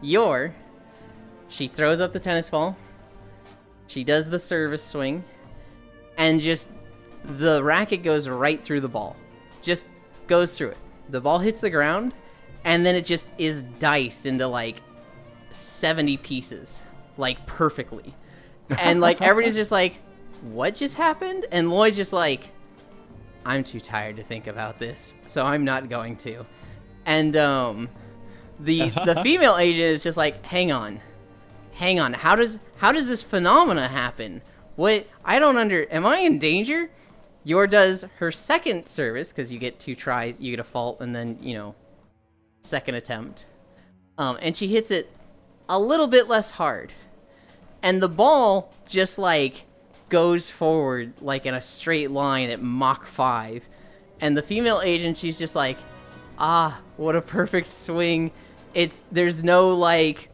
Yor, she throws up the tennis ball, she does the service swing, and just the racket goes right through the ball. Just goes through it. The ball hits the ground, and then it just is diced into like 70 pieces, like perfectly. And like everybody's just like, what just happened? And Lloyd's just like, I'm too tired to think about this, so I'm not going to. And the female agent is just like, hang on, how does this phenomena happen? What, I don't am I in danger? Yor does her second service, because you get 2 tries, you get a fault, and then, you know, second attempt. And she hits it a little bit less hard. And the ball just, like, goes forward, like, in a straight line at Mach 5. And the female agent, she's just like, ah, what a perfect swing. There's no, like,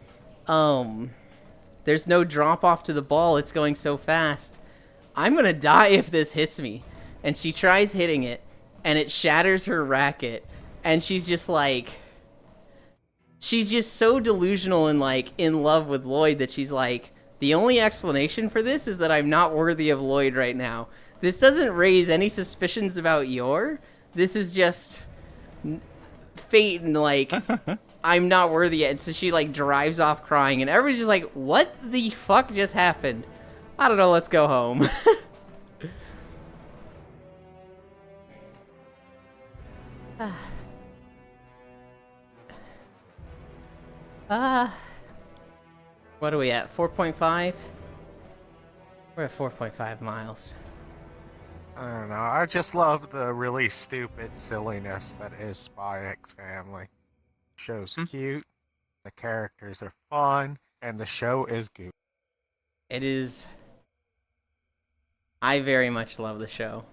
there's no drop off to the ball. It's going so fast. I'm gonna die if this hits me. And she tries hitting it, and it shatters her racket. And she's just like, she's just so delusional and like in love with Lloyd that she's like, the only explanation for this is that I'm not worthy of Lloyd right now. This doesn't raise any suspicions about Yor. This is just fate and like, I'm not worthy yet. And so she like drives off crying, and everybody's just like, what the fuck just happened? I don't know, let's go home. What are we at? 4.5? We're at 4.5 miles. I don't know. I just love the really stupid silliness that is Spy X Family. Show's cute, the characters are fun, and the show is good. It is. I very much love the show.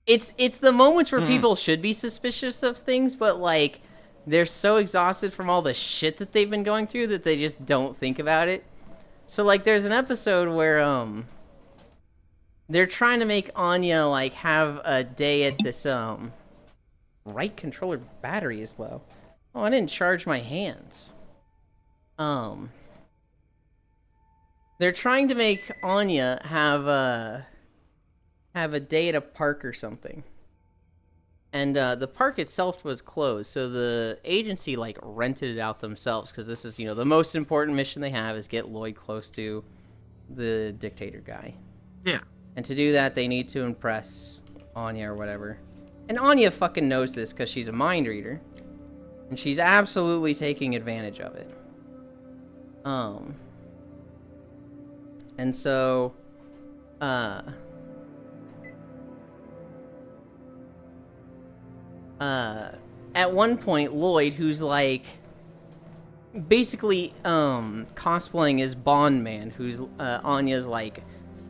It's the moments where people should be suspicious of things, but like they're so exhausted from all the shit that they've been going through that they just don't think about it. So like there's an episode where they're trying to make Anya like have a day at this right controller battery is low. Oh, I didn't charge my hands. They're trying to make Anya have a day at a park or something. And the park itself was closed, so the agency like rented it out themselves, because this is, you know, the most important mission they have is get Lloyd close to the dictator guy. Yeah. And to do that, they need to impress Anya or whatever. And Anya fucking knows this because she's a mind reader. And she's absolutely taking advantage of it. And so, at one point, Lloyd, who's like basically cosplaying as Bond Man, who's Anya's like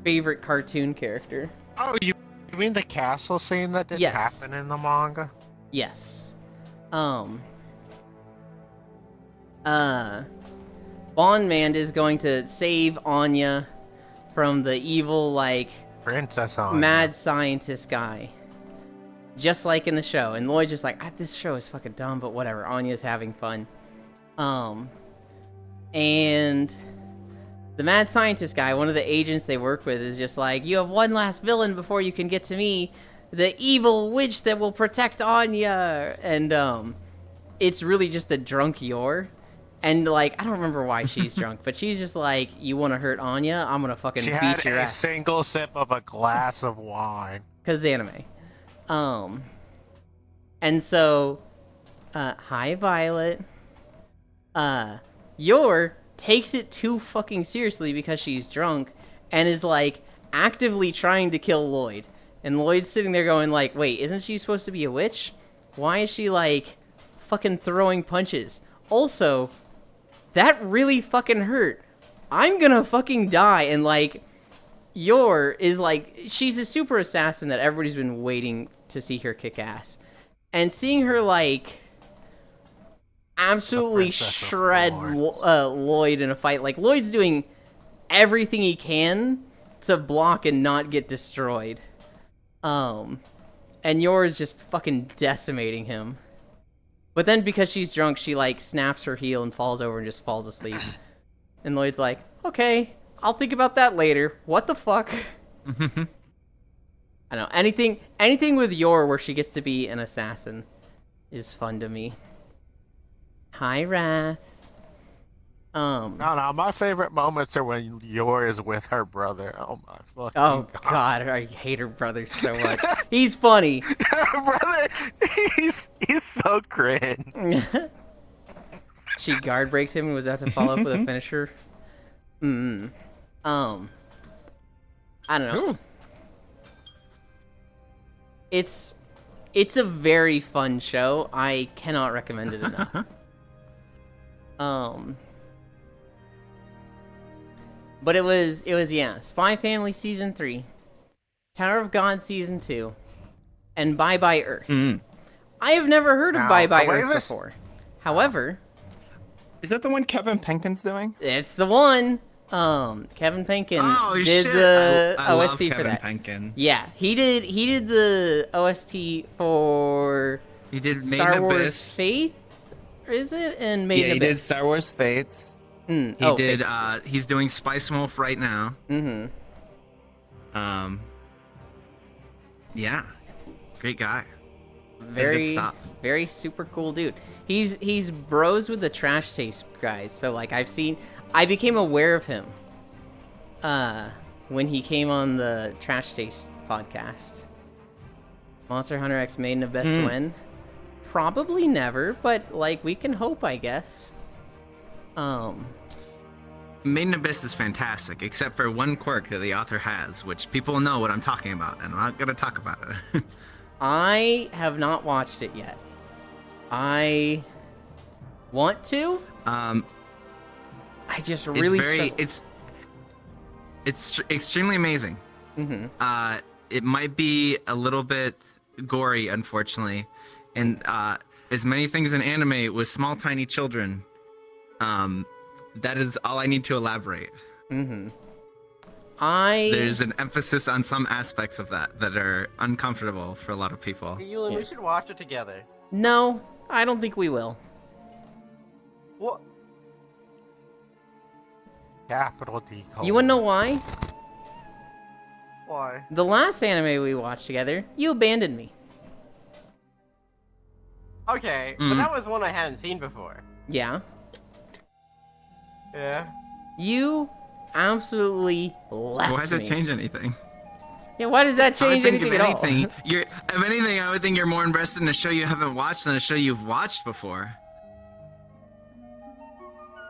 favorite cartoon character. Oh, you mean the castle scene that didn't happen in the manga? Yes. Bond Man is going to save Anya from the evil, like, Princess Anya. mad scientist guy. Just like in the show. And Lloyd's just like, this show is fucking dumb, but whatever. Anya's having fun. And the mad scientist guy, one of the agents they work with, is just like, you have one last villain before you can get to me. The evil witch that will protect Anya. And, it's really just a drunk Yor. And, like, I don't remember why she's drunk, but she's just like, you want to hurt Anya? I'm gonna fucking beat your ass. She had a single sip of a glass of wine. 'Cause anime. And so, hi Violet. Yor takes it too fucking seriously because she's drunk and is like actively trying to kill Lloyd. And Lloyd's sitting there going like, wait, isn't she supposed to be a witch? Why is she like fucking throwing punches? Also, that really fucking hurt. I'm gonna fucking die. And like, Yor is like, she's a super assassin that everybody's been waiting to see her kick ass. And seeing her like absolutely shred Lloyd in a fight, like Lloyd's doing everything he can to block and not get destroyed. And Yor is just fucking decimating him. But then because she's drunk, she like snaps her heel and falls over and just falls asleep. And Lloyd's like, okay, I'll think about that later. What the fuck? I don't know. Anything with Yor where she gets to be an assassin is fun to me. Hi, Wrath. No, my favorite moments are when Yor is with her brother. Oh my fucking Oh god. God, I hate her brother so much. He's funny. Her brother, he's so cringe. She guard breaks him and was about to follow up with a finisher. I don't know. Cool. It's a very fun show. I cannot recommend it enough. But it was yeah, Spy Family season 3, Tower of God season 2, and Bye Bye Earth. I have never heard of Now, Bye Bye the way Earth this- before. However, Is that the one Kevin Penkin's doing? it's the one. Kevin Penkin Oh did shit! the I love OST for Kevin that. Penkin. Yeah, he did the OST for He did Made Star in Wars Abyss. Faith, is it? And Made Yeah, in he did Abyss. Star Wars Fates. He did. He's doing Spice Wolf right now. Yeah, great guy. very stuff. very super cool dude. He's bros with the Trash Taste guys. So like I became aware of him when he came on the Trash Taste podcast. Monster Hunter X Maiden of Best When? Probably never, but like we can hope, I guess. Made in Abyss is fantastic, except for one quirk that the author has, which people know what I'm talking about, and I'm not gonna talk about it. I have not watched it yet. I want to. I just really it's extremely amazing. It might be a little bit gory, unfortunately, and as many things in anime with small tiny children, that is all I need to elaborate. There's an emphasis on some aspects of that are uncomfortable for a lot of people. Hey, Yulin, we should watch it together. No, I don't think we will. What? Capital D. You wanna know why? Why? The last anime we watched together, you abandoned me. Okay, but that was one I hadn't seen before. Yeah. Yeah. You absolutely left Why does it me. change anything? Yeah, why does that I would change think anything if at all? anything, if anything, I would think you're more invested in a show you haven't watched than a show you've watched before.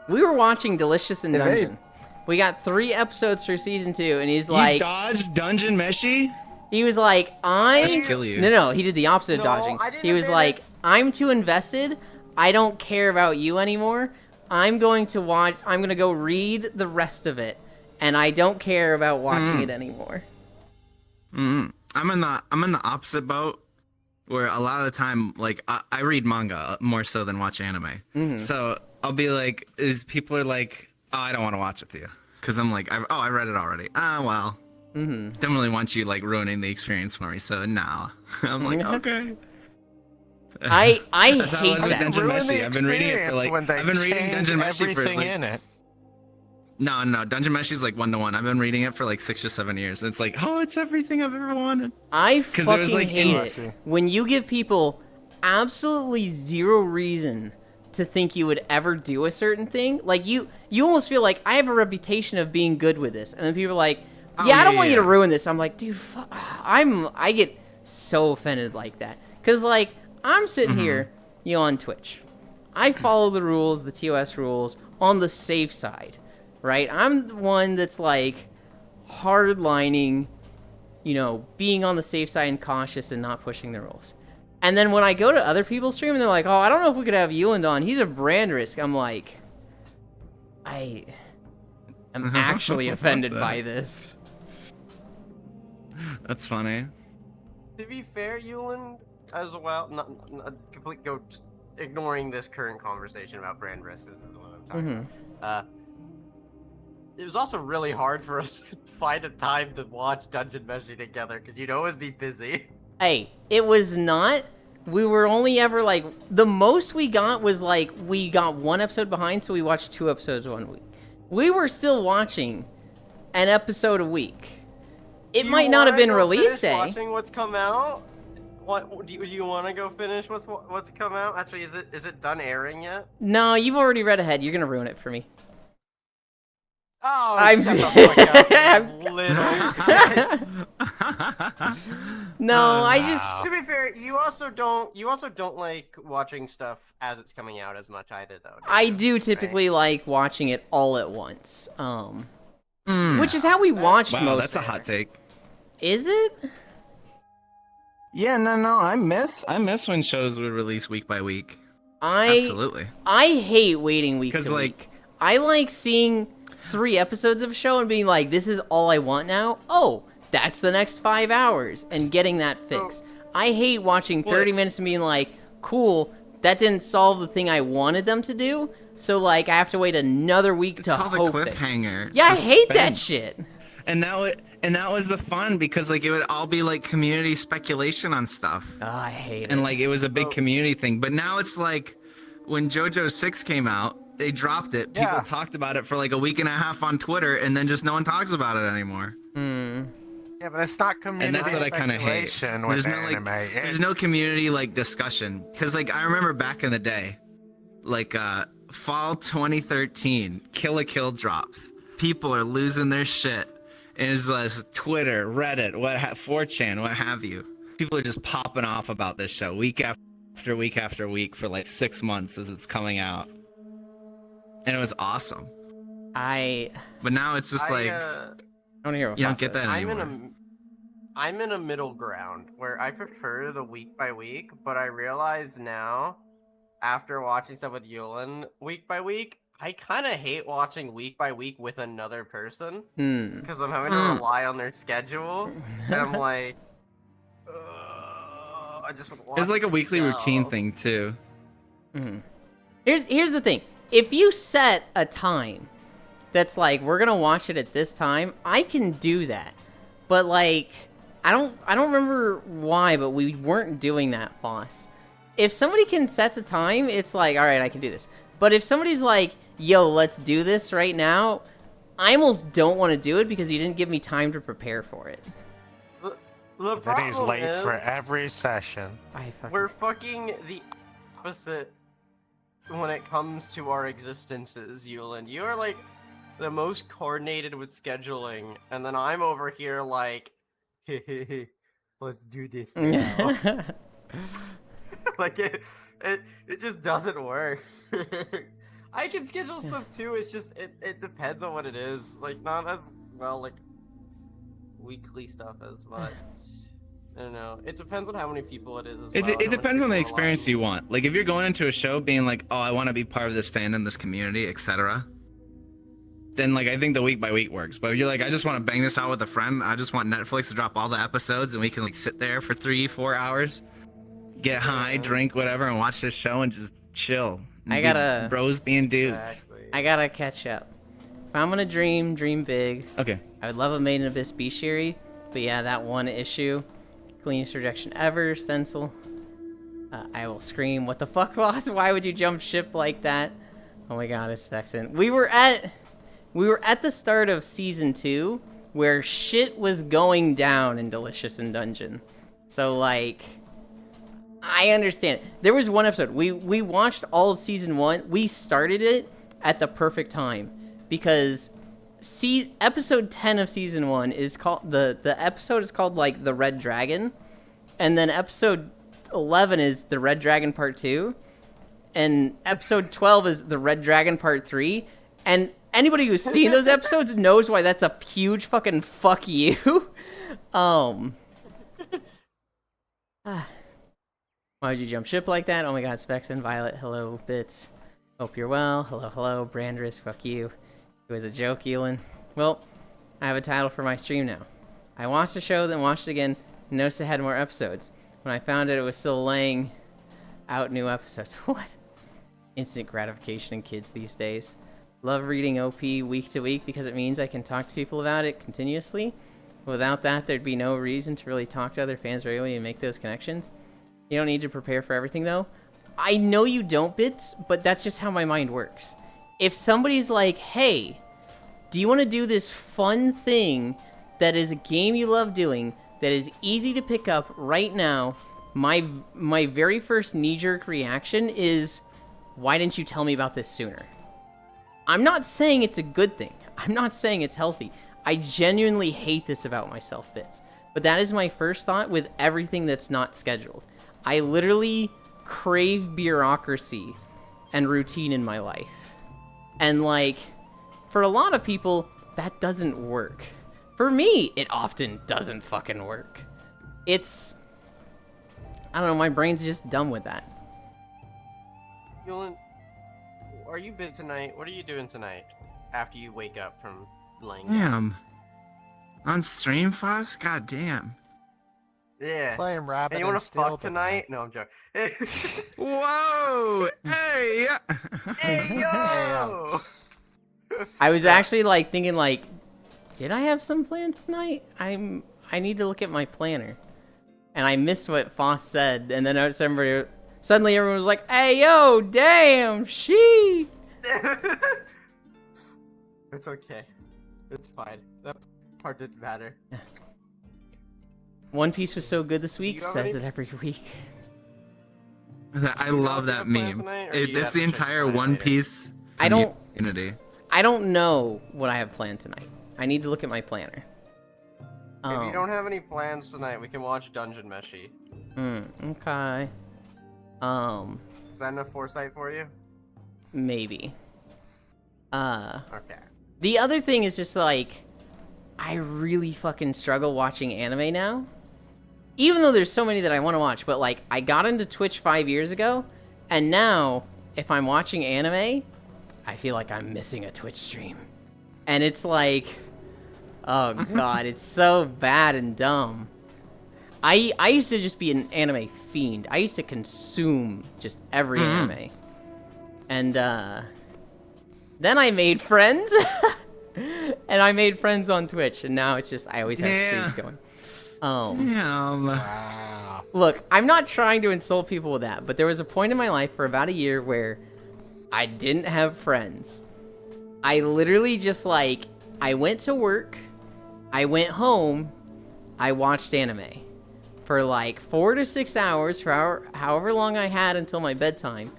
We were watching Delicious in If any- Dungeon. We got 3 episodes for season 2, and he's You like, dodged Dungeon Meshi? he was like, I should kill you. No, he did the opposite of No, dodging. I didn't He was abandon- like, I'm too invested. I don't care about you anymore. I'm going to go read the rest of it, and I don't care about watching it anymore. I'm in the opposite boat, where a lot of the time, like I read manga more so than watch anime. So I'll be like, people are like, oh, I don't want to watch it with you, because I'm like, I read it already. Well, don't really want you like ruining the experience for me. So no, I'm like, okay. I That's how it hate was with that. Dungeon Ruin the Meshi. I've been reading it for experience like when they I've been reading change Dungeon Meshi for everything like in it. no, Dungeon Meshi is like 1-to-1. I've been reading it for like 6 or 7 years. It's like, oh, it's everything I've ever wanted. I 'Cause there was, fucking like, hate I it see. when you give people absolutely zero reason to think you would ever do a certain thing. Like you almost feel like I have a reputation of being good with this, and then people are like, "Yeah, I don't want you to ruin this." I'm like, dude, I get so offended like that, cause like I'm sitting here, on Twitch, I follow the rules, the TOS rules, on the safe side, right? I'm the one that's like hardlining, being on the safe side and cautious and not pushing the rules. And then when I go to other people's stream and they're like, oh, I don't know if we could have Yuland on. He's a brand risk. I'm like, I am actually offended by this. That's funny. To be fair, Yulin, as well, not complete go ignoring this current conversation about brand risks is what I'm talking about. It was also really hard for us to find a time to watch Dungeon Meshi together because you'd always be busy. Hey, it was not. We were only ever like, the most we got was like, we got 1 episode behind, so we watched 2 episodes 1 week. We were still watching an episode a week. It Do you might not have wanna been go release finish day. Watching what's come out. What do you want to go finish? What's come out? Actually, is it done airing yet? No, you've already read ahead. You're gonna ruin it for me. Oh, I'm- shut the fuck up, you little bitch. No, I just Wow. To be fair, you also don't like watching stuff as it's coming out as much either, though. I do typically like watching it all at once. Mm. Which is how we watch Wow, most. that's a hot take. Is it? Yeah, no, I miss when shows would release week by week. Absolutely. I hate waiting week 'Cause, to like- week. I like seeing 3 episodes of a show and being like, this is all I want now. Oh, that's the next 5 hours, and getting that fix. I hate watching 30 minutes and being like, cool, that didn't solve the thing I wanted them to do. So like I have to wait another week It's to called a hope that- cliffhanger. Yeah, I hate that Suspense. shit. And that was the fun because like it would all be like community speculation on stuff. Oh, I hate it. And like it was a big community thing. But now it's like when JoJo 6 came out, they dropped it. People Yeah. talked about it for like a week and a half on Twitter, and then just no one talks about it anymore. Yeah, but it's not community And that's what I kind of hate. speculation with There's no like, anime. there's no community like discussion. Cause like I remember back in the day, like fall 2013, Kill la Kill drops. People are losing their shit. And it's like Twitter, Reddit, 4chan, what have you. People are just popping off about this show week after week after week for like 6 months as it's coming out. And it was awesome. I But now it's just like, don't hear what You don't Fox get says. that I'm in a middle ground where I prefer the week by week, but I realize now, after watching stuff with Yulin week by week, I kind of hate watching week by week with another person because I'm having to rely on their schedule, and I'm like, I just want to watch it's like a weekly routine myself. thing too. Here's the thing. If you set a time that's like we're gonna watch it at this time, I can do that. But like I don't remember why, but we weren't doing that, Foss. If somebody can set a time, it's like, all right, I can do this. But if somebody's like, yo, let's do this right now, I almost don't want to do it because you didn't give me time to prepare for it. The Then he's problem late is, for every session. we're fucking the opposite when it comes to our existences, Yulin. You are like the most coordinated with scheduling, and then I'm over here like, hey, let's do this now. Like it just doesn't work. I can schedule stuff too. It's just it depends on what it is. Like not as well like weekly stuff as much. I don't know. It depends on how many people it is as well. It depends on the experience you want. Like if you're going into a show being like, oh, I want to be part of this fandom, this community, etc. Then like I think the week by week works. But if you're like, I just want to bang this out with a friend, I just want Netflix to drop all the episodes and we can like sit there for 3-4 hours, get high, drink whatever, and watch this show and just chill. And I be gotta- bros being dudes. Exactly. I gotta catch up. If I'm gonna dream big. Okay. I would love a Made in Abyss bestiary, but yeah, that one issue, cleanest rejection ever, stencil. I will scream, what the fuck, boss? Why would you jump ship like that? Oh my god, it's vexing. We were at the start of season 2, where shit was going down in Delicious in Dungeon. So like, I understand. There was one episode, we watched all of season 1, we started it at the perfect time, because episode 10 of season 1 is called the episode is called like the Red Dragon, and then episode 11 is the Red Dragon Part 2, and episode 12 is the Red Dragon Part 3, and anybody who's seen those episodes knows why that's a huge fucking fuck you. Why would you jump ship like that? Oh my god, Specs and Violet, hello, Bits. Hope you're well. Hello, Brandris, fuck you. It was a joke, Elin. Well, I have a title for my stream now. I watched the show, then watched it again, and noticed it had more episodes. When I found it was still laying out new episodes. What? Instant gratification in kids these days. Love reading OP week to week because it means I can talk to people about it continuously. Without that, there'd be no reason to really talk to other fans regularly and make those connections. You don't need to prepare for everything, though. I know you don't, Bits, but that's just how my mind works. If somebody's like, hey, do you want to do this fun thing that is a game you love doing, that is easy to pick up right now, my very first knee-jerk reaction is, why didn't you tell me about this sooner? I'm not saying it's a good thing. I'm not saying it's healthy. I genuinely hate this about myself, Fitz. But that is my first thought with everything that's not scheduled. I literally crave bureaucracy and routine in my life. And like, for a lot of people, that doesn't work. For me, it often doesn't fucking work. It's... I don't know, my brain's just dumb with that. Yulen, are you busy tonight? What are you doing tonight? After you wake up from laying down? Damn. On stream, Foss? God damn. Yeah. Playing rabbit. Hey, you wanna and steal fuck tonight? No, I'm joking. Whoa! Hey! Hey, yo! I was actually like thinking like, did I have some plans tonight? I need to look at my planner. And I missed what Foss said, and then suddenly everyone was like, hey yo, damn, she. It's okay. It's fine. That part didn't matter. One Piece was so good this week, you have says any- it every week. I love that meme. It's the entire One Piece community. I don't know what I have planned tonight. I need to look at my planner. If you don't have any plans tonight, we can watch Dungeon Meshi. Okay. Is that enough foresight for you? Maybe. Okay. The other thing is just like, I really fucking struggle watching anime now. Even though there's so many that I want to watch, but like, I got into Twitch 5 years ago, and now, if I'm watching anime, I feel like I'm missing a Twitch stream. And it's like, oh god, it's so bad and dumb. I used to just be an anime fiend. I used to consume just every anime. And then I made friends. And I made friends on Twitch, and now it's just I always have streams going. Damn. Wow. Look, I'm not trying to insult people with that, but there was a point in my life for about a year where I didn't have friends. I literally just like, I went to work, I went home, I watched anime for like 4 to 6 hours, for however long I had until my bedtime,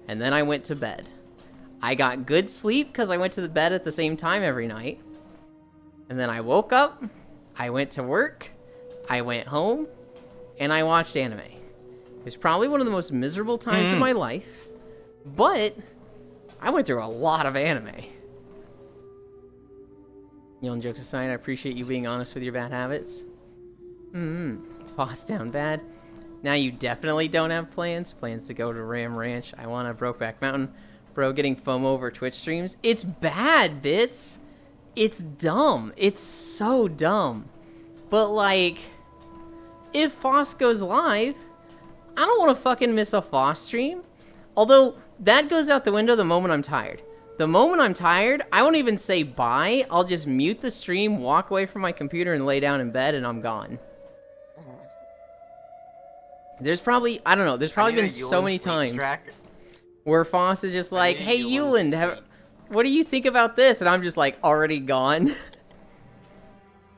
and then I went to bed. I got good sleep because I went to the bed at the same time every night. And then I woke up, I went to work, I went home, and I watched anime. It was probably one of the most miserable times of my life, but I went through a lot of anime. Yelling jokes aside, I appreciate you being honest with your bad habits. Toss down bad. Now you definitely don't have plans to go to Ram Ranch. I want to Brokeback Mountain. Bro, getting FOMO over Twitch streams. It's bad, Bits. It's dumb. It's so dumb. But, like, if Foss goes live, I don't want to fucking miss a Foss stream. Although, that goes out the window the moment I'm tired. The moment I'm tired, I won't even say bye. I'll just mute the stream, walk away from my computer, and lay down in bed, and I'm gone. There's probably, I don't know, there's probably been so many times where Foss is just like, hey, Yuland, what do you think about this? And I'm just like, already gone.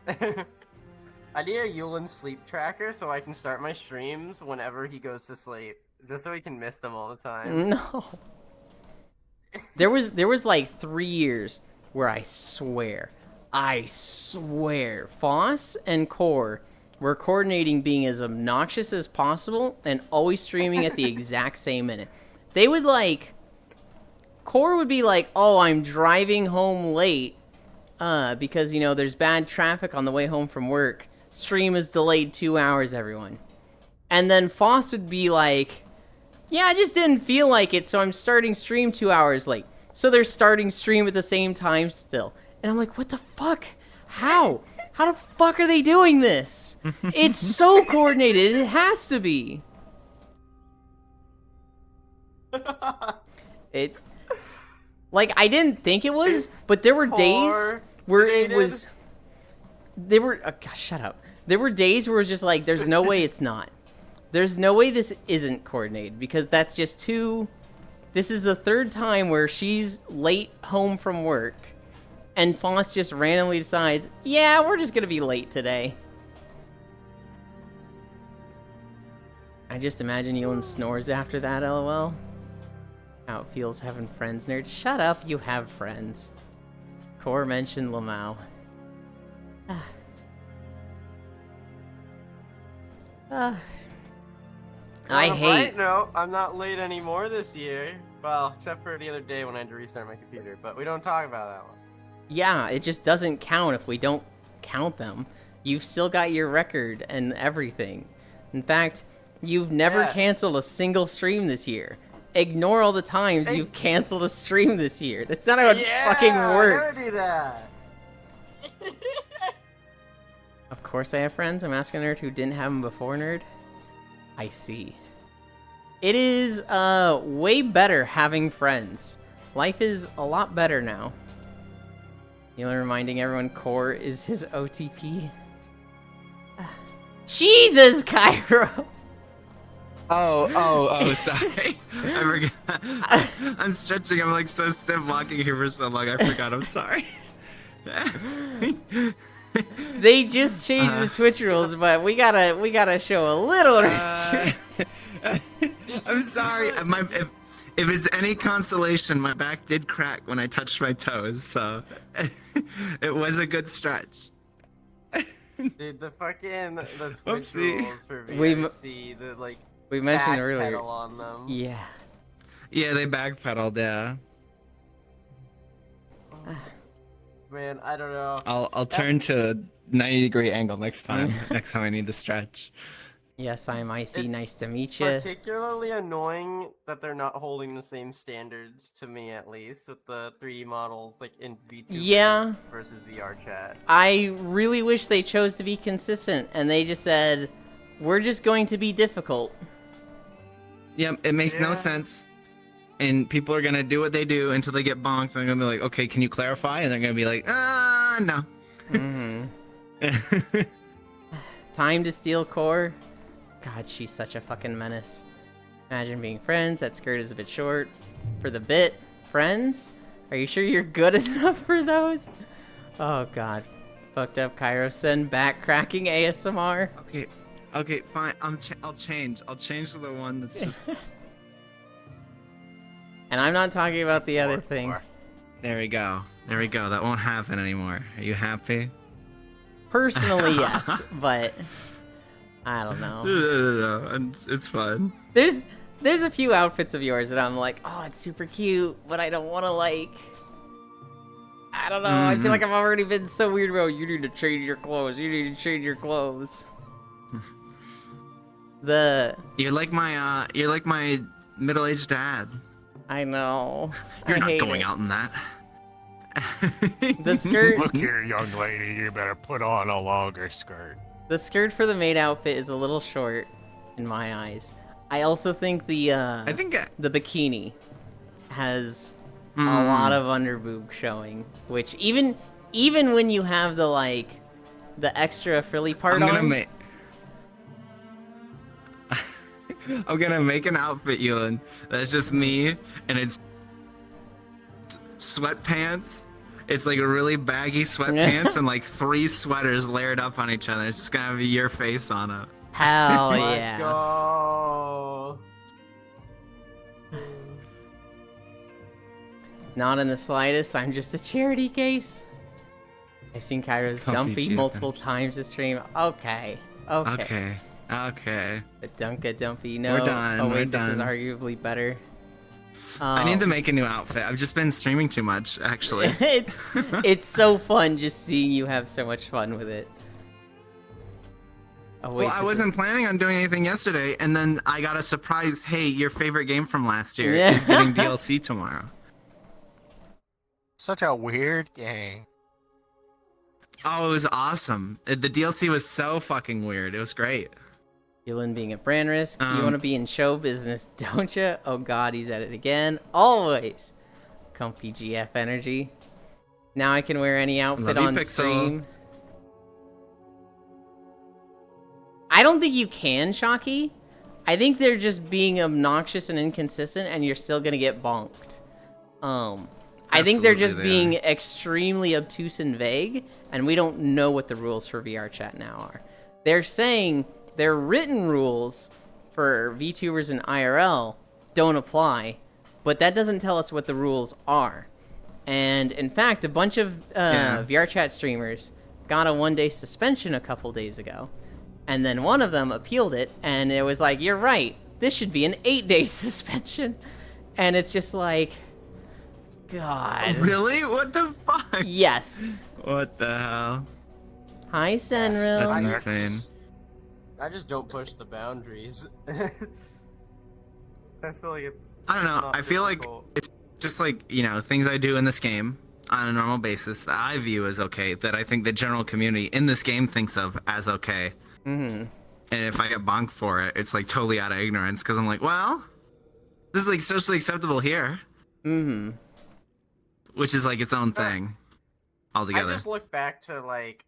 I need a Yulen sleep tracker so I can start my streams whenever he goes to sleep. Just so he can miss them all the time. No. There was like 3 years where I swear, Foss and Core were coordinating being as obnoxious as possible and always streaming at the exact same minute. They would like, Core would be like, oh, I'm driving home late because, you know, there's bad traffic on the way home from work. Stream is delayed 2 hours, everyone. And then Foss would be like, yeah, I just didn't feel like it, so I'm starting stream 2 hours late. So they're starting stream at the same time still. And I'm like, what the fuck? How? How the fuck are they doing this? It's so coordinated. It has to be. It, like, I didn't think it was, but there were days where it was. They were. Gosh, shut up. There were days where it was just like, there's no way it's not. There's no way this isn't coordinated because that's just too. This is the third time where she's late home from work, and Foss just randomly decides, yeah, we're just gonna be late today. I just imagine Yulen snores after that, lol. How it feels having friends, nerd. Shut up, you have friends. Core mentioned Lamau. I On a hate. bright note, I'm not late anymore this year. Well, except for the other day when I had to restart my computer, but we don't talk about that one. Yeah, it just doesn't count if we don't count them. You've still got your record and everything. In fact, you've never Yeah. canceled a single stream this year. Ignore all the times you've canceled a stream this year. That's not how it fucking works. I never do that. Of course I have friends. I'm asking a nerd who didn't have them before, nerd. I see. It is way better having friends. Life is a lot better now. Neil reminding everyone Core is his OTP. Jesus, Cairo! Oh, sorry. I forgot. I'm stretching. I'm like so stiff walking here for so long. I forgot. I'm sorry. They just changed the Twitch rules, but we gotta show a little restraint. I'm sorry. If it's any consolation, my back did crack when I touched my toes, so it was a good stretch. Dude, the Twitch Whoopsie. rules for We VRC, the like We mentioned back earlier. pedal on them. Yeah. Yeah, they backpedaled. Yeah. Man, I don't know. I'll turn to a 90-degree angle next time. Next time I need to stretch. Yes, I'm Icy. It's Nice to meet you. Particularly annoying that they're not holding the same standards, to me at least, with the 3D models like in VTuber Yeah. versus VR chat. I really wish they chose to be consistent and they just said, we're just going to be difficult. Yeah, it makes no Yeah. sense. And people are gonna do what they do until they get bonked. They're gonna be like, "Okay, can you clarify?" And they're gonna be like, no." Mm-hmm. Time to steal Core. God, she's such a fucking menace. Imagine being friends. That skirt is a bit short. For the bit, friends? Are you sure you're good enough for those? Oh god. Fucked up Cairo. Send back cracking ASMR. Okay, fine. I'll change. I'll change to the one that's just. And I'm not talking about the other thing. There we go. There we go. That won't happen anymore. Are you happy? Personally, yes, but I don't know. No. It's fine. There's a few outfits of yours that I'm like, oh, it's super cute, but I don't want to like. I don't know. I feel like I've already been so weird about. You need to change your clothes. You need to change your clothes. You're like my middle-aged dad. I know. You're I not hate going it. out in that. The skirt. Look here, young lady, you better put on a longer skirt. The skirt for the maid outfit is a little short, in my eyes. I also think the I think the bikini has a lot of underboob showing, which even when you have the extra frilly part on. I'm gonna make an outfit, Ewan, that's just me, and it's sweatpants. It's like a really baggy sweatpants and like 3 sweaters layered up on each other. It's just gonna have your face on it. Hell Let's yeah. go. Not in the slightest. I'm just a charity case. I've seen Kairo's Comfy dumpy chicken. multiple times this stream. Okay. Okay. The Dunka Dumpy. No. We're done, Oh we're wait, this is done. arguably better. I need to make a new outfit. I've just been streaming too much, actually. it's so fun just seeing you have so much fun with it. Oh wait. Well, I wasn't planning on doing anything yesterday, and then I got a surprise. Hey, your favorite game from last year Yeah. is getting DLC tomorrow. Such a weird game. Oh, it was awesome. The DLC was so fucking weird. It was great. Dylan being at brand risk. You want to be in show business, don't you? Oh god, he's at it again. Always. Comfy GF energy. Now I can wear any outfit Love you, on Pixel. stream. I don't think you can, Shocky. I think they're just being obnoxious and inconsistent, and you're still gonna get bonked. I think they're just Absolutely they being extremely obtuse and vague, and we don't know what the rules for VR chat now are. They're saying their written rules for VTubers and IRL don't apply, but that doesn't tell us what the rules are. And in fact, a bunch of VRChat streamers got a 1-day suspension a couple days ago. And then one of them appealed it, and it was like, you're right, this should be an 8-day suspension. And it's just like, God. Really? What the fuck? Yes. What the hell? Hi, Senril. That's insane. I just don't push the boundaries. I feel like it's. I don't know. not I feel like difficult. it's just like, you know, things I do in this game on a normal basis that I view as okay, that I think the general community in this game thinks of as okay. Mm-hmm. And if I get bonked for it, it's like totally out of ignorance because I'm like, well, this is like socially acceptable here, Mm-hmm. which is like its own thing I altogether. just look back to like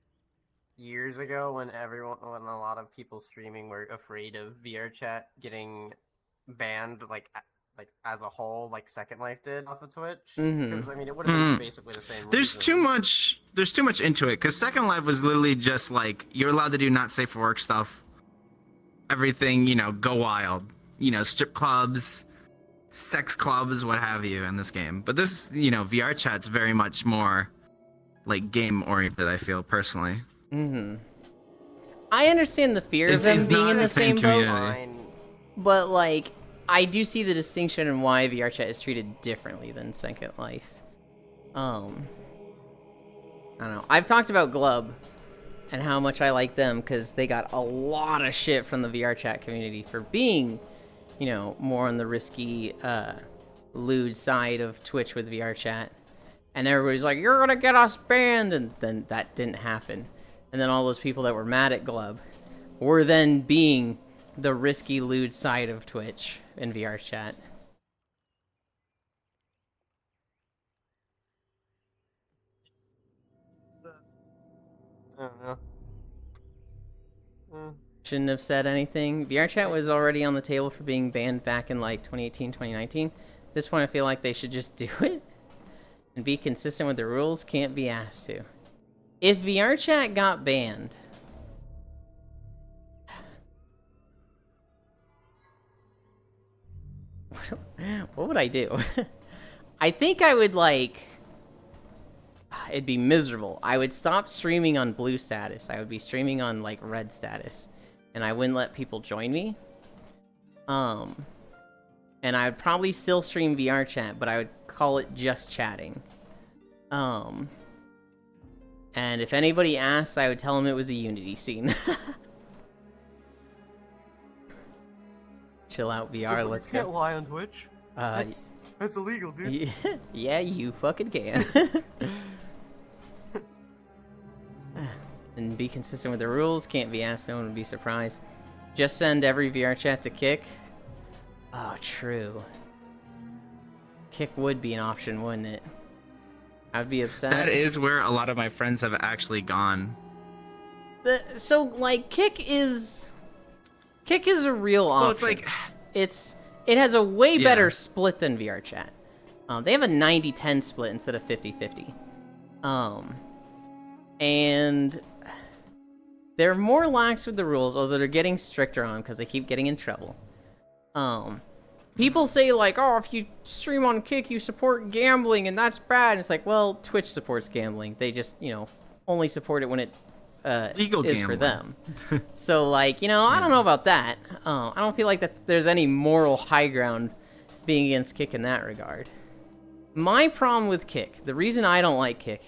years ago when when a lot of people streaming were afraid of VR chat getting banned, like as a whole, like Second Life did off of Twitch. Mhm. Because I mean, it would have been basically the same. There's too much into it because Second Life was literally just like you're allowed to do not safe for work stuff. Everything, you know, go wild. You know, strip clubs, sex clubs, what have you in this game. But this, you know, VR chat's very much more like game oriented, I feel personally. Mm-hmm. I understand the fear of them it's being not in the same boat, community. Fine. but like, I do see the distinction in why VRChat is treated differently than Second Life. I don't know. I've talked about Glub and how much I like them because they got a lot of shit from the VRChat community for being, you know, more on the risky, lewd side of Twitch with VRChat. And everybody's like, you're gonna get us banned, and then that didn't happen. And then all those people that were mad at Glub were then being the risky, lewd side of Twitch in VRChat. I don't know. Shouldn't have said anything. VRChat was already on the table for being banned back in like 2018, 2019. At this point, I feel like they should just do it and be consistent with the rules. Can't be asked to. If VRChat got banned, what would I do? I think I would like. It'd be miserable. I would stop streaming on blue status. I would be streaming on like red status, and I wouldn't let people join me. And I would probably still stream VR chat, but I would call it just chatting. And if anybody asked, I would tell them it was a Unity scene. Chill out, VR. Let's Can't go. lie on Twitch. Uh, That's illegal, dude. yeah, you fucking can. And be consistent with the rules. Can't be asked. No one would be surprised. Just send every VR chat to Kick. Oh, true. Kick would be an option, wouldn't it? I'd be upset. That is where a lot of my friends have actually gone. So, like, Kick is a real option. Well, it's like it has a way Yeah. better split than VRChat. They have a 90-10 split instead of 50-50. And they're more lax with the rules, although they're getting stricter on them because they keep getting in trouble. People say like, oh, if you stream on Kick, you support gambling, and that's bad. And it's like, well, Twitch supports gambling. They just, you know, only support it when it Legal is for gambling. them. So, like, you know, I don't know about that. I don't feel like there's any moral high ground being against Kick in that regard. My problem with Kick, the reason I don't like Kick,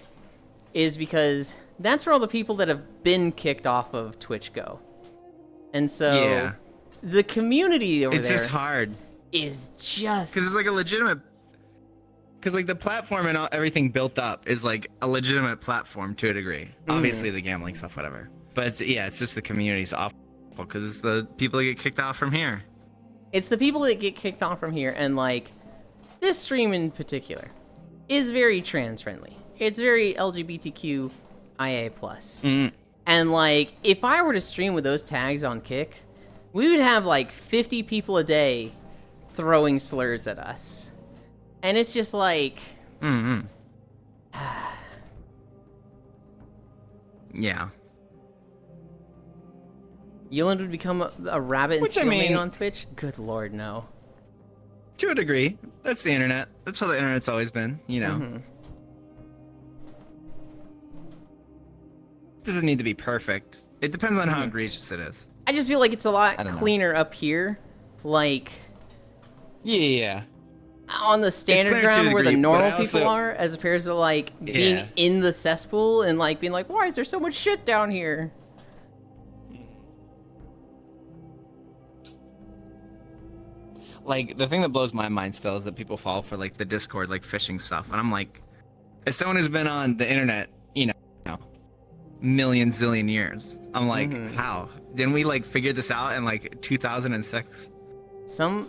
is because that's where all the people that have been kicked off of Twitch go. And so, Yeah. the community over It's there just hard is just... Because it's like a legitimate. because like the platform and everything built up Is like a legitimate platform to a degree. obviously the gambling stuff, whatever. But it's just the community's awful. Because it's the people that get kicked out from here. It's the people that get kicked off from here, and like this stream in particular is very trans friendly. It's very LGBTQIA+. And like if I were to stream with those tags on Kick, we would have like 50 people a day throwing slurs at us. And it's just like Mm-hmm. Yeah. Yulin would become a rabbit and Which, I steal main mean- on Twitch? Good lord, no. To a degree, that's the internet. That's how the internet's always been, you know. doesn't need to be perfect. It depends on how Mhm. egregious it is. I just feel like it's a I lot don't know. cleaner up here, like Yeah. on the standard clear to a ground where the degree, but normal I also- people are, as opposed to like being Yeah. in the cesspool and like being like, why is there so much shit down here? Like, the thing that blows my mind still is that people fall for like the Discord like phishing stuff, and I'm like, as someone who's been on the internet, million zillion years, I'm like, Mhm. how didn't we like figure this out in like 2006? Some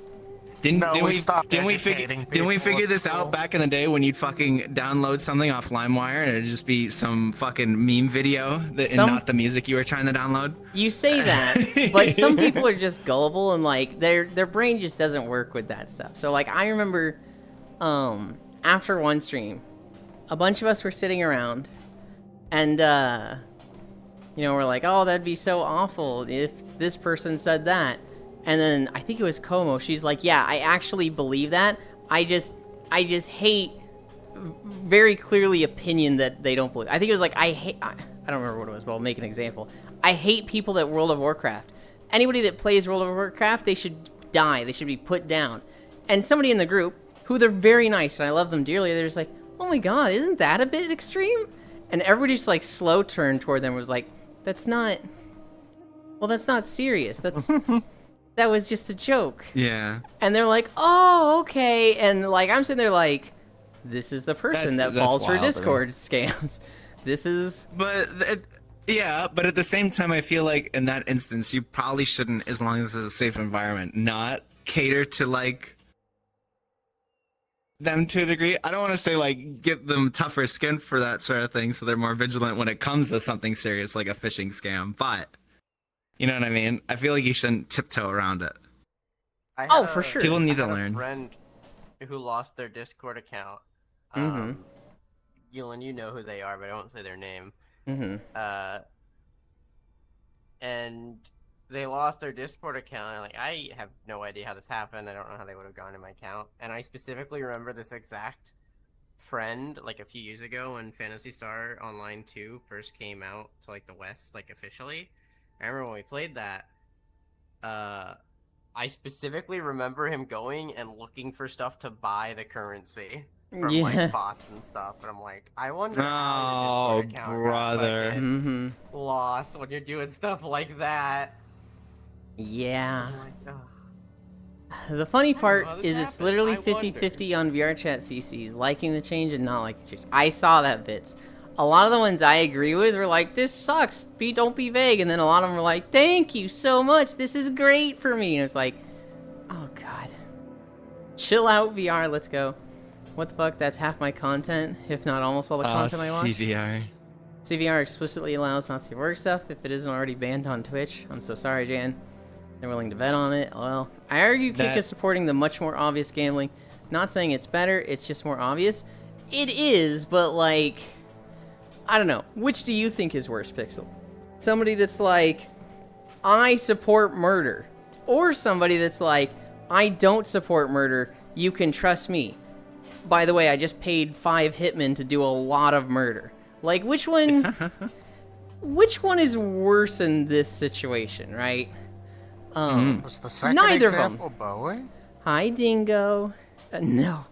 No, we stopped didn't we educating figure people at this school. out back in the day when you'd fucking download something off LimeWire and it'd just be some fucking meme video and not the music you were trying to download? You say that, but some people are just gullible and like their brain just doesn't work with that stuff. So like I remember after one stream, a bunch of us were sitting around and we're like, "Oh, that'd be so awful if this person said that." And then I think it was Como. She's like, "Yeah, I actually believe that. I just hate very clearly opinion that they don't believe." I think it was like I don't remember what it was, but I'll make an example. I hate people that World of Warcraft. Anybody that plays World of Warcraft, they should die. They should be put down. And somebody in the group, who they're very nice and I love them dearly, they're just like, "Oh my god, isn't that a bit extreme?" And everybody just like slow turned toward them and was like, that's not serious. That was just a joke." Yeah. And they're like, "Oh, okay." And like I'm sitting there like, this is the person that That's falls for wild to me. Discord scams. This is But at the same time, I feel like in that instance, you probably shouldn't, as long as it's a safe environment, not cater to like them to a degree. I don't want to say like give them tougher skin for that sort of thing, so they're more vigilant when it comes to something serious like a phishing scam. But you know what I mean? I feel like you shouldn't tiptoe around it. I Oh, had for a- sure. People need I to had learn. A friend who lost their Discord account. Mhm. Gillen, you know who they are, but I won't say their name. And they lost their Discord account. And, like, I have no idea how this happened. I don't know how they would have gone to my account. And I specifically remember this exact friend, like a few years ago when Phantasy Star Online 2 first came out to like the West, like officially. I remember when we played that. I specifically remember him going and looking for stuff to buy the currency from Yeah. like bots and stuff, and I'm like, I wonder how Oh, your Discord account brother. got fucking Mm-hmm. lost when you're doing stuff like that. Yeah. I'm like, ugh. The funny part how this is it's happened. literally I 50-50 on VRChat CCs, liking the change and not liking the change. I saw that bits. A lot of the ones I agree with were like, "This sucks, don't be vague," and then a lot of them were like, "Thank you so much, this is great for me." And it's like, oh god. Chill out, VR, let's go. What the fuck, that's half my content, if not almost all the content I watch. CVR. CVR explicitly allows not safe work stuff if it isn't already banned on Twitch. I'm so sorry, Jan. They're willing to bet on it. Well, I argue Kick That- is supporting the much more obvious gambling. Not saying it's better, it's just more obvious. It is, but like, I don't know. Which do you think is worse, Pixel? Somebody that's like, I support murder. Or somebody that's like, I don't support murder, you can trust me. By the way, I just paid 5 hitmen to do a lot of murder. Like, which one is worse in this situation, right? Was the second Neither of 'em. example Bowie? Hi, Dingo. No.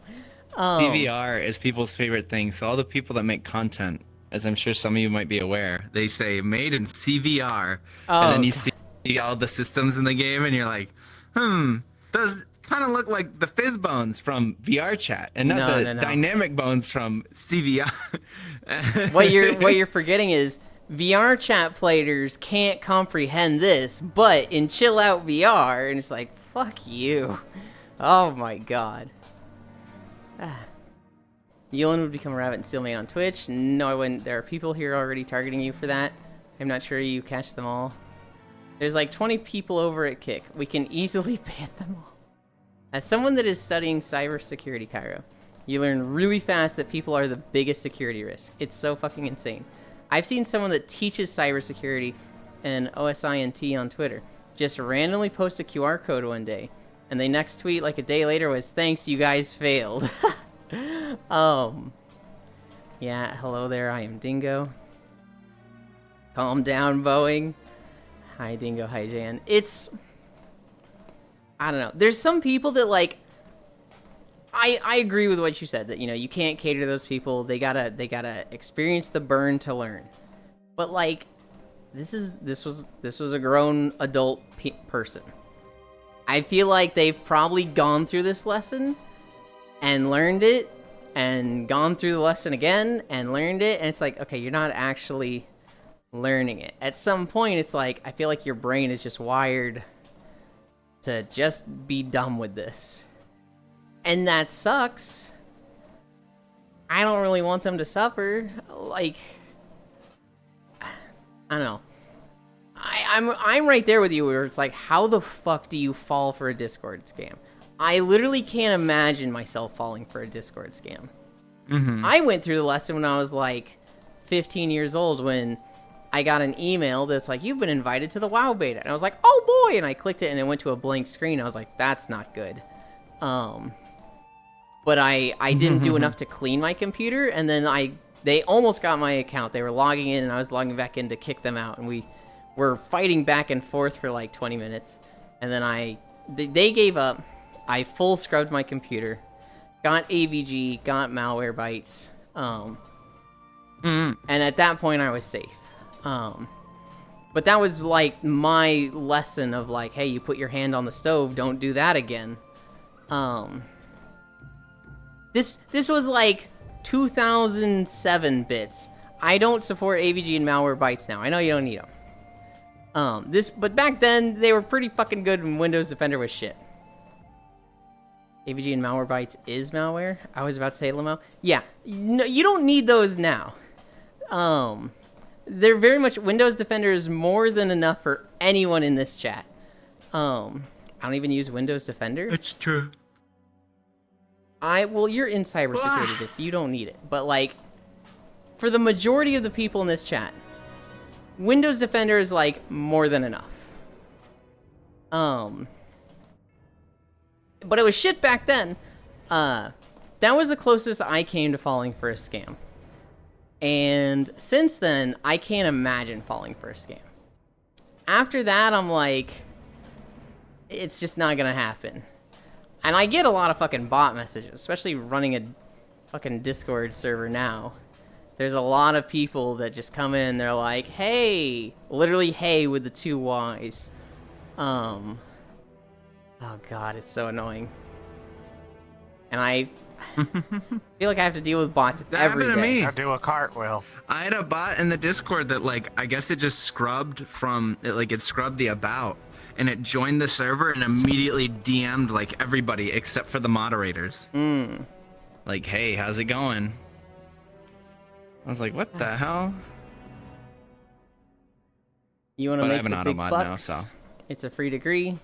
CVR is people's favorite thing. So all the people that make content, as I'm sure some of you might be aware, they say made in CVR, and then you see all the systems in the game, and you're like, does kind of look like the fizz bones from VR chat, and not No. dynamic bones from CVR. What you're forgetting is VR chat players can't comprehend this, but in Chill Out VR, and it's like, fuck you. Oh my god. Yulin would become a rabbit and steal me on Twitch. No, I wouldn't. There are people here already targeting you for that. I'm not sure you catch them all. There's like 20 people over at Kick. We can easily ban them all. As someone that is studying cybersecurity, Cairo, you learn really fast that people are the biggest security risk. It's so fucking insane. I've seen someone that teaches cybersecurity and OSINT on Twitter just randomly post a QR code one day, and they next tweet like a day later was, "Thanks, you guys failed." Yeah, hello there, I am Dingo. Calm down, Boeing. Hi, Dingo. Hi, Jan. It's... I don't know. There's some people that, like... I agree with what you said, that, you know, you can't cater to those people. They gotta experience the burn to learn. But, like, this was a grown adult person. I feel like they've probably gone through this lesson and learned it and gone through the lesson again and learned it, and it's like, okay, you're not actually learning it. At some point, it's like, I feel like your brain is just wired to just be done with this. And that sucks. I don't really want them to suffer. Like, I don't know. I'm right there with you where it's like, how the fuck do you fall for a Discord scam? I literally can't imagine myself falling for a Discord scam. I went through the lesson when I was like 15 years old when I got an email that's like, you've been invited to the WoW beta. And I was like, oh boy! And I clicked it and it went to a blank screen. I was like, that's not good. But I didn't do enough to clean my computer, and then they almost got my account. They were logging in, and I was logging back in to kick them out, and we were fighting back and forth for like 20 minutes. And then they gave up. I full scrubbed my computer, got AVG, got malware bytes, and at that point I was safe. But that was like my lesson of like, hey, you put your hand on the stove, don't do that again. This was like 2007 bits. I don't support AVG and malware bytes now. I know you don't need them. But back then they were pretty fucking good when Windows Defender was shit. AVG and malware bytes is malware. I was about to say Lamo. Yeah, no, you don't need those now. They're very much Windows Defender is more than enough for anyone in this chat. I don't even use Windows Defender. It's true. Well, you're in cybersecurity bits. You don't need it. But, like, for the majority of the people in this chat, Windows Defender is, like, more than enough. But it was shit back then. That was the closest I came to falling for a scam. And since then, I can't imagine falling for a scam. After that, I'm like, it's just not gonna happen. And I get a lot of fucking bot messages, especially running a fucking Discord server now. There's a lot of people that just come in and they're like, hey, literally hey with the 2 Y's. Oh god, it's so annoying. And I feel like I have to deal with bots every day. Happened to me. I do a cartwheel. I had a bot in the Discord that, like, I guess it just scrubbed it scrubbed the about, and it joined the server and immediately DM'd, like, everybody except for the moderators. Like, hey, how's it going? I was like, what the hell? You want to But I make have an the big Autobot bucks? now, so. It's a free degree.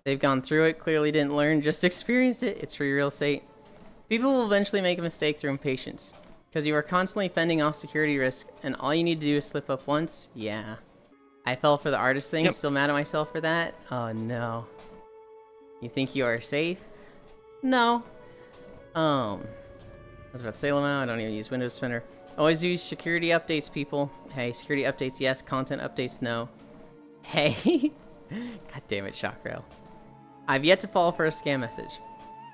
They've gone through it, clearly didn't learn, just experienced it. It's free real estate. People will eventually make a mistake through impatience. Because you are constantly fending off security risk, and all you need to do is slip up once? Yeah. I fell for the artist thing, still mad at myself for that? Oh no. You think you are safe? No. I was about to say Lamau, I don't even use Windows Defender. Always use security updates, people. Hey, security updates, yes. Content updates, no. Hey. God damn it, Shockrail. I've yet to fall for a scam message.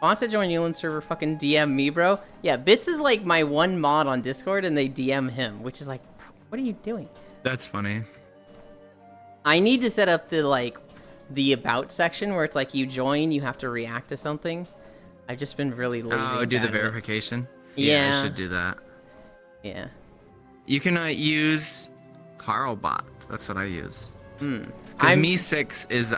Wants to join Yulin's server, fucking DM me, bro. Yeah, Bits is like my one mod on Discord, and they DM him, which is like, what are you doing? That's funny. I need to set up the about section where it's like you join, you have to react to something. I've just been really lazy. Oh, do the at it. verification? Yeah. I should do that. Yeah. You can use Carlbot. That's what I use. Because Me6 is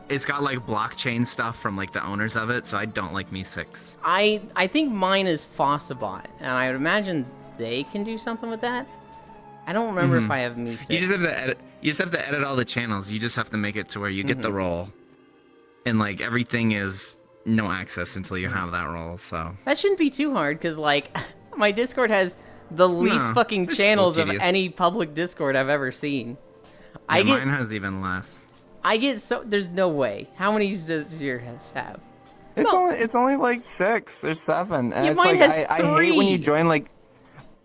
it's got like blockchain stuff from like the owners of it, so I don't like Me6. I think mine is Fossabot, and I would imagine they can do something with that. I don't remember if I have Me6. You just have to edit. You just have to edit all the channels. You just have to make it to where you get the role, and like everything is no access until you have that role. So that shouldn't be too hard, because like my Discord has the least fucking it's channels so of tedious. any public Discord I've ever seen. yeah, mine has even less. I get so there's no way. How many does yours have? It's only like 6 or 7. And Yeah, it's mine like has I hate when you 3. join like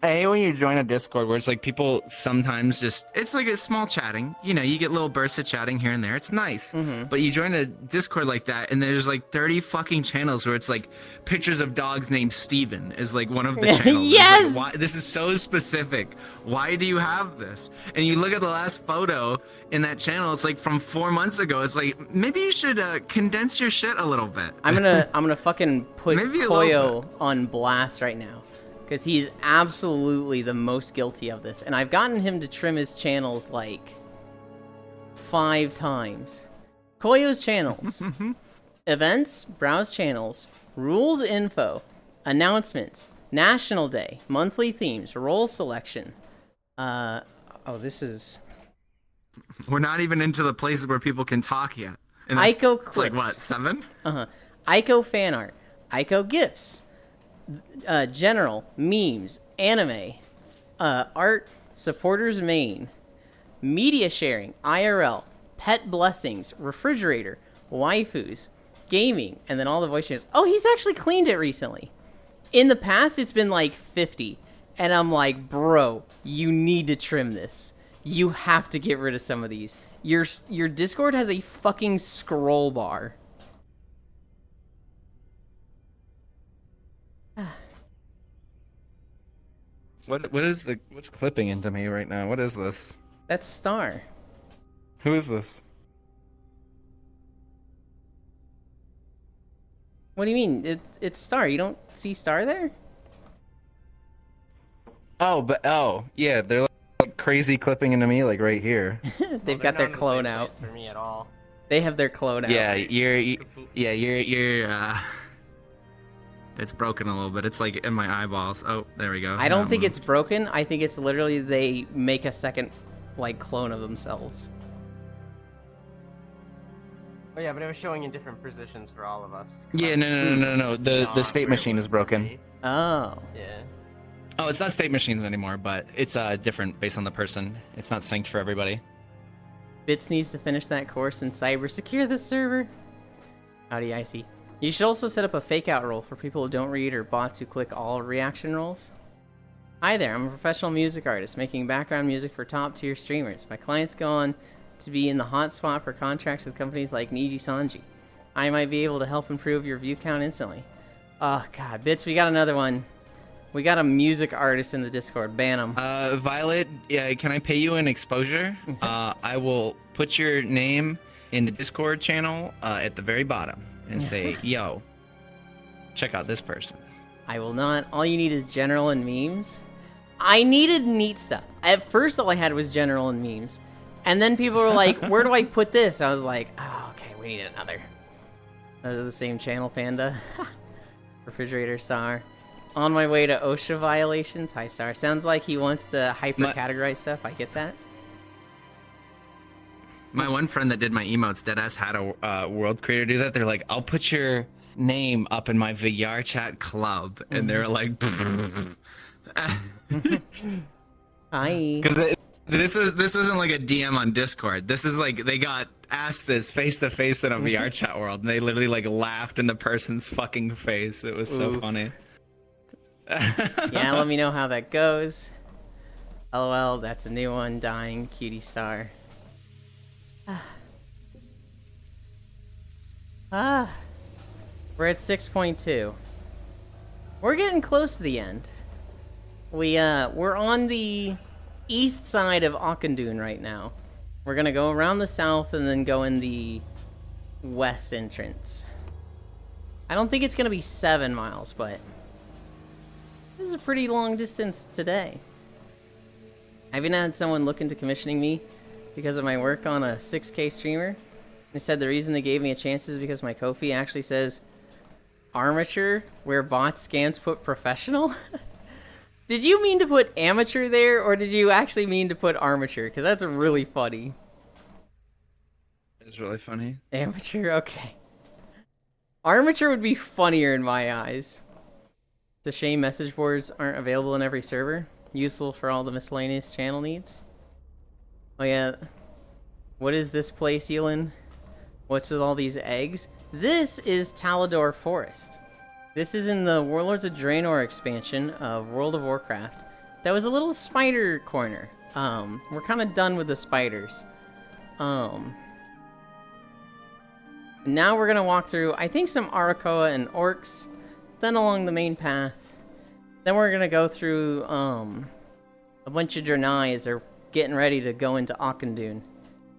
I hate when you join a Discord where it's like people sometimes just, it's like a small chatting. You know, you get little bursts of chatting here and there. It's nice. But you join a Discord like that and there's like 30 fucking channels where it's like pictures of dogs named Steven is like one of the channels. Yes! It's like, why, this is so specific. Why do you have this? And you look at the last photo in that channel, it's like from 4 months ago. It's like, maybe you should condense your shit a little bit. I'm gonna fucking put Maybe a Koyo on blast right now. Because he's absolutely the most guilty of this. And I've gotten him to trim his channels like 5 times. Koyo's channels. Events, browse channels, rules info, announcements, National Day, monthly themes, role selection. Oh, this is... We're not even into the places where people can talk yet. And that's- Ico it's like, clips. what, 7? Ico fan art, Ico gifts, general, memes, anime, art, supporters main, media sharing, IRL, pet blessings, refrigerator, waifus, gaming, and then all the voice channels. Oh, he's actually cleaned it recently. In the past, it's been like 50, and I'm like, bro, you need to trim this. You have to get rid of some of these. Your Discord has a fucking scroll bar. What's clipping into me right now? What is this? That's Star. Who is this? What do you mean? It's Star. You don't see Star there? Oh, yeah, they're like crazy clipping into me, like right here. They've got their clone out. For me at all. They have their clone out. Yeah, you're it's broken a little bit. It's like in my eyeballs. Oh, there we go. I don't think it's broken. I think it's literally they make a second, like, clone of themselves. Oh yeah, but it was showing in different positions for all of us. Yeah, no. The state machine is broken. Oh. Yeah. Oh, it's not state machines anymore, but it's different based on the person. It's not synced for everybody. Bits needs to finish that course and cyber secure the server. Howdy, Icy. You should also set up a fake out role for people who don't read or bots who click all reaction roles. Hi there, I'm a professional music artist making background music for top tier streamers. My clients go on to be in the hot spot for contracts with companies like Niji Sanji. I might be able to help improve your view count instantly. Oh god, Bits, we got another one. We got a music artist in the Discord. Ban him. Violet, yeah, can I pay you an exposure? I will put your name in the Discord channel at the very bottom and say, yo, check out this person. I will not. All you need is general and memes. I needed neat stuff. At first, all I had was general and memes. And then people were like, where do I put this? I was like, oh, okay, we need another. Those are the same channel, Fanda. Refrigerator Star. On my way to OSHA violations. Hi, Star. Sounds like he wants to hyper-categorize stuff. I get that. My one friend that did my emotes, deadass, had a world creator do that. They're like, I'll put your name up in my VR chat club. And they're like... Hi. This wasn't like a DM on Discord. This is like they got asked this face to face in a VR chat world, and they literally like laughed in the person's fucking face. It was so funny. Yeah, let me know how that goes. LOL, that's a new one. Dying, cutie star. We're at 6.2. We're getting close to the end. We're on the east side of Auchindoun right now. We're gonna go around the south and then go in the west entrance. I don't think it's gonna be 7 miles, but this is a pretty long distance today. I even had someone look into commissioning me because of my work on a 6K streamer. They said the reason they gave me a chance is because my Ko-fi actually says armature, where bot scans put professional. Did you mean to put amateur there, or did you actually mean to put armature? Because that's really funny. It's really funny. Amateur, okay. Armature would be funnier in my eyes. It's a shame message boards aren't available in every server. Useful for all the miscellaneous channel needs. Oh yeah. What is this place, Yulin? What's with all these eggs? This is Talador Forest. This is in the Warlords of Draenor expansion of World of Warcraft. that was a little spider corner. We're kind of done with the spiders. Now we're gonna walk through, I think, some Arakoa and orcs, then along the main path. Then we're gonna go through, a bunch of Draenei as they're getting ready to go into Auchindoun.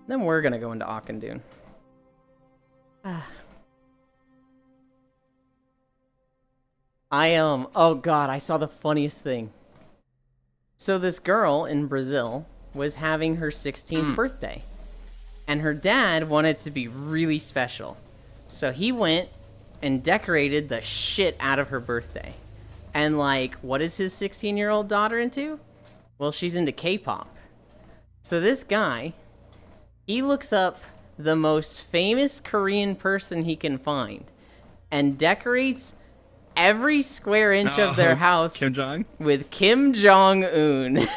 Then we're gonna go into Auchindoun. Oh god, I saw the funniest thing. So this girl in Brazil was having her 16th birthday. And her dad wanted it to be really special. So he went and decorated the shit out of her birthday. And like, what is his 16-year-old daughter into? Well, she's into K-pop. So this guy, he looks up the most famous Korean person he can find and decorates every square inch of their house Kim Jong? with Kim Jong-un.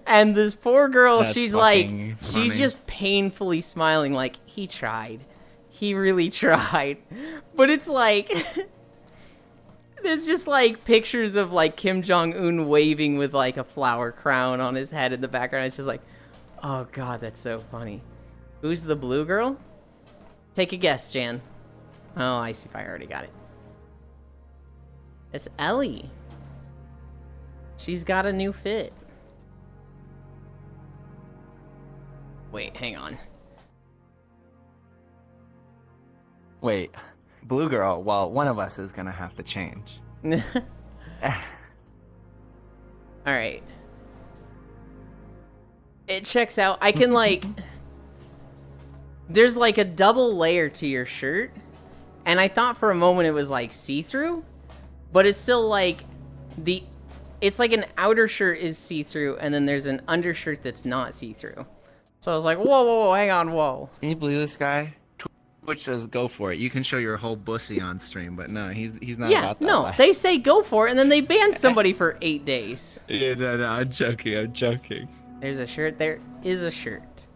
And this poor girl, That's she's like, fucking she's funny. just painfully smiling like, he tried. He really tried. But it's like, there's just like pictures of like Kim Jong-un waving with like a flower crown on his head in the background. It's just like, oh god, that's so funny. Who's the blue girl? Take a guess, Jan. Oh, I see if I already got it. It's Ellie. She's got a new fit. Wait, hang on. Wait, blue girl. Well, one of us is gonna have to change. Alright. It checks out. I can like... There's like a double layer to your shirt. And I thought for a moment it was like see-through. But it's still like... It's like an outer shirt is see-through. And then there's an undershirt that's not see-through. So I was like, whoa, hang on, whoa. Can you believe this guy? Twitch says go for it. You can show your whole bussy on stream, but no, he's not Yeah, about that no, life. they say go for it, and then they ban somebody for 8 days. Yeah, no, I'm joking. There's a shirt. There is a shirt.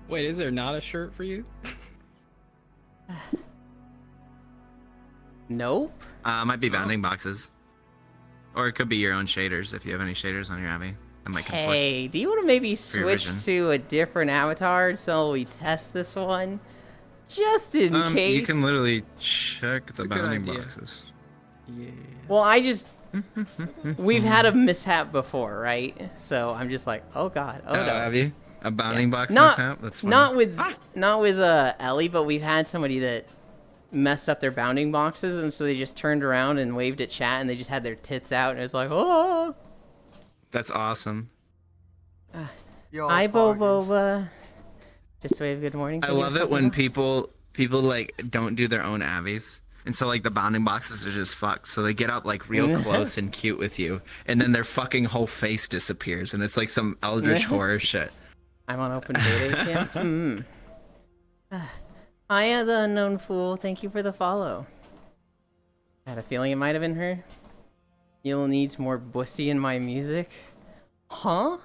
Wait, is there not a shirt for you? Nope. Might be bounding boxes. Or it could be your own shaders if you have any shaders on your Abby. That might conflict. Hey, do you want to maybe your switch vision. to a different avatar so we test this one? Just in case. You can literally check the a good bounding idea. boxes. Yeah. Well, we've had a mishap before, right? So I'm just like, oh god, oh no. Have you? A bounding box Not- mishap? That's funny. Not with Ellie, but we've had somebody that messed up their bounding boxes, and so they just turned around and waved at chat, and they just had their tits out, and it was like, oh. That's awesome. Yo, Hi, Foggers. Boba. Just wave good morning. I to me or love it something? when people like don't do their own Abbies. And so like the bounding boxes are just fucked. So they get up like real close and cute with you, and then their fucking whole face disappears, and it's like some eldritch horror shit. I'm on open beta again. Hiya, the unknown fool. Thank you for the follow. I had a feeling it might have been her. You'll need more bussy in my music. Huh?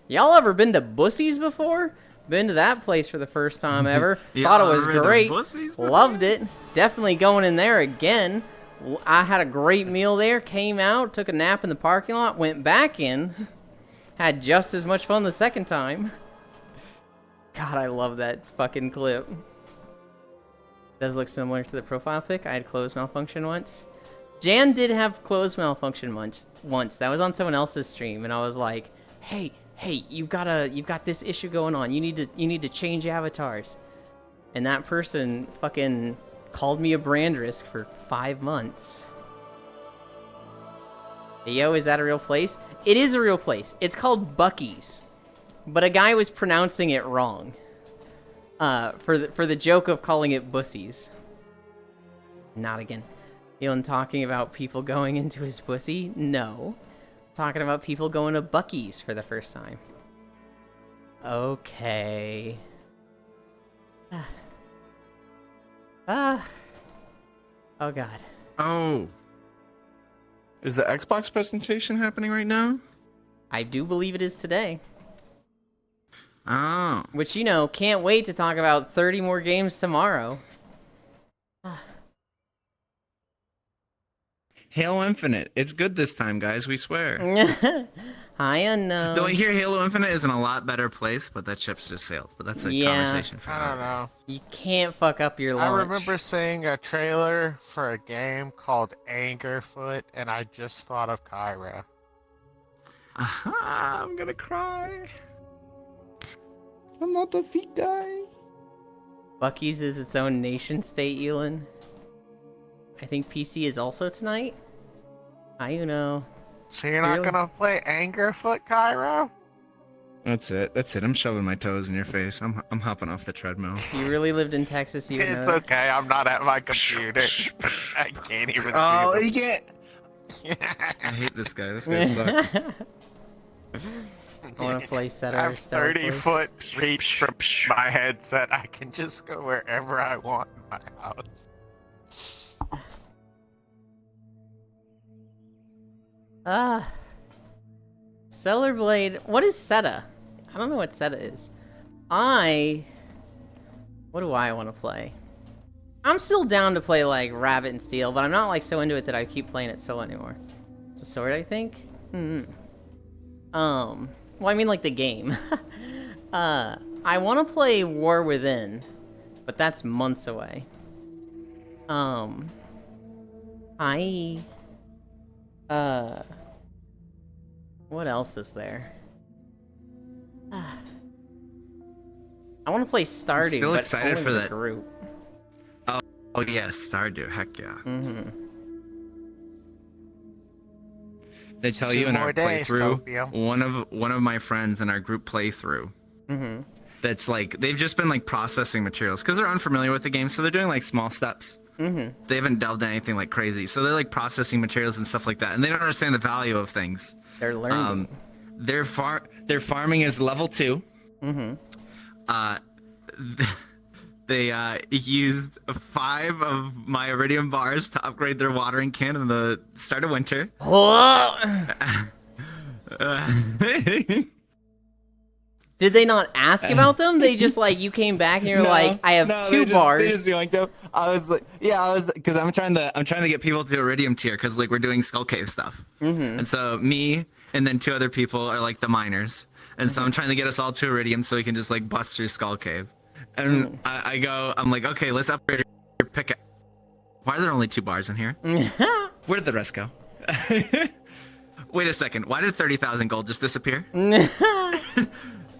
Y'all ever been to Bussies before? Been to that place for the first time ever. Thought it was great. Loved it. Definitely going in there again. I had a great meal there. Came out, took a nap in the parking lot, went back in. Had just as much fun the second time. God, I love that fucking clip. Does look similar to the profile pic. I had clothes malfunction once. Jan did have clothes malfunction once. That was on someone else's stream, and I was like, "Hey, you've got this issue going on. You need to change avatars." And that person fucking called me a brand risk for 5 months. Hey, yo, is that a real place? It is a real place. It's called Buc-ee's, but a guy was pronouncing it wrong. For the joke of calling it Bussies. Not again. Elon talking about people going into his pussy? No. Talking about people going to Buc-ee's for the first time. Okay. Oh god. Oh. Is the Xbox presentation happening right now? I do believe it is today. Oh. Which, you know, can't wait to talk about 30 more games tomorrow. Halo Infinite. It's good this time, guys. We swear. Hi, unknown. Though I hear Halo Infinite is in a lot better place, but that ship's just sailed. But that's a Yeah. conversation for I don't another day. know. You can't fuck up your launch. I remember seeing a trailer for a game called Angerfoot, and I just thought of Kyra. I'm gonna cry. I'm not the feet guy. Bucky's is its own nation state, Elon. I think PC is also tonight. Hi, Uno. So you're not Really? gonna play Angerfoot, Kyra? That's it. That's it. I'm shoving my toes in your face. I'm hopping off the treadmill. If you really lived in Texas, you would know. It's okay, I'm not at my computer. I can't even Oh, see you can't. them. I hate this guy. This guy sucks. I want to play I Setter have stealthily. 30-foot reach from my headset. I can just go wherever I want in my house. Stellar Blade. What is Seta? I don't know what Seta is. What do I want to play? I'm still down to play like Rabbit and Steel, but I'm not like so into it that I keep playing it so anymore. It's a sword, I think. Well, I mean like the game. I want to play War Within, but that's months away. What else is there? I want to play Stardew, still but excited only for with a that. group. Oh yeah, Stardew. Heck yeah. They tell you in More our days, playthrough. Tokyo. One of my friends in our group playthrough. That's like they've just been like processing materials because they're unfamiliar with the game, so they're doing like small steps. They haven't delved into anything like crazy, so they're like processing materials and stuff like that, and they don't understand the value of things. They're learning. Their farming is level 2. They used 5 of my iridium bars to upgrade their watering can in the start of winter. Did they not ask about them? They just like you came back and you're like, I have 2 bars. They just yoinked them. I was like, because I'm trying to get people to iridium tier because like we're doing Skull Cave stuff. And so me and then 2 other people are like the miners, and so I'm trying to get us all to iridium so we can just like bust through Skull Cave. And I'm like, okay, let's upgrade your pickaxe. Why are there only 2 bars in here? Where did the rest go? Wait a second. Why did 30,000 gold just disappear?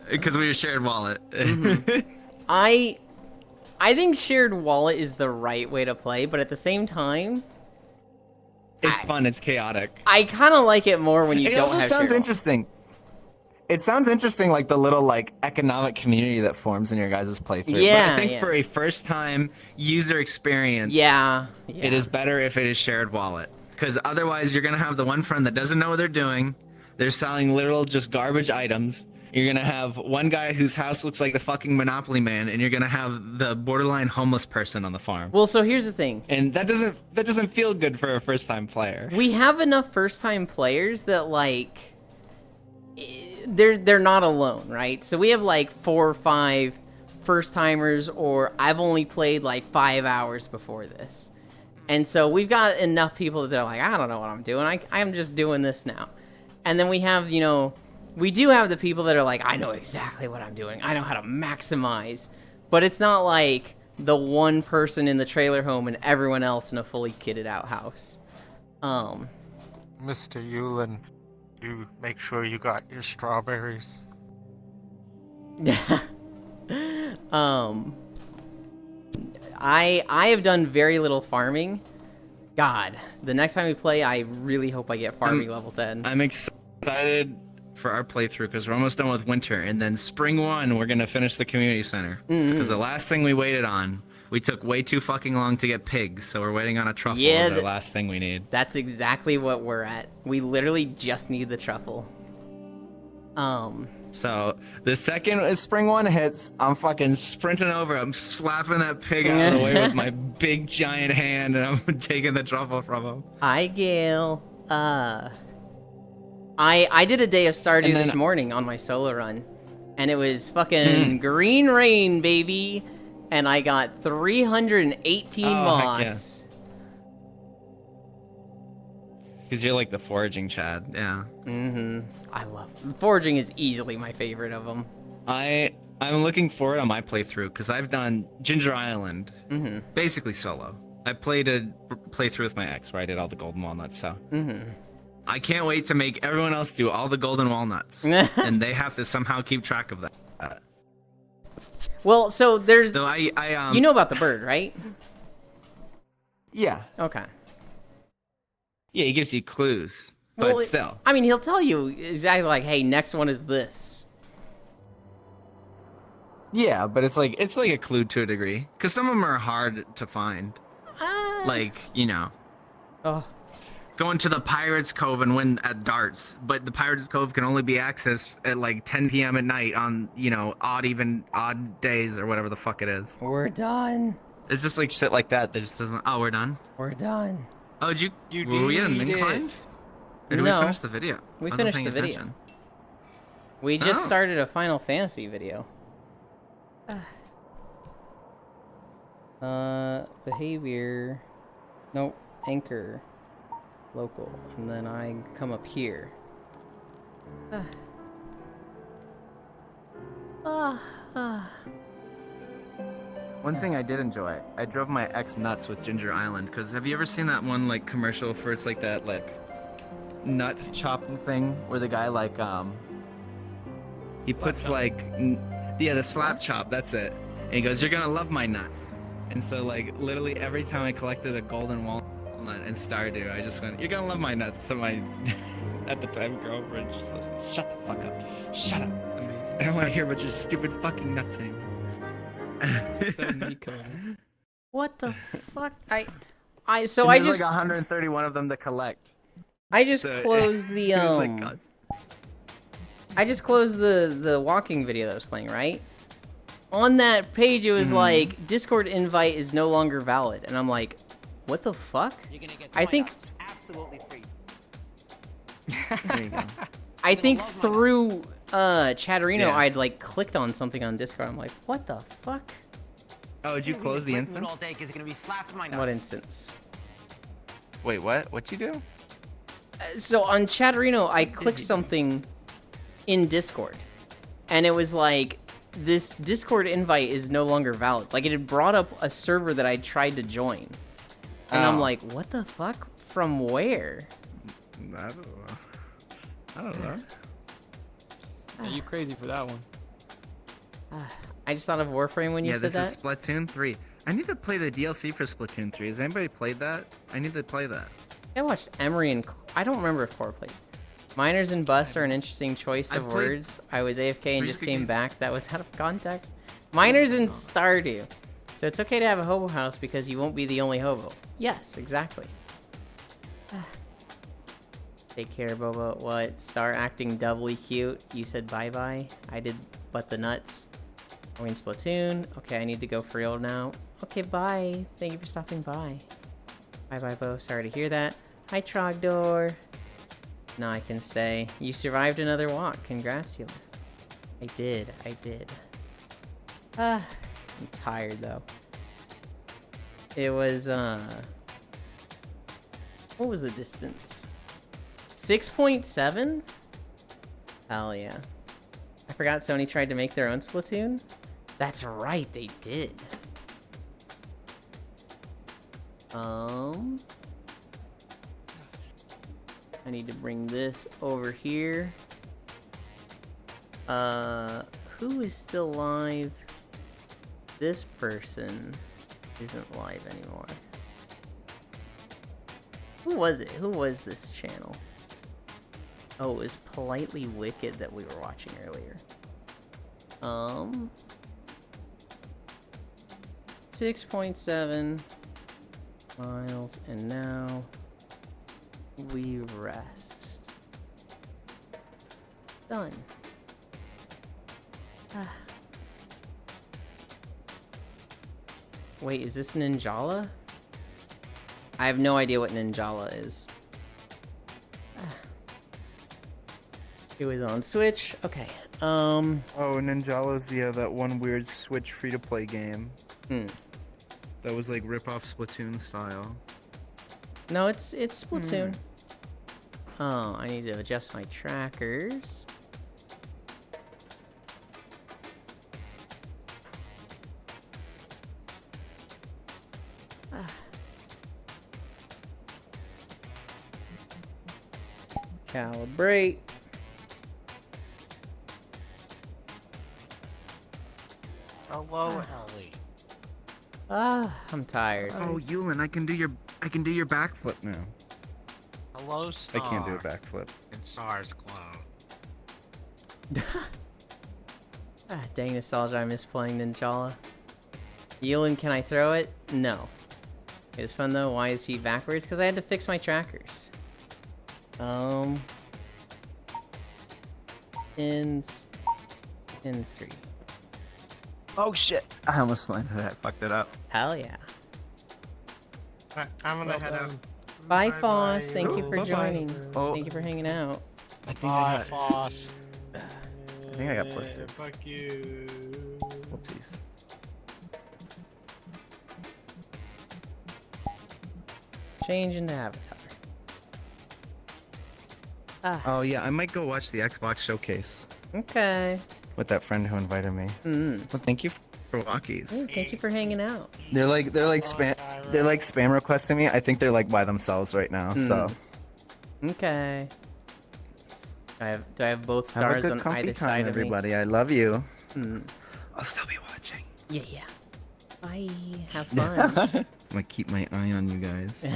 Because we were shared wallet. I think shared wallet is the right way to play, but at the same time, It's fun. It's chaotic. I kind of like it more when you It don't also have sounds shared interesting. It sounds interesting, like the little like economic community that forms in your guys' playthrough. Yeah, but I think yeah. for a wallet. user experience, Yeah. it is better if it is shared wallet. Because otherwise, you're gonna have the one friend that doesn't know what they're doing. They're selling literal just garbage items. You're gonna have one guy whose house looks like the fucking Monopoly Man, and you're gonna have the borderline homeless person on the farm. Well, so here's the thing. And that doesn't feel good for a first-time player. We have enough first-time players that like they're not alone, right? So we have like 4 or 5 first-timers, or I've only played like 5 hours before this. And so we've got enough people that they're like, I don't know what I'm doing. I'm just doing this now. And then we have, we do have the people that are like, I know exactly what I'm doing. I know how to maximize. But it's not like the one person in the trailer home and everyone else in a fully kitted out house. Mr. Yulin, you make sure you got your strawberries. I have done very little farming. God, the next time we play, I really hope I get farming level 10. I'm excited for our playthrough because we're almost done with winter, and then spring 1 we're gonna finish the community center. Because the last thing we waited on, we took way too fucking long to get pigs, so we're waiting on a truffle. Yeah, is our last thing we need. That's exactly what we're at. We literally just need the truffle. So the second spring 1 hits, I'm fucking sprinting over. I'm slapping that pig out of the way with my big giant hand, and I'm taking the truffle from him. Hi, Gail. I did a day of Stardew And then- this morning on my solo run, and it was fucking green rain, baby, and I got 318 Oh, heck moss. Because you're like the foraging Chad. Yeah. I love foraging is easily my favorite of them. I'm looking forward on my playthrough because I've done Ginger Island, basically solo. I played a playthrough with my ex where I did all the golden walnuts. So I can't wait to make everyone else do all the golden walnuts, and they have to somehow keep track of that. Well, so there's So I you know about the bird, right? yeah. Okay. Yeah, he gives you clues, but Well, still. I mean, he'll tell you exactly like, "Hey, next one is this." Yeah, but it's like a clue to a degree, because some of them are hard to find. Like, you know, Oh, going to the Pirates Cove and win at darts, but the Pirates Cove can only be accessed at like 10 p.m. at night on, you know, odd days or whatever the fuck it is. we're done. It's just like shit like that that just doesn't. Oh, we're done. We're done. Oh, did You were we in did it. incline? Or did No. we finish the video? We I wasn't finished paying the video. attention. We just Oh. started a Final Fantasy video. Behavior. Nope. Anchor. Local. And then I come up here. One thing I did enjoy, I drove my ex nuts with Ginger Island. Cause have you ever seen that one like commercial for it's like that like nut chopping thing where the guy like he puts like yeah, the slap chop, that's it. And he goes, "You're gonna love my nuts." And so like literally every time I collected a golden walnut in Stardew, I just went, "You're gonna love my nuts" to my at the time girlfriend. Just like, shut the fuck up. Shut up. Amazing. I don't want to hear about your stupid fucking nuts anymore. So Nico. What the fuck? So And I there's just like 131 of them to collect. I just So, closed the It was like, God. I just closed the walking video that was playing, right? On that page it was like Discord invite is no longer valid, and I'm like, what the fuck? I think absolutely free. There you go. I think through Chatterino Yeah. I'd like clicked on something on Discord. I'm like, what the fuck? Oh, did you close the instance? all day 'cause it's gonna be slapped in my nuts. What instance? Wait, what? What'd you do? So on Chatterino I clicked something in Discord, and it was like, this Discord invite is no longer valid. Like, it had brought up a server that I tried to join. And I'm Oh. like, what the fuck? From where? I don't know. I don't know. Yeah, you crazy for that one. I just thought of Warframe when you Yeah, said this that. is Splatoon 3. I need to play the DLC for Splatoon 3. Has anybody played that? I need to play that. I watched Emery and I don't remember if Core played. Miners and Bust are an interesting choice of I've played- words. I was AFK and Pretty just good came game. back. That was out of context. Miners and Stardew. So it's okay to have a hobo house because you won't be the only hobo. Yes, exactly. Take care, Bobo. What? Star acting doubly cute. You said bye-bye. I did but the nuts. Are we in Splatoon? Okay, I need to go for real now. Okay, bye. Thank you for stopping by. Bye-bye, Bo. Sorry to hear that. Hi, Trogdor. Now I can say, you survived another walk. Congrats, you. I did. I'm tired, though. It was, what was the distance? 6.7? Hell yeah. I forgot Sony tried to make their own Splatoon. That's right, they did. I need to bring this over here. Who is still live? This person isn't live anymore. Who was it? Who was this channel? Oh, it was Politely Wicked that we were watching earlier. 6.7 miles, and now we rest. Done. Wait, is this Ninjala? I have no idea what Ninjala is. It was on Switch. Okay. Oh, Ninjala's that one weird Switch free-to-play game. That was like rip-off Splatoon style. No, it's Splatoon. Oh, I need to adjust my trackers. Ah. Calibrate. Hello, Ellie. Ah, I'm tired. Oh, Yulin, I can do your backflip now. Hello, I Star. can't do a backflip. And Star's Glow. Ah, dang nostalgia, I miss playing Ninjala. Yulin, can I throw it? No. It was fun though. Why is he backwards? Because I had to fix my trackers. Pins in 3. Oh shit! I almost landed it. I fucked it up. Hell yeah. I'm gonna Well head out. done. Bye, Foss. Thank you for Bye-bye. joining. Oh. Thank you for hanging out. I think Bye, Foss. I think I got blisters. Fuck you. Whoopsies. Change into Avatar. Ah, Oh yeah, I might go watch the Xbox showcase okay. with that friend who invited me. Mm. Well, thank you for walkies. Thank you for hanging out. They're like spam requesting me. I think they're like by themselves right now. So Okay. Do I have both have a stars good on comfy either time, side of me? everybody. I love you. Mm. I'll still be watching. Yeah, yeah. Bye. Have fun. I'm gonna keep my eye on you guys.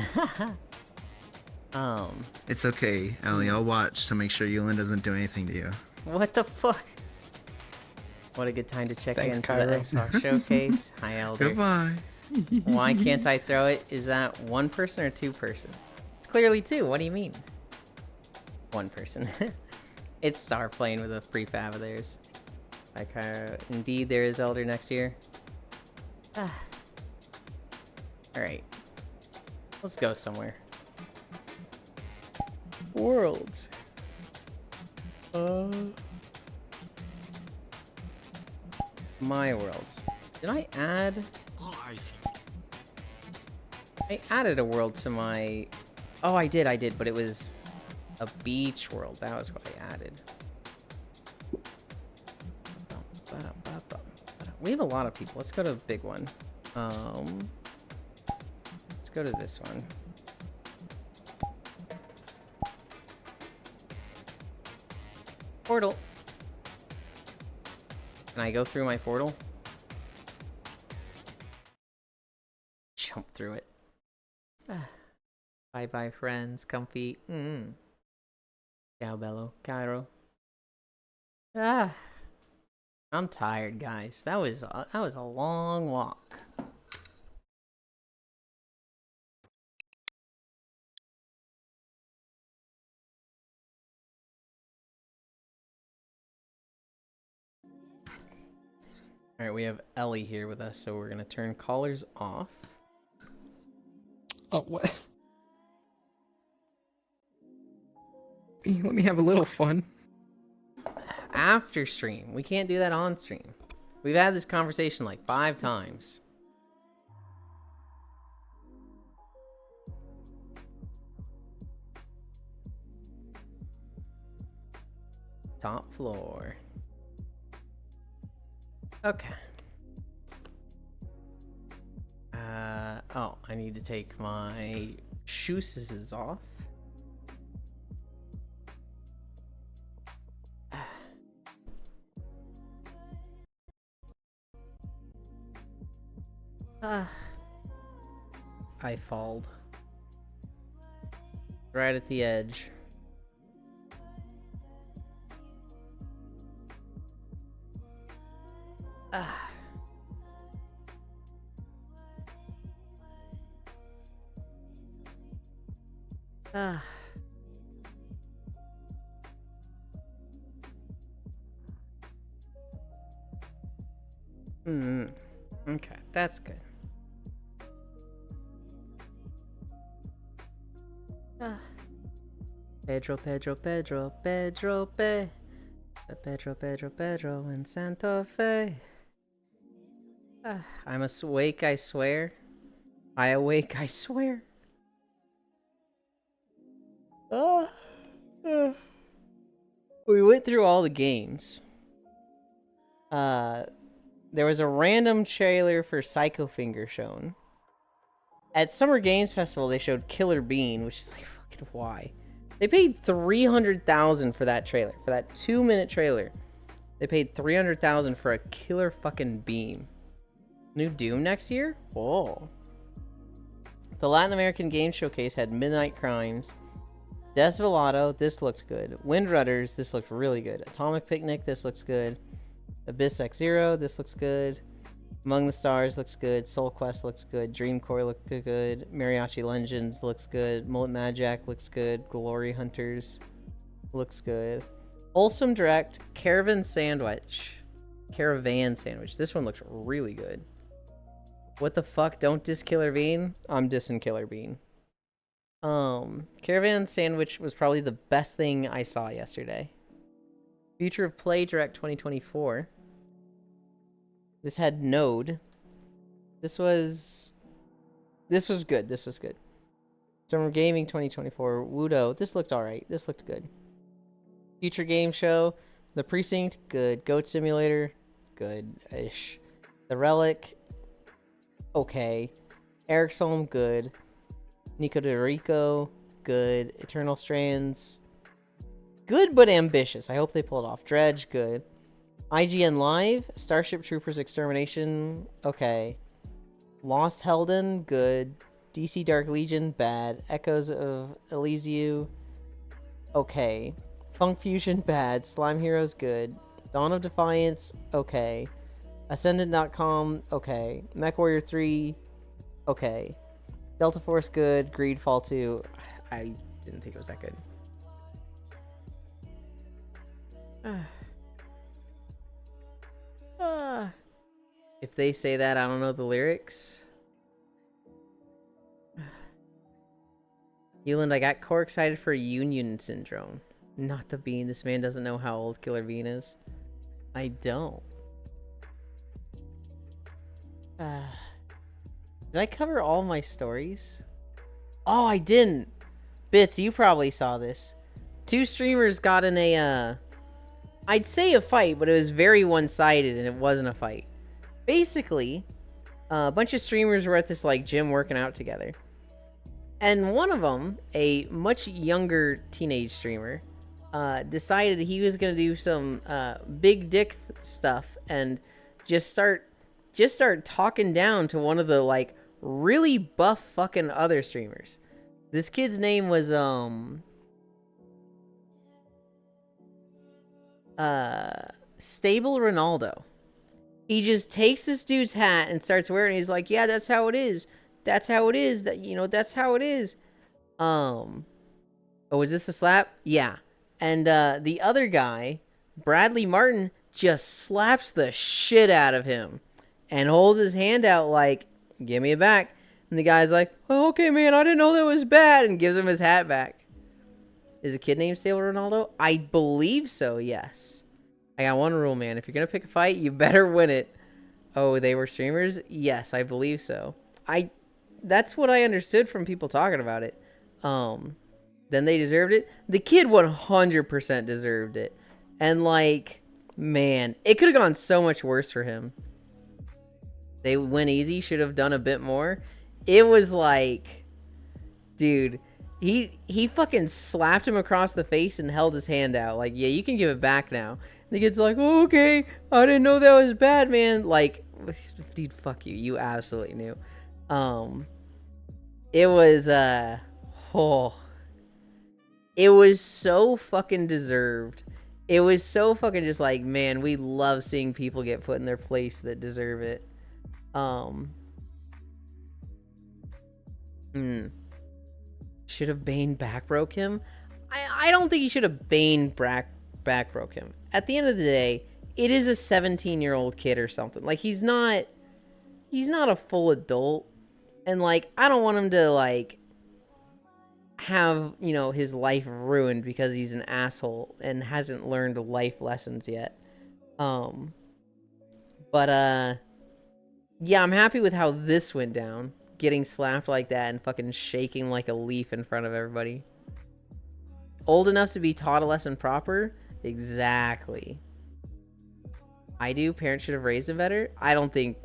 It's okay, Ellie. I'll watch to make sure Yulin doesn't do anything to you. What the fuck? What a good time to check Thanks, into Cairo. the Xbox showcase. Hi, Elder. Goodbye. Why can't I throw it? Is that one person or two person? It's clearly two. What do you mean? One person. It's Star playing with a prefab of theirs. Like, indeed, there is Elder next year. Ah. Alright. Let's go somewhere. Worlds. My worlds. Did I add? Oh, I see. I added a world to my... Oh, I did, but it was a beach world. That was what I added. We have a lot of people. Let's go to a big one. Let's go to this one. Portal. Can I go through my portal? Jump through it. Bye bye, friends. Comfy. Ciao, Bello. Cairo. I'm tired, guys. That was a long walk. All right, we have Ellie here with us, so we're gonna turn callers off. Oh, what? Let me have a little fun. After stream, we can't do that on stream. We've had this conversation like 5 times. Top floor. Okay. Oh, I need to take my shoes off. I falled. Right at the edge. Okay, that's good. Pedro, Pedro, Pedro, Pedro, Pedro in Santa Fe. I'm awake, I swear. I awake, I swear. We went through all the games. There was a random trailer for Psycho Finger shown. At Summer Games Festival, they showed Killer Bean, which is like, fucking why? They paid $300,000 for that trailer, for that 2-minute trailer. They paid $300,000 for a killer fucking beam. New Doom next year? Whoa. The Latin American Game Showcase had Midnight Crimes, Desvelado, this looked good. Wind Runners, this looked really good. Atomic Picnic, this looks good. Abyss X-Zero, this looks good. Among the Stars looks good. Soul Quest looks good. Dream Core looks good. Mariachi Legends looks good. Mullet Magic looks good. Glory Hunters looks good. Wholesome Direct, Caravan Sandwich. This one looks really good. What the fuck? Don't diss Killer Bean? I'm dissing Killer Bean. Caravan Sandwich was probably the best thing I saw yesterday. Future of Play Direct 2024. This had Node. This was good. This was good. Summer Gaming 2024. Wudo. This looked alright. This looked good. Future Game Show. The Precinct. Good. Goat Simulator. Good-ish. The Relic. Okay. Eric's Home. Good. Nico de Rico. Good. Eternal Strands. Good but ambitious. I hope they pull it off. Dredge. Good. IGN Live, Starship Troopers Extermination, okay. Lost Helden, good. DC Dark Legion, bad. Echoes of Elysium, okay. Funk Fusion, bad. Slime Heroes, good. Dawn of Defiance, okay. Ascendant.com, okay. MechWarrior 3, okay. Delta Force, good. Greedfall 2, I didn't think it was that good. If they say that, I don't know the lyrics. Euland, I got core excited for Union Syndrome. Not the Bean. This man doesn't know how old Killer Bean is. I don't. Did I cover all my stories? Oh, I didn't. Bits, you probably saw this. 2 streamers got in a, I'd say a fight, but it was very one-sided and it wasn't a fight. Basically, a bunch of streamers were at this like gym working out together. And one of them, a much younger teenage streamer, decided he was going to do some big dick stuff and just start talking down to one of the like really buff fucking other streamers. This kid's name was Stable Ronaldo. He just takes this dude's hat and starts wearing it. He's like, yeah, that's how it is. That's how it is. That's how it is. Oh, is this a slap? Yeah. And the other guy, Bradley Martin, just slaps the shit out of him and holds his hand out like, give me it back. And the guy's like, oh, okay, man, I didn't know that was bad, and gives him his hat back. Is a kid named Stable Ronaldo? I believe so, yes. I got one rule, man. If you're going to pick a fight, you better win it. Oh, they were streamers? Yes, I believe so. That's what I understood from people talking about it. Then they deserved it. The kid 100% deserved it. And like, man, it could have gone so much worse for him. They went easy, should have done a bit more. It was like, dude, he fucking slapped him across the face and held his hand out. Like, yeah, you can give it back now. The kid's like, oh, okay, I didn't know that was bad, man. Like, dude, fuck you. You absolutely knew. It was, it was so fucking deserved. It was so fucking just like, man, we love seeing people get put in their place that deserve it. Should have Bane backbroke him? I don't think he should have Bane backbroke him. At the end of the day, it is a 17-year-old kid or something. Like, he's not a full adult. And, like, I don't want him to, like, have, his life ruined because he's an asshole and hasn't learned life lessons yet. Yeah, I'm happy with how this went down. Getting slapped like that and fucking shaking like a leaf in front of everybody. old enough to be taught a lesson proper? Exactly. I do. Parents should have raised him better. I don't think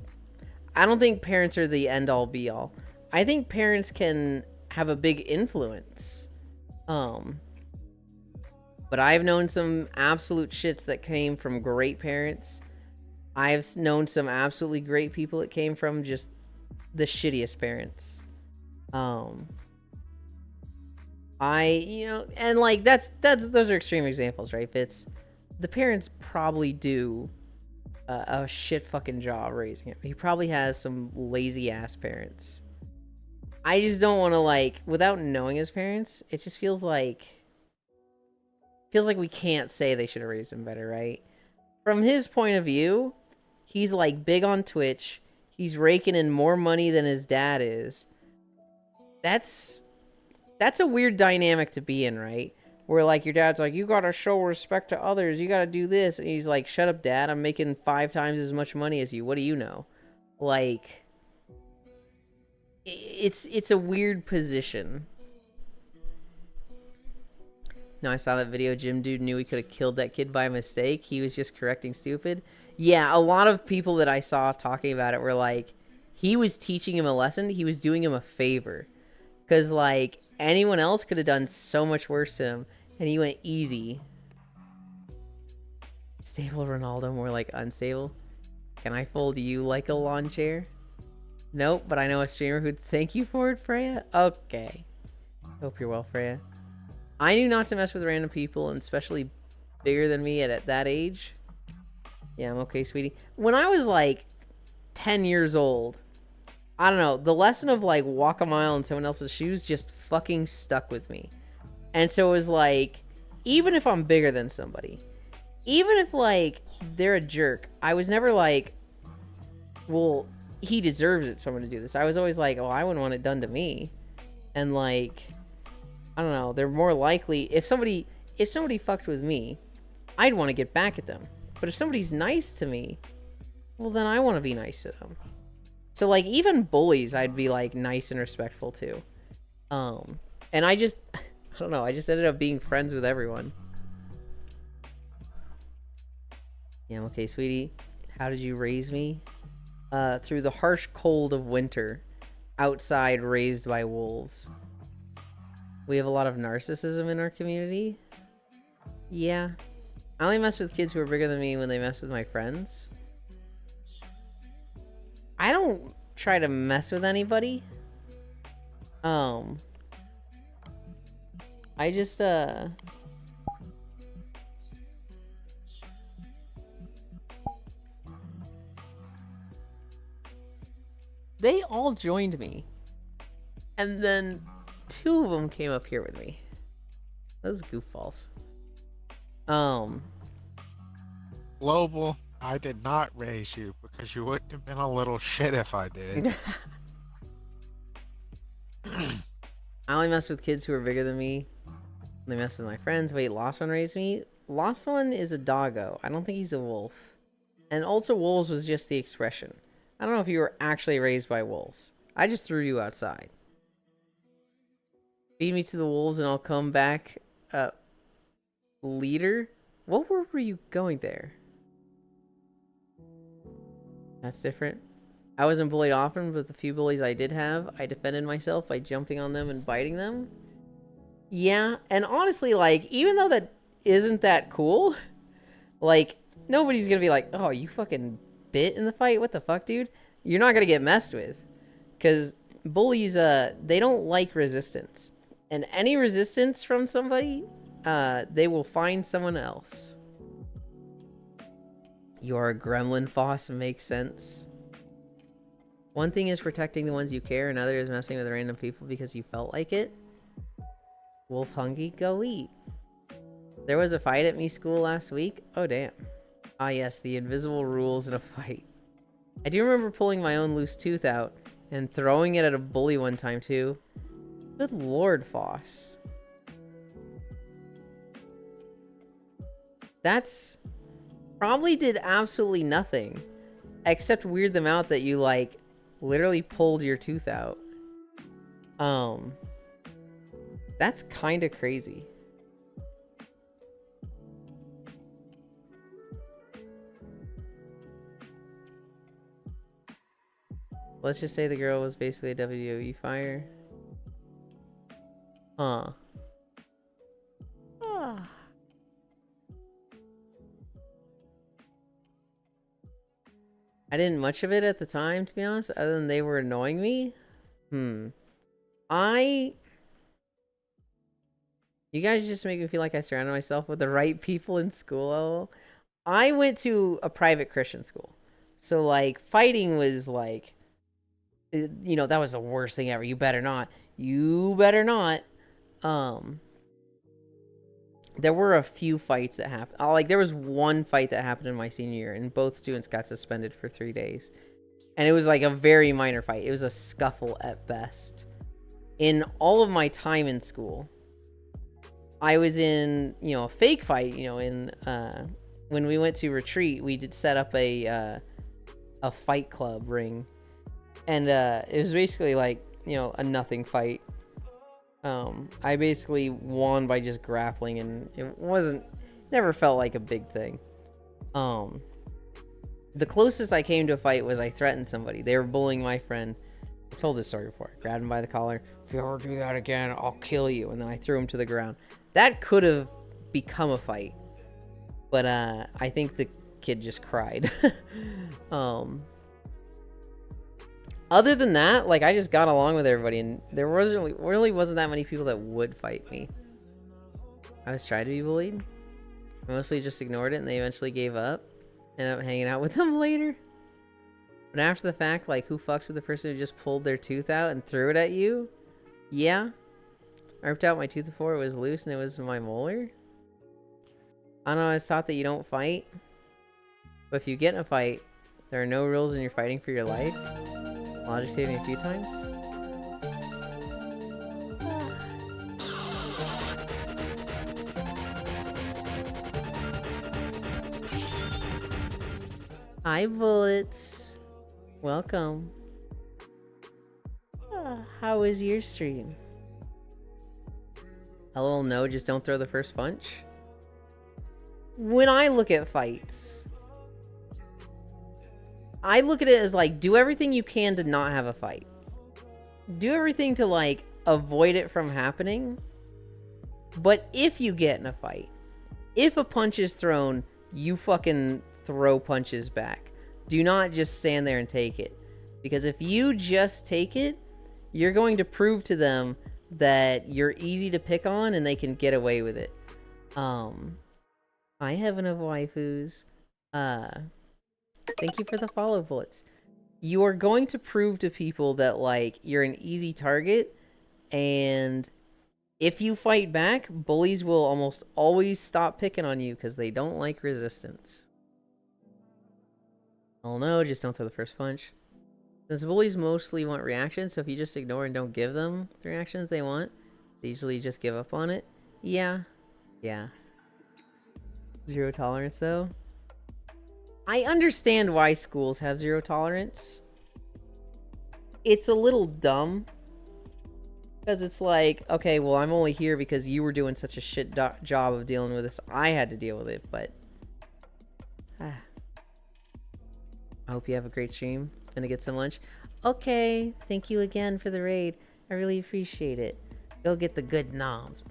parents are the end all be all. I think parents can have a big influence. But I've known some absolute shits that came from great parents. I've known some absolutely great people that came from just the shittiest parents. And like that's those are extreme examples, right? Fitz, the parents probably do a shit fucking job raising him. He probably has some lazy ass parents. I just don't want to, like, without knowing his parents, it just feels like we can't say they should have raised him better, right? From his point of view, he's like big on Twitch. He's raking in more money than his dad is. That's a weird dynamic to be in, right? Where like your dad's like, you gotta show respect to others, you gotta do this, and he's like, shut up, dad, I'm making 5 times as much money as you. What do you know? Like, it's a weird position. No, I saw that video. Jim Dude knew he could have killed that kid by mistake. He was just correcting stupid. Yeah, a lot of people that I saw talking about it were like, he was teaching him a lesson. He was doing him a favor. Because, like, anyone else could have done so much worse to him. And he went easy. Stable Ronaldo, more like unstable. Can I fold you like a lawn chair? Nope, but I know a streamer who'd thank you for it, Freya. Okay. Hope you're well, Freya. I knew not to mess with random people, and especially bigger than me at that age. Yeah, I'm okay, sweetie. When I was like 10 years old, I don't know, the lesson of like walk a mile in someone else's shoes just fucking stuck with me. And so it was like, even if I'm bigger than somebody, even if like they're a jerk, I was never like, well, he deserves it, someone to do this. I was always like, oh, I wouldn't want it done to me. And like, I don't know, they're more likely, if somebody fucked with me, I'd want to get back at them. But if somebody's nice to me, well, then I want to be nice to them. So like, even bullies, I'd be like nice and respectful to. And I don't know, I just ended up being friends with everyone. Yeah, I'm okay, sweetie. How did you raise me? Through the harsh cold of winter, outside, raised by wolves. We have a lot of narcissism in our community. Yeah. I only mess with kids who are bigger than me when they mess with my friends. I don't try to mess with anybody. I just, they all joined me. And then 2 of them came up here with me. Those goofballs. Global, I did not raise you because you wouldn't have been a little shit if I did. I only mess with kids who are bigger than me. They mess with my friends. Wait, Lost One raised me? Lost One is a doggo. I don't think he's a wolf. And also, wolves was just the expression. I don't know if you were actually raised by wolves. I just threw you outside. Feed me to the wolves and I'll come back. Leader? What were you going there? That's different. I wasn't bullied often, but the few bullies I did have, I defended myself by jumping on them and biting them. Yeah, and honestly, like, even though that isn't that cool, like, nobody's gonna be like, oh, you fucking bit in the fight? What the fuck, dude? You're not gonna get messed with. Because bullies, they don't like resistance. And any resistance from somebody, they will find someone else. You're a gremlin, Foss, makes sense. One thing is protecting the ones you care, another is messing with random people because you felt like it. Wolf hungry, go eat. There was a fight at me school last week. Oh, damn. Ah, yes, the invisible rules in a fight. I do remember pulling my own loose tooth out and throwing it at a bully one time, too. Good lord, Foss. That's... probably did absolutely nothing. Except weird them out that you, like, literally pulled your tooth out. That's kind of crazy. Let's just say the girl was basically a WWE fire. Huh. Ah. I didn't much of it at the time, to be honest, other than they were annoying me. You guys just make me feel like I surrounded myself with the right people in school. I went to a private Christian school. So, like, fighting was, like, you know, that was the worst thing ever. You better not. You better not. There were a few fights that happened. Like, there was one fight that happened in my senior year, and both students got suspended for 3 days. And it was, like, a very minor fight. It was a scuffle at best. In all of my time in school, I was in, you know, a fake fight, you know, when we went to retreat, we did set up a fight club ring. And it was basically like, you know, a nothing fight. I basically won by just grappling, and it never felt like a big thing. The closest I came to a fight was I threatened somebody. They were bullying my friend. I've told this story before. I grabbed him by the collar. If you ever do that again, I'll kill you. And then I threw him to the ground. That could have become a fight. But I think the kid just cried. Other than that, like, I just got along with everybody, and there really wasn't that many people that would fight me. I was trying to be bullied. I mostly just ignored it, and they eventually gave up. Ended up hanging out with them later. But after the fact, like, who fucks with the person who just pulled their tooth out and threw it at you? Yeah. I ripped out my tooth before it was loose, and it was my molar. I don't know, I was taught that you don't fight. But if you get in a fight, there are no rules and you're fighting for your life. Logic saved me a few times. Hi, Bullets. Welcome. How was your stream? LOL, no, just don't throw the first punch. When I look at fights, I look at it as, like, do everything you can to not have a fight. Do everything to, like, avoid it from happening. But if you get in a fight, if a punch is thrown, you fucking throw punches back. Do not just stand there and take it. Because if you just take it, you're going to prove to them that you're easy to pick on and they can get away with it. I have enough waifus. Thank you for the follow, Bullets. You are going to prove to people that, like, you're an easy target, and if you fight back, bullies will almost always stop picking on you because they don't like resistance. Oh no, just don't throw the first punch. Since bullies mostly want reactions, so if you just ignore and don't give them the reactions they want, they usually just give up on it. Yeah. Zero tolerance, though. I understand why schools have zero tolerance. It's a little dumb. Because it's like, okay, well, I'm only here because you were doing such a shit job of dealing with this. I had to deal with it, but... I hope you have a great stream. Gonna get some lunch. Okay, thank you again for the raid. I really appreciate it. Go get the good noms.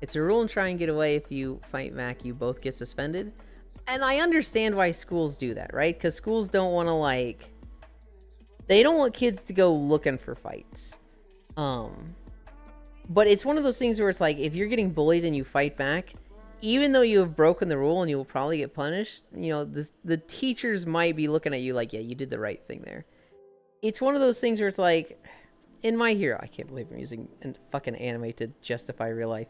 It's a rule and try and get away. If you fight back, you both get suspended. And I understand why schools do that, right? Because schools don't want to, like... They don't want kids to go looking for fights. But it's one of those things where it's like, if you're getting bullied and you fight back, even though you have broken the rule and you will probably get punished, you know, the teachers might be looking at you like, yeah, you did the right thing there. It's one of those things where it's like, in My Hero, I can't believe I'm using a fucking anime to justify real life.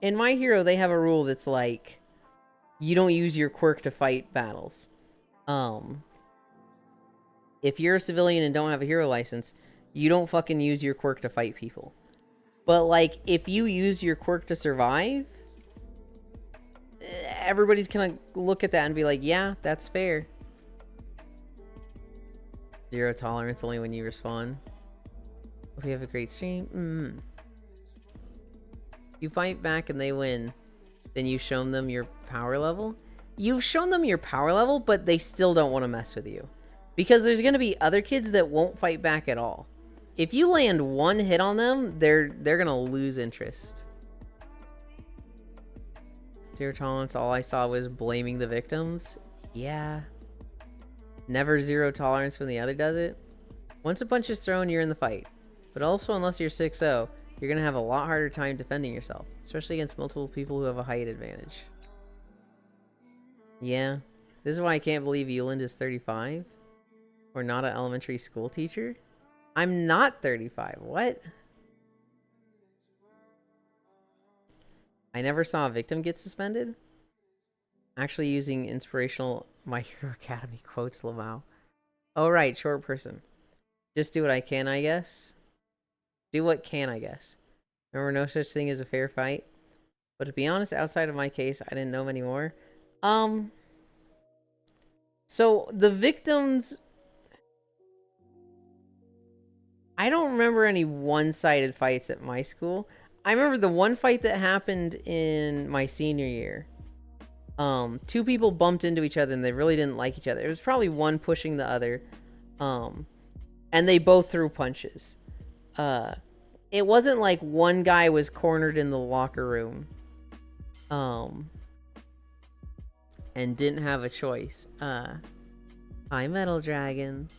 In My Hero, they have a rule that's like, you don't use your quirk to fight battles. If you're a civilian and don't have a hero license, you don't fucking use your quirk to fight people. But, like, if you use your quirk to survive, everybody's gonna look at that and be like, yeah, that's fair. Zero tolerance only when you respawn. Hope you have a great stream. You fight back and they win, then you show them your power level. you've shown them your power level, but they still don't want to mess with you. Because there's going to be other kids that won't fight back at all. If you land one hit on them, they're going to lose interest. Zero tolerance, all I saw was blaming the victims. Yeah. Never zero tolerance when the other does it. Once a punch is thrown, you're in the fight. But also, unless you're 6-0, you're going to have a lot harder time defending yourself. Especially against multiple people who have a height advantage. Yeah. This is why I can't believe Euland is 35. Or not an elementary school teacher. I'm not 35. What? I never saw a victim get suspended. Actually using inspirational My Hero Academy quotes, Lamau. Oh, right. Short person. Just do what I can, I guess. Do what can, I guess. Remember, no such thing as a fair fight. But to be honest, outside of my case, I didn't know many more. So, the victims... I don't remember any one-sided fights at my school. I remember the one fight that happened in my senior year. Two people bumped into each other and they really didn't like each other. It was probably one pushing the other. And they both threw punches. It wasn't like one guy was cornered in the locker room. And didn't have a choice. Hi, Metal Dragon.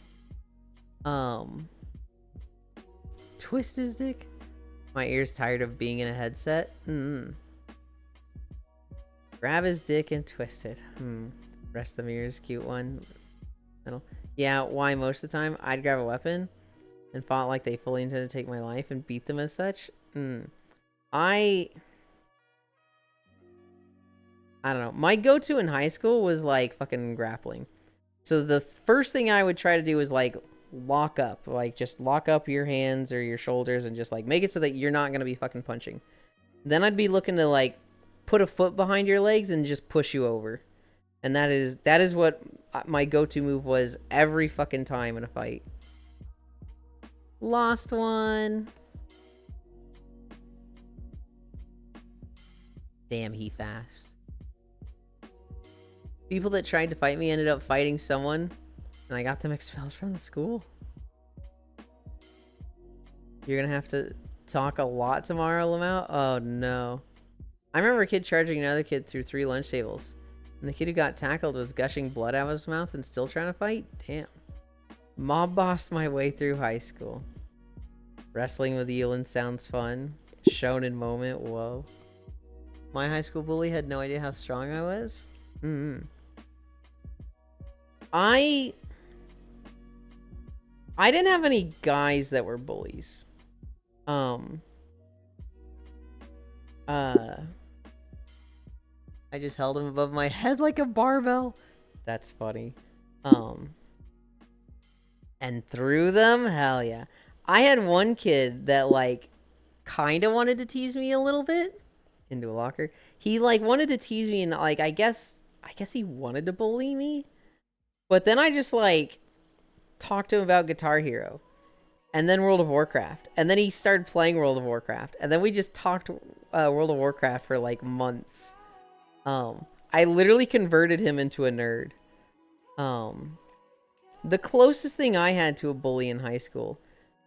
Twist his dick? My ear's tired of being in a headset. Grab his dick and twist it. Rest of the mirrors, cute one. Yeah, why most of the time? I'd grab a weapon and fought like they fully intended to take my life and beat them as such. I don't know. My go-to in high school was like fucking grappling. So the first thing I would try to do is like lock up. Like just lock up your hands or your shoulders and just like make it so that you're not going to be fucking punching. Then I'd be looking to like put a foot behind your legs and just push you over. And that is what my go-to move was every fucking time in a fight. Lost one. Damn, he fast. People that tried to fight me ended up fighting someone, and I got them expelled from the school. You're gonna have to talk a lot tomorrow, Lamau? Oh no. I remember a kid charging another kid through 3 lunch tables. And the kid who got tackled was gushing blood out of his mouth and still trying to fight? Damn. Mob bossed my way through high school. Wrestling with Euland sounds fun. Shonen moment, whoa. My high school bully had no idea how strong I was? I didn't have any guys that were bullies. I just held him above my head like a barbell. That's funny. And threw them? Hell yeah. I had one kid that like kind of wanted to tease me a little bit into a locker. He like wanted to tease me and like I guess he wanted to bully me. But then I just like talked to him about Guitar Hero and then World of Warcraft. And then he started playing World of Warcraft. And then we just talked World of Warcraft for like months. I literally converted him into a nerd. The closest thing I had to a bully in high school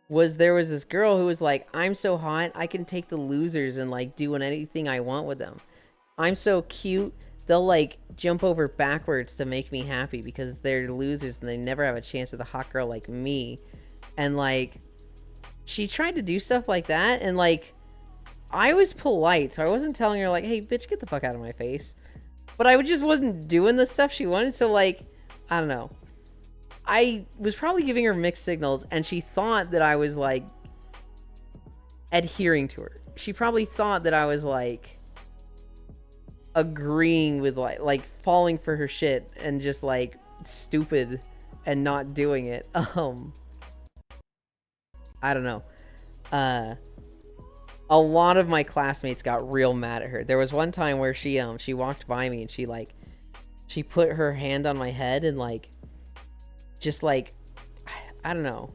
was there was this girl who was like, I'm so hot, I can take the losers and like do anything I want with them. I'm so cute, they'll like jump over backwards to make me happy because they're losers and they never have a chance with a hot girl like me. And like, she tried to do stuff like that and like, I was polite, so I wasn't telling her like, hey bitch, get the fuck out of my face. But I just wasn't doing the stuff she wanted, so like, I don't know. I was probably giving her mixed signals, and she thought that I was like adhering to her. She probably thought that I was like agreeing with like falling for her shit and just like stupid and not doing it. I don't know. A lot of my classmates got real mad at her. There was one time where she walked by me and she put her hand on my head and like just like, I don't know.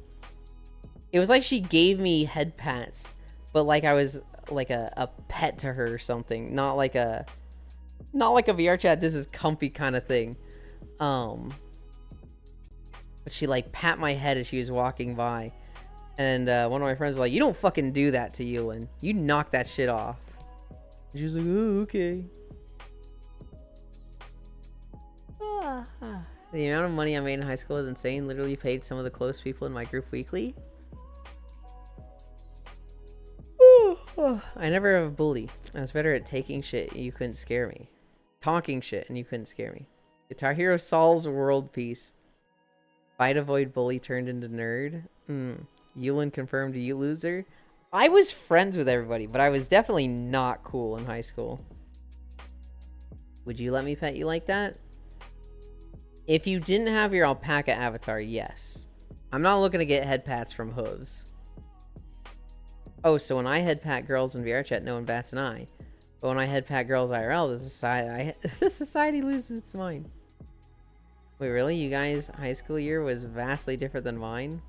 It was like she gave me head pats, but like I was like a pet to her or something, not like a Not like a VR chat, this is comfy kind of thing. But she like pat my head as she was walking by. And one of my friends was like, you don't fucking do that to Yulin. You knock that shit off. And she was like, oh, okay. The amount of money I made in high school is insane. Literally paid some of the close people in my group weekly. I never have a bully. I was better at taking shit and you couldn't scare me. Talking shit and you couldn't scare me. Guitar Hero solves world peace. Fight avoid bully turned into nerd. Yulin confirmed you loser. I was friends with everybody, but I was definitely not cool in high school. Would you let me pet you like that? If you didn't have your alpaca avatar, yes. I'm not looking to get head pats from hooves. Oh, so when I head pat girls in VR chat, no one bats an eye. But when I head pat girls IRL, the society loses its mind. Wait, really? You guys' high school year was vastly different than mine?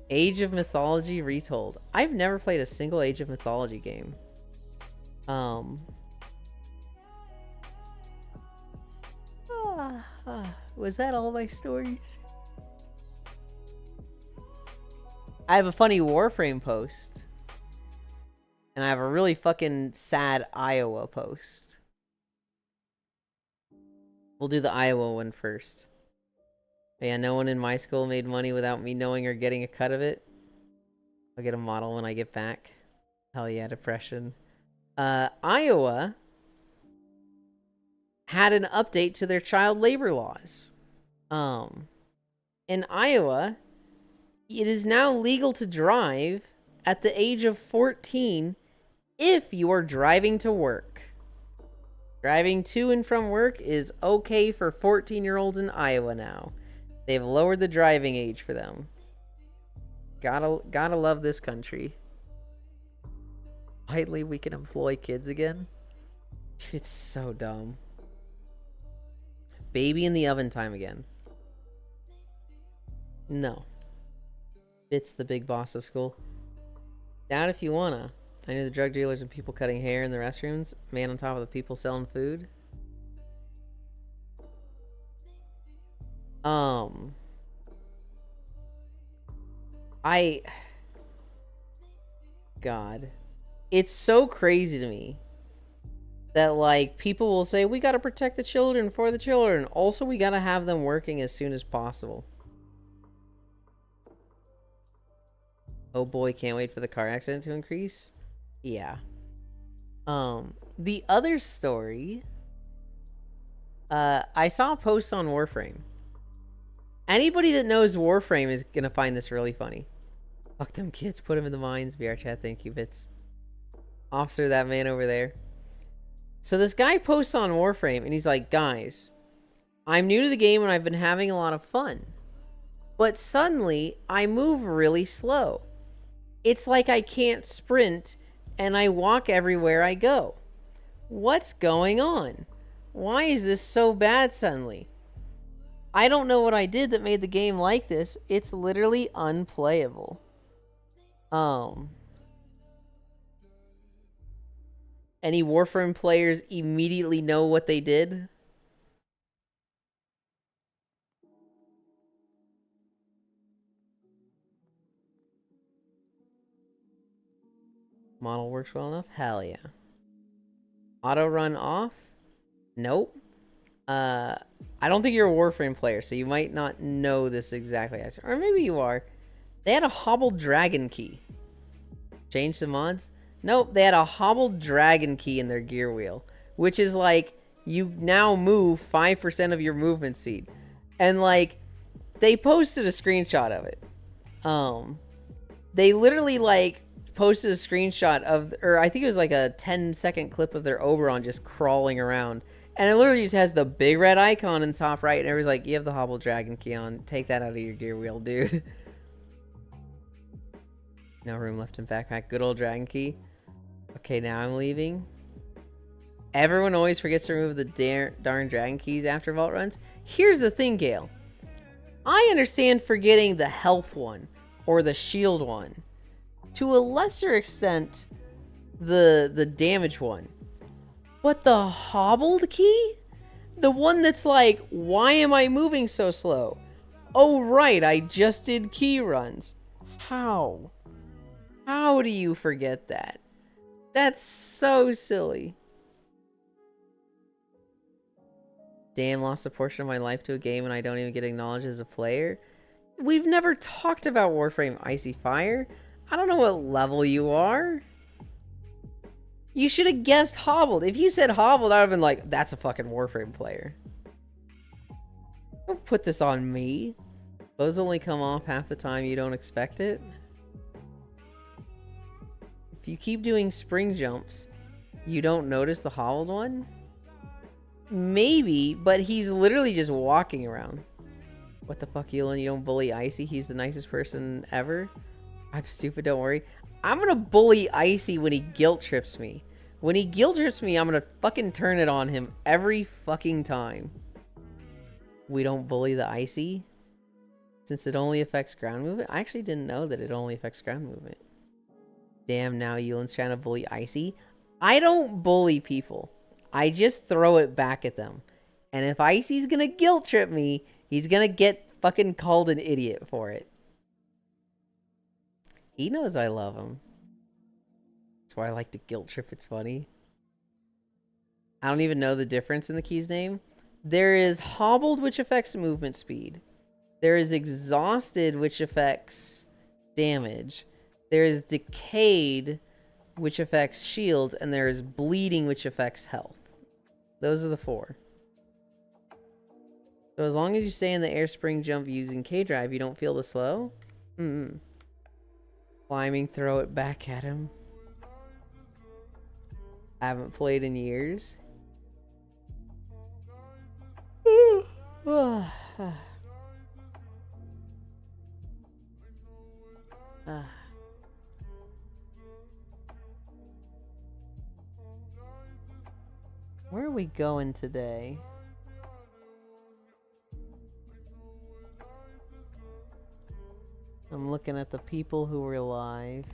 Age of Mythology Retold. I've never played a single Age of Mythology game. Was that all my stories? I have a funny Warframe post. And I have a really fucking sad Iowa post. We'll do the Iowa one first. But yeah, no one in my school made money without me knowing or getting a cut of it. I'll get a model when I get back. Hell yeah, depression. Iowa had an update to their child labor laws. In Iowa, it is now legal to drive at the age of 14 if you are driving to work. Driving to and from work is okay for 14-year-olds in Iowa now. They've lowered the driving age for them. Gotta love this country. Finally, we can employ kids again. Dude, it's so dumb. Baby in the oven time again. No. It's the big boss of school. Doubt if you wanna. I knew the drug dealers and people cutting hair in the restrooms. Man on top of the people selling food. God. It's so crazy to me that, like, people will say, we gotta protect the children for the children. Also, we gotta have them working as soon as possible. Oh boy, can't wait for the car accident to increase. Yeah. The other story, I saw a post on Warframe. Anybody that knows Warframe is gonna find this really funny. Fuck them kids, put them in the mines. VR chat, thank you, bits. Officer, that man over there. So this guy posts on Warframe, and he's like, guys, I'm new to the game and I've been having a lot of fun. But suddenly, I move really slow. It's like I can't sprint, and I walk everywhere I go. What's going on? Why is this so bad suddenly? I don't know what I did that made the game like this. It's literally unplayable. Any Warframe players immediately know what they did? Model works well enough? Hell yeah. Auto run off? Nope. I don't think you're a Warframe player, so you might not know this exactly. Or maybe you are. They had a hobbled dragon key. Change the mods? Nope, they had a hobbled dragon key in their gear wheel, which is like, you now move 5% of your movement speed. And like, they posted a screenshot of it. They literally like posted a screenshot of, or I think it was like a 10-second clip of their Oberon just crawling around. And it literally just has the big red icon in the top right, and everybody's like, you have the hobbled dragon key on. Take that out of your gear wheel, dude. No room left in backpack. Good old dragon key. Okay, now I'm leaving. Everyone always forgets to remove the darn dragon keys after vault runs. Here's the thing, Gale. I understand forgetting the health one or the shield one. To a lesser extent, the damage one. But the hobbled key? The one that's like, why am I moving so slow? Oh, right, I just did key runs. How? How do you forget that? That's so silly. Damn, lost a portion of my life to a game and I don't even get acknowledged as a player. We've never talked about Warframe Icy Fire. I don't know what level you are. You should have guessed Hobbled. If you said Hobbled, I would have been like, that's a fucking Warframe player. Don't put this on me. Those only come off half the time you don't expect it. If you keep doing spring jumps, you don't notice the Hobbled one? Maybe, but he's literally just walking around. What the fuck, Yulin? You don't bully Icy? He's the nicest person ever. I'm stupid, don't worry. I'm gonna bully Icy when he guilt trips me. When he guilt trips me, I'm gonna fucking turn it on him every fucking time. We don't bully the Icy? Since it only affects ground movement? I actually didn't know that it only affects ground movement. Damn, now Yulin's trying to bully Icy. I don't bully people. I just throw it back at them. And if Icy's gonna guilt trip me, he's gonna get fucking called an idiot for it. He knows I love him. That's why I like to guilt trip. It's funny. I don't even know the difference in the key's name. There is Hobbled, which affects movement speed. There is Exhausted, which affects damage. There is Decayed, which affects shield. And there is Bleeding, which affects health. Those are the 4. So as long as you stay in the air spring jump using K-Drive, you don't feel the slow? Climbing, throw it back at him. I haven't played in years. Where are we going today? I'm looking at the people who were alive.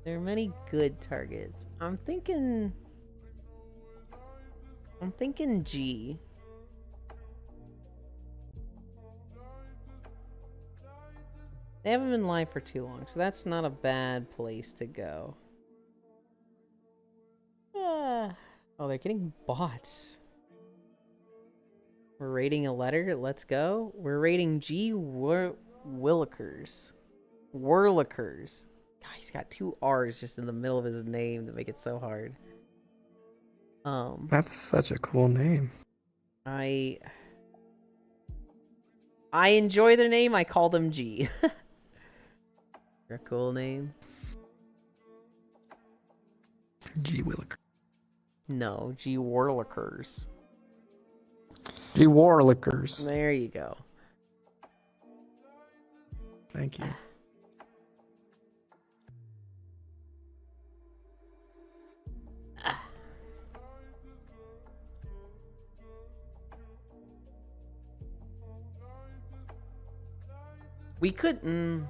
There are many good targets. I'm thinking G. They haven't been live for too long, so that's not a bad place to go. Oh, they're getting bots. We're rating a letter. Let's go. We're rating G. Willikers. Whirlikers. God, he's got 2 R's just in the middle of his name that make it so hard. That's such a cool name. I enjoy their name. I call them G. They're a cool name. G Williker. No, G Whirlikers. G Warlickers. There you go. Thank you. We could. I'm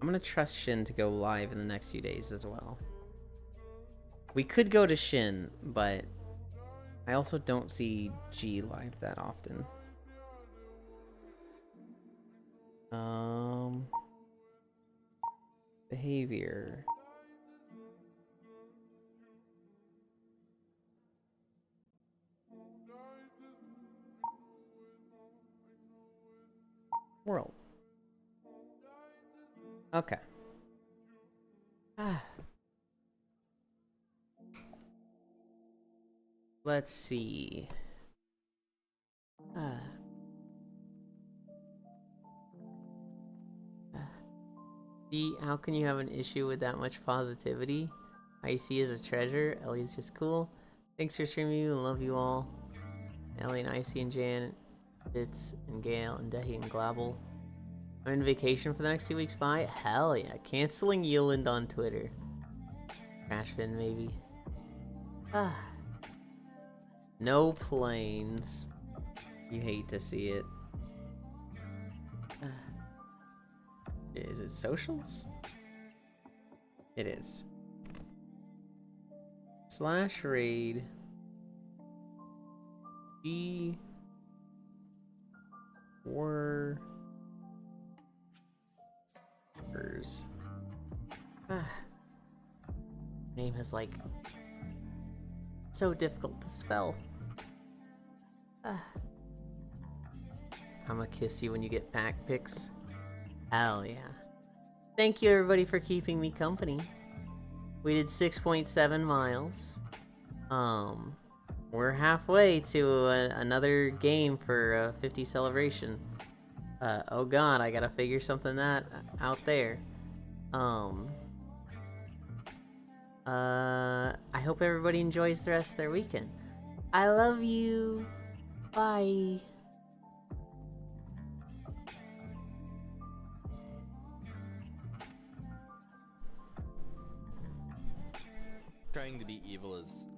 gonna trust Shin to go live in the next few days as well. We could go to Shin, but I also don't see G live that often. Behavior. World. Okay. Let's see. See, how can you have an issue with that much positivity? Icy is a treasure. Ellie's just cool. Thanks for streaming you and love you all. Ellie and Icy and Jan, Fitz and Gale and Dehi and Glabble. I'm in vacation for the next 2 weeks. Bye. Hell yeah. Canceling Yeland on Twitter. Crashfin, maybe. No planes. You hate to see it. Is it socials? It is. Slash raid. G. Workers. Name is like so difficult to spell. I'ma kiss you when you get pack pics. Hell yeah. Thank you everybody for keeping me company. We did 6.7 miles. We're halfway to another game for 50 celebration. Oh god, I gotta figure something out there. I hope everybody enjoys the rest of their weekend. I love you. Bye. Trying to be evil is